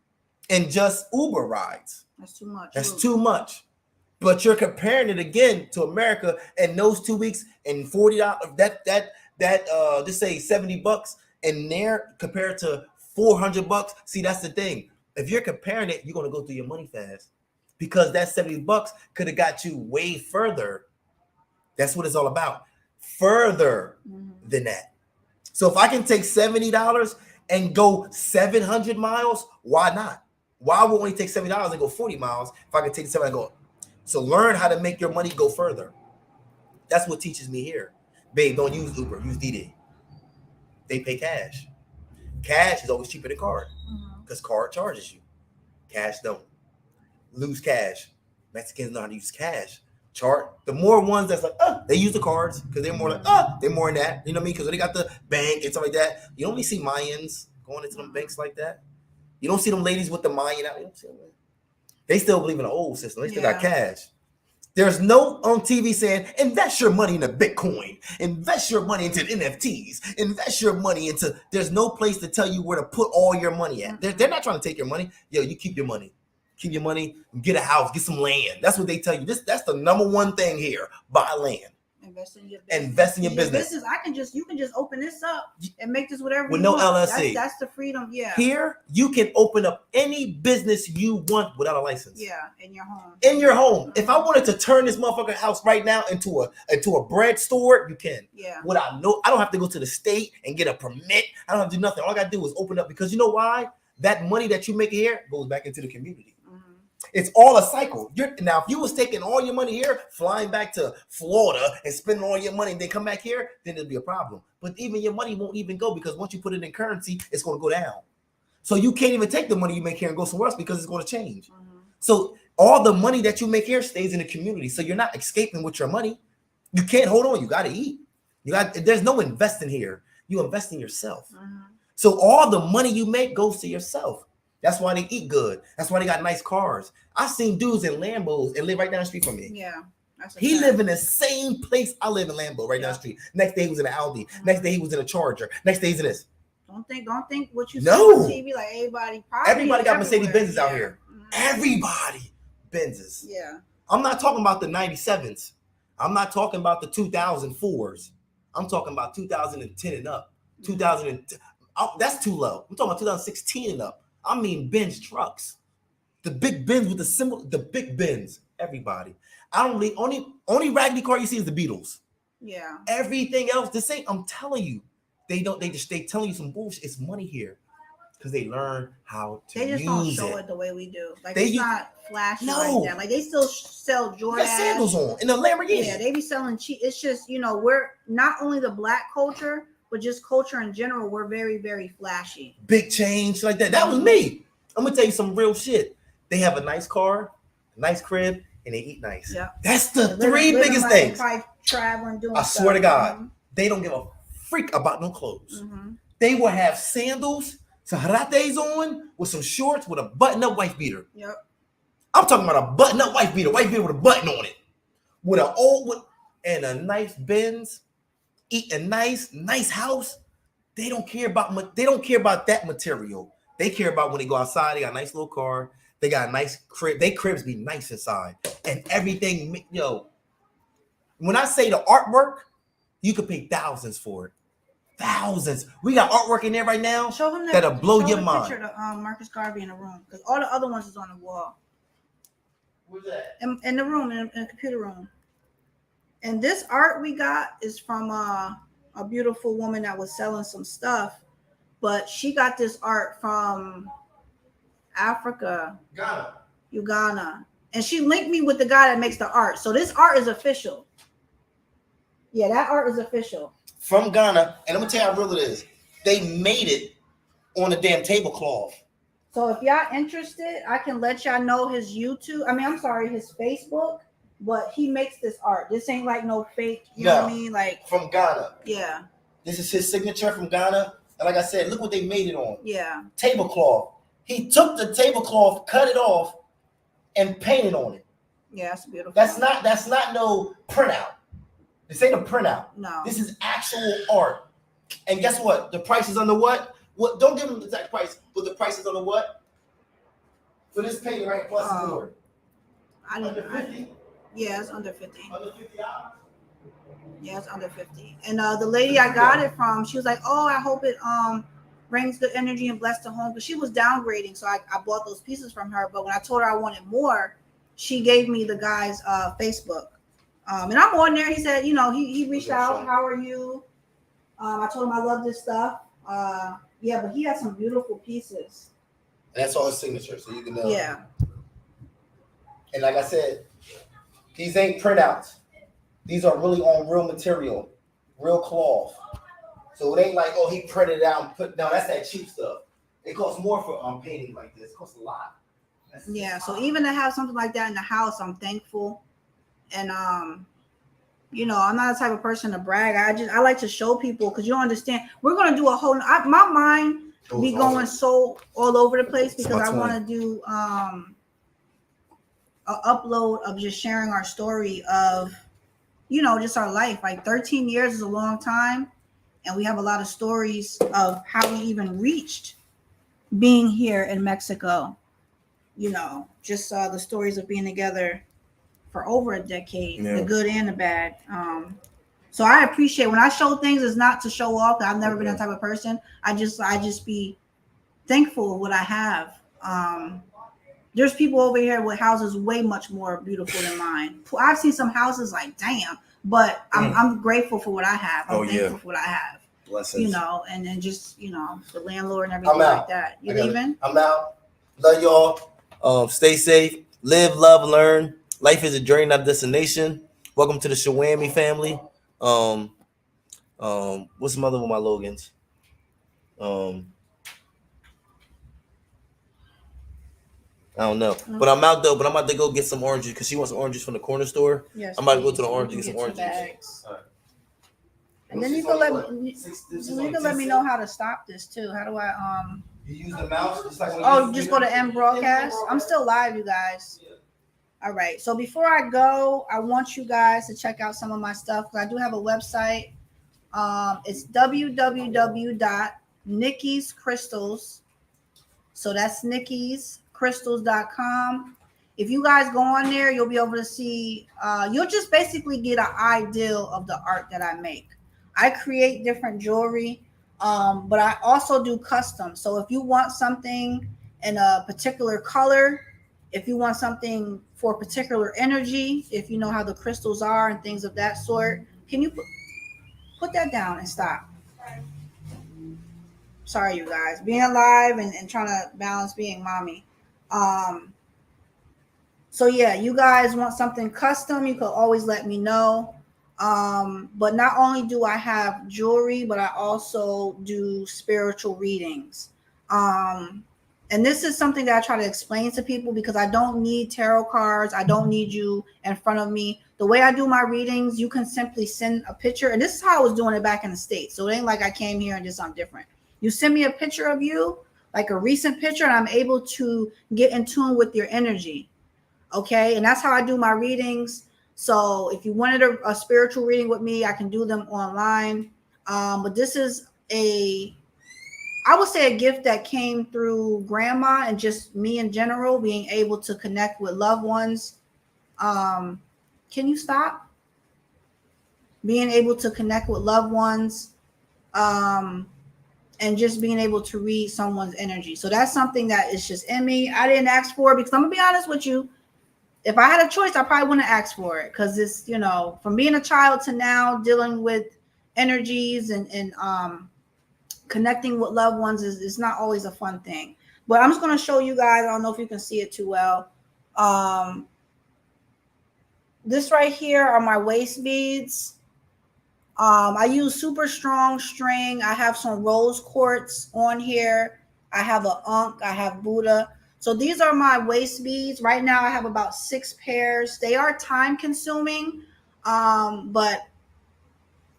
And just Uber rides. That's too much. That's too much. But you're comparing it again to America, and those 2 weeks and $40. Just say $70, and there compared to $400. See, that's the thing. If you're comparing it, you're gonna go through your money fast because that $70 could have got you way further. That's what it's all about. Further than that. So if I can take $70 and go 700 miles, why not? Why would only take $70 and go 40 miles if I can take 7 and go? So learn how to make your money go further. That's what teaches me here. Babe, don't use Uber, use DD. They pay cash. Cash is always cheaper than card because card charges you. Cash don't. Lose cash. Mexicans know how to use cash. The more ones that's like, they use the cards because they're more like, they're more in that. You know what I mean? Because they got the bank and stuff like that. You don't really see Mayans going into them banks like that. You don't see them ladies with the Mayan out. You don't see them. They still believe in the old system. They still got cash. There's no on TV saying, invest your money into Bitcoin, invest your money into NFTs, invest your money into, there's no place to tell you where to put all your money at. They're not trying to take your money. You keep your money. Keep your money, get a house, get some land. That's what they tell you. That's the number one thing here. Buy land. Invest in your business. You can just open this up and make this whatever with you no want. LLC. That's the freedom. Yeah. Here you can open up any business you want without a license. Yeah, in your home. In your home. If I wanted to turn this motherfucking house right now into a bread store, you can. Yeah. I don't have to go to the state and get a permit. I don't have to do nothing. All I gotta do is open up because you know why? That money that you make here goes back into the community. It's all a cycle. Now, if you was taking all your money here, flying back to Florida and spending all your money and then come back here, then it'd be a problem. But even your money won't even go because once you put it in currency, it's going to go down. So you can't even take the money you make here and go somewhere else because it's going to change. So all the money that you make here stays in the community. So you're not escaping with your money. You can't hold on. You got to eat. There's no investing here. You invest in yourself. So all the money you make goes to yourself. That's why they eat good. That's why they got nice cars. I've seen dudes in Lambos and live right down the street from me. Yeah. He live in the same place I live in Lambo, right down the street. Next day he was in an Audi. Next day he was in a Charger. Next day he's in this. Don't think what you see on TV like everybody got Mercedes Benzes out here. Everybody Benzes. Yeah. I'm not talking about the 97s. I'm not talking about the 2004s. I'm talking about 2010 and up. 2000. That's too low. I'm talking about 2016 and up. I mean Benz trucks. The big Benz with the symbol, the big Benz. Everybody. I don't leave, only raggedy car you see is the Beatles. Yeah. Everything else, this ain't, I'm telling you, they telling you some bullshit. It's money here. Because they learn how to They just use don't show it. it the way we do. Like They it's use- not flashy No. like that. Like they still sell You got Jordans. sandals on in the Lamborghini. Yeah, they be selling cheap. It's just, you know, we're not only the black culture, but just culture in general. We're very, very flashy. Big change like that. That was me. I'm gonna tell you some real shit. They have a nice car, a nice crib, and they eat nice. Yeah. That's the Living- three living biggest life, things. probably traveling, doing I stuff. swear to God. Mhm. They don't give a freak about no clothes. Mhm. They will have sandals, saharates on, with some shorts with a button-up wife beater. Yep. I'm talking about a button-up wife beater with a button on it, with an old and a nice Benz, eat a nice house. They don't care about that material. They care about when they go outside. They got a nice little car. They got a nice crib. They cribs be nice inside, and everything. Yo, when I say the artwork, you could pay thousands for it. Thousands. We got artwork in there right now Show him that'll blow show your the mind. Picture of Marcus Garvey in the room, because all the other ones is on the wall. Where's that? In the room, in the computer room. And this art we got is from a beautiful woman that was selling some stuff, but she got this art from Africa, Ghana. Uganda, and she linked me with the guy that makes the art. So this art is official. Yeah, that art is official. From Ghana, and I'm gonna tell you how real it is. They made it on a damn tablecloth. So if y'all interested, I can let y'all know his YouTube. I mean, I'm sorry, his Facebook. But he makes this art. This ain't like no fake. You know what I mean? Like From Ghana. yeah, This is his signature from Ghana. And like I said, look what they made it on. yeah. Tablecloth. He took the tablecloth, cut it off, and painted on it. Yeah, that's beautiful. That's not no printout. This ain't a printout. no. This is actual art. And guess what? The price is under what? What? Don't give them the exact price, but the price is under what? For this painting right plus the board. Under 50. Yeah, it's under 50. Under $50. Yeah, it's under 50. And the lady I got it from, she was like, "Oh, I hope it brings good energy and bless the home." Because she was downgrading, so I bought those pieces from her. But when I told her I wanted more, she gave me the guy's Facebook. And I'm on there. He said, you know, he reached out. How are you? I told him I love this stuff. Yeah, but he has some beautiful pieces. And that's all his signature, so you can know. Yeah. And like I said, these ain't printouts. These are really on real material, real cloth. So it ain't like, oh, he printed it out and put down. That's that cheap stuff. It costs more for painting like this. It costs a lot. Yeah. So even to have something like that in the house, I'm thankful. And you know, I'm not the type of person to brag. I like to show people, because you don't understand. We're gonna do a whole. My mind be going so all over the place because I want to do an upload of just sharing our story of, you know, just our life. Like 13 years is a long time, and we have a lot of stories of how we even reached being here in Mexico. You know, just the stories of being together for over a decade, the good and the bad. So I appreciate when I show things, it's not to show off. I've never been that type of person. I just be thankful of what I have. There's people over here with houses way much more beautiful than mine. I've seen some houses like, damn, but I'm grateful for what I have. I'm thankful for what I have. Blessings. You know, and then just, you know, the landlord and everything like that. You leaving? I'm out. Love y'all. Stay safe. Live, love, learn. Life is a journey, not a destination. Welcome to the Shawami family. What's some other one of my Logans? I don't know. But I'm out though. But I'm about to go get some oranges because she wants oranges from the corner store. Yes. I'm about to go to the orange and get some oranges. Bags. All right. And then you can let me know how to stop this too. How do I You use the mouse just like just go to end broadcast. I'm still live, you guys. All right. So before I go, I want you guys to check out some of my stuff, because I do have a website. It's www.nickyscrystals. So that's nickyscrystals.com. If you guys go on there, you'll be able to see, you'll just basically get an idea of the art that I make. I create different jewelry, but I also do custom. So if you want something in a particular color, if you want something for a particular energy, if you know how the crystals are and things of that sort. Can you put that down and stop? Sorry, you guys. Being alive and trying to balance being mommy. So yeah, you guys want something custom, you could always let me know. But not only do I have jewelry, but I also do spiritual readings. And this is something that I try to explain to people because I don't need tarot cards. I don't need you in front of me. The way I do my readings, you can simply send a picture. And this is how I was doing it back in the States. So it ain't like I came here and just I'm different. You send me a picture of you, like a recent picture, and I'm able to get in tune with your energy. Okay. And that's how I do my readings. So if you wanted a spiritual reading with me, I can do them online. But this is I would say a gift that came through grandma and just me in general, being able to connect with loved ones. Can you stop? Being able to connect with loved ones. And just being able to read someone's energy. So that's something that is just in me. I didn't ask for it because I'm gonna be honest with you. If I had a choice, I probably wouldn't ask for it because it's, from being a child to now dealing with energies and connecting with loved ones is not always a fun thing. But I'm just going to show you guys. I don't know if you can see it too well. This right here are my waist beads. I use super strong string. I have some rose quartz on here. I have an Ankh. I have Buddha. So these are my waist beads. Right now I have about 6 pairs. They are time consuming, but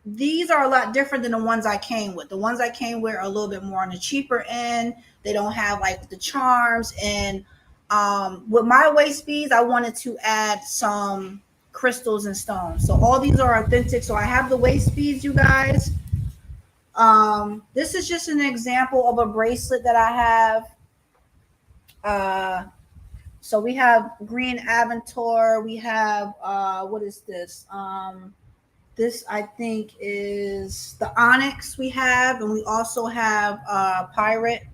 these are a lot different than the ones I came with. The ones I came with are a little bit more on the cheaper end. They don't have like the charms. And with my waist beads, I wanted to add some crystals and stones. So all these are authentic. So I have the waist beads, you guys. This is just an example of a bracelet that I have. So we have green Aventur. We have what is this? This I think is the onyx we have, and we also have pirate.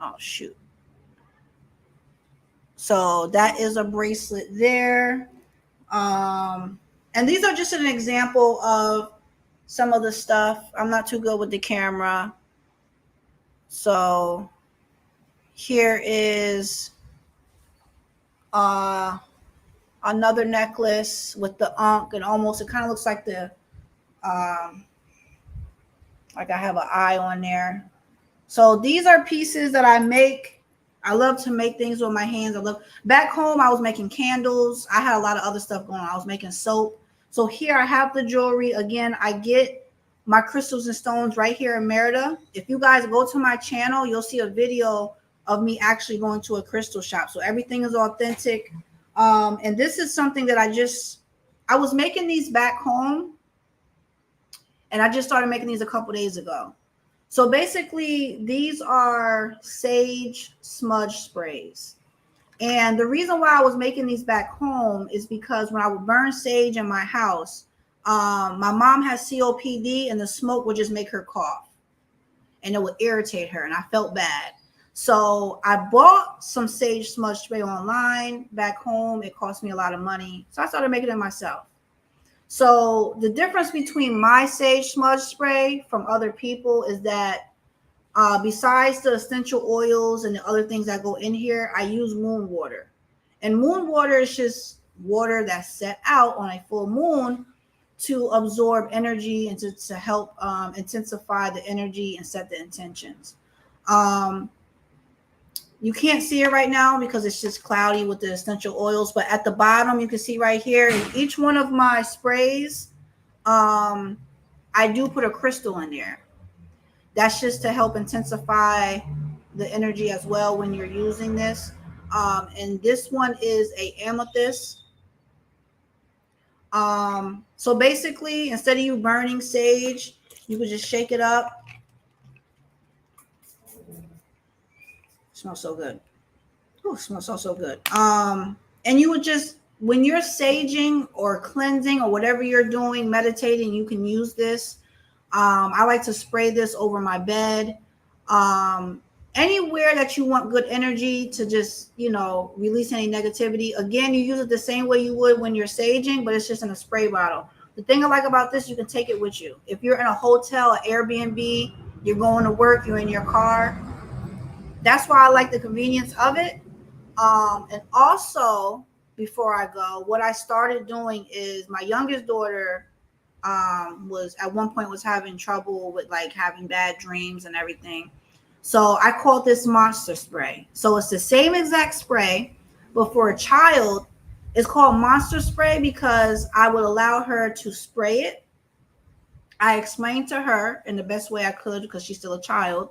Oh shoot! So that is a bracelet there. And these are just an example of some of the stuff. I'm not too good with the camera, so here is another necklace with the Ankh, and almost it kind of looks like the like I have an eye on there. So these are pieces that I make. I love to make things with my hands. Back home I was making candles. I had a lot of other stuff going on. I was making soap. So here I have the jewelry. Again, I get my crystals and stones right here in Merida. If you guys go to my channel, you'll see a video of me actually going to a crystal shop. So everything is authentic. And this is something that I was making these back home, and I just started making these a couple days ago. So basically these are sage smudge sprays. And the reason why I was making these back home is because when I would burn sage in my house, my mom has COPD, and the smoke would just make her cough and it would irritate her, and I felt bad. So I bought some sage smudge spray online back home. It cost me a lot of money. So I started making it myself. So the difference between my sage smudge spray from other people is that besides the essential oils and the other things that go in here, I use moon water. And moon water is just water that's set out on a full moon to absorb energy and to help intensify the energy and set the intentions. You can't see it right now because it's just cloudy with the essential oils, but at the bottom you can see right here in each one of my sprays, I do put a crystal in there. That's just to help intensify the energy as well when you're using this. And this one is a amethyst. So basically, instead of you burning sage, you could just shake it up. Smells so good. Oh, smells so good. And you would just, when you're saging or cleansing or whatever you're doing, meditating, you can use this. I like to spray this over my bed. anywhere that you want good energy to just, release any negativity. Again, you use it the same way you would when you're saging, but it's just in a spray bottle. The thing I like about this, you can take it with you. If you're in a hotel, an Airbnb, you're going to work, you're in your car. That's why I like the convenience of it. And also, before I go, what I started doing is my youngest daughter was at one point was having trouble with like having bad dreams and everything. So I called this monster spray. So it's the same exact spray, but for a child, it's called monster spray because I would allow her to spray it. I explained to her in the best way I could, because she's still a child,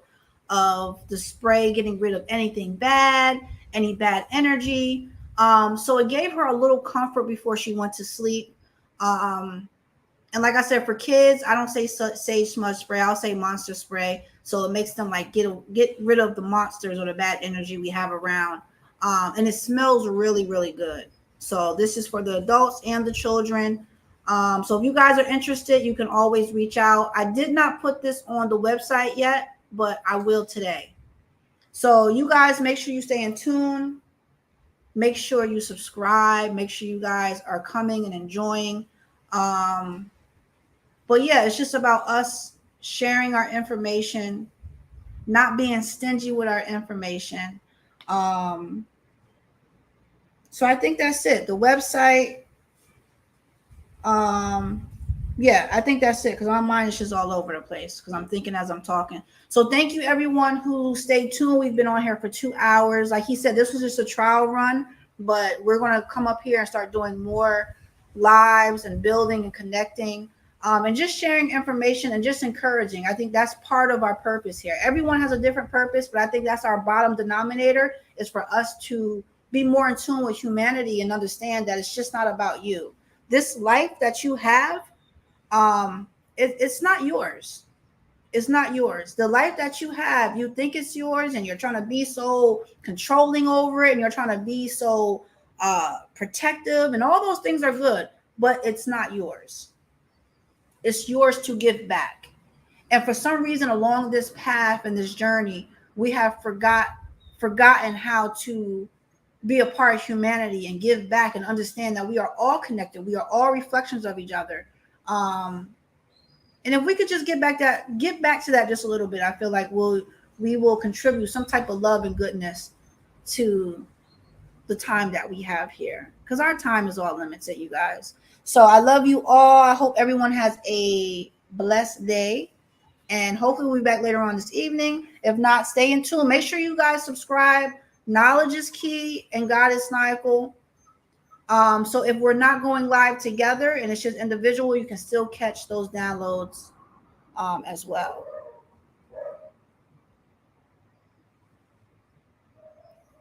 of the spray getting rid of anything bad, any bad energy. So it gave her a little comfort before she went to sleep. And like I said, for kids, I don't say sage smudge spray. I'll say monster spray. So it makes them like get rid of the monsters or the bad energy we have around. And it smells really, really good. So this is for the adults and the children. So if you guys are interested, you can always reach out. I did not put this on the website yet, but I will today. So you guys make sure you stay in tune. Make sure you subscribe. Make sure you guys are coming and enjoying. But yeah, it's just about us sharing our information, not being stingy with our information. So I think that's it. The website. Yeah, I think that's it, because my mind is just all over the place because I'm thinking as I'm talking. So thank you everyone who stayed tuned. We've been on here for 2 hours. Like he said, this was just a trial run, but we're going to come up here and start doing more lives and building and connecting. And just sharing information and just encouraging. I think that's part of our purpose here. Everyone has a different purpose, but I think that's our bottom denominator, is for us to be more in tune with humanity and understand that it's just not about you. This life that you have, it's not yours. It's not yours. The life that you have, you think it's yours, and you're trying to be so controlling over it, and you're trying to be so protective, and all those things are good, but it's not yours. It's yours to give back. And for some reason along this path and this journey, we have forgotten how to be a part of humanity and give back and understand that we are all connected. We are all reflections of each other. And if we could just get back to that just a little bit, I feel like we will contribute some type of love and goodness to the time that we have here, because our time is all limited, you guys. So I love you all. I hope everyone has a blessed day, and hopefully we'll be back later on this evening. If not, stay in tune. Make sure you guys subscribe. Knowledge is key and God is sniper. So if we're not going live together and it's just individual, you can still catch those downloads as well.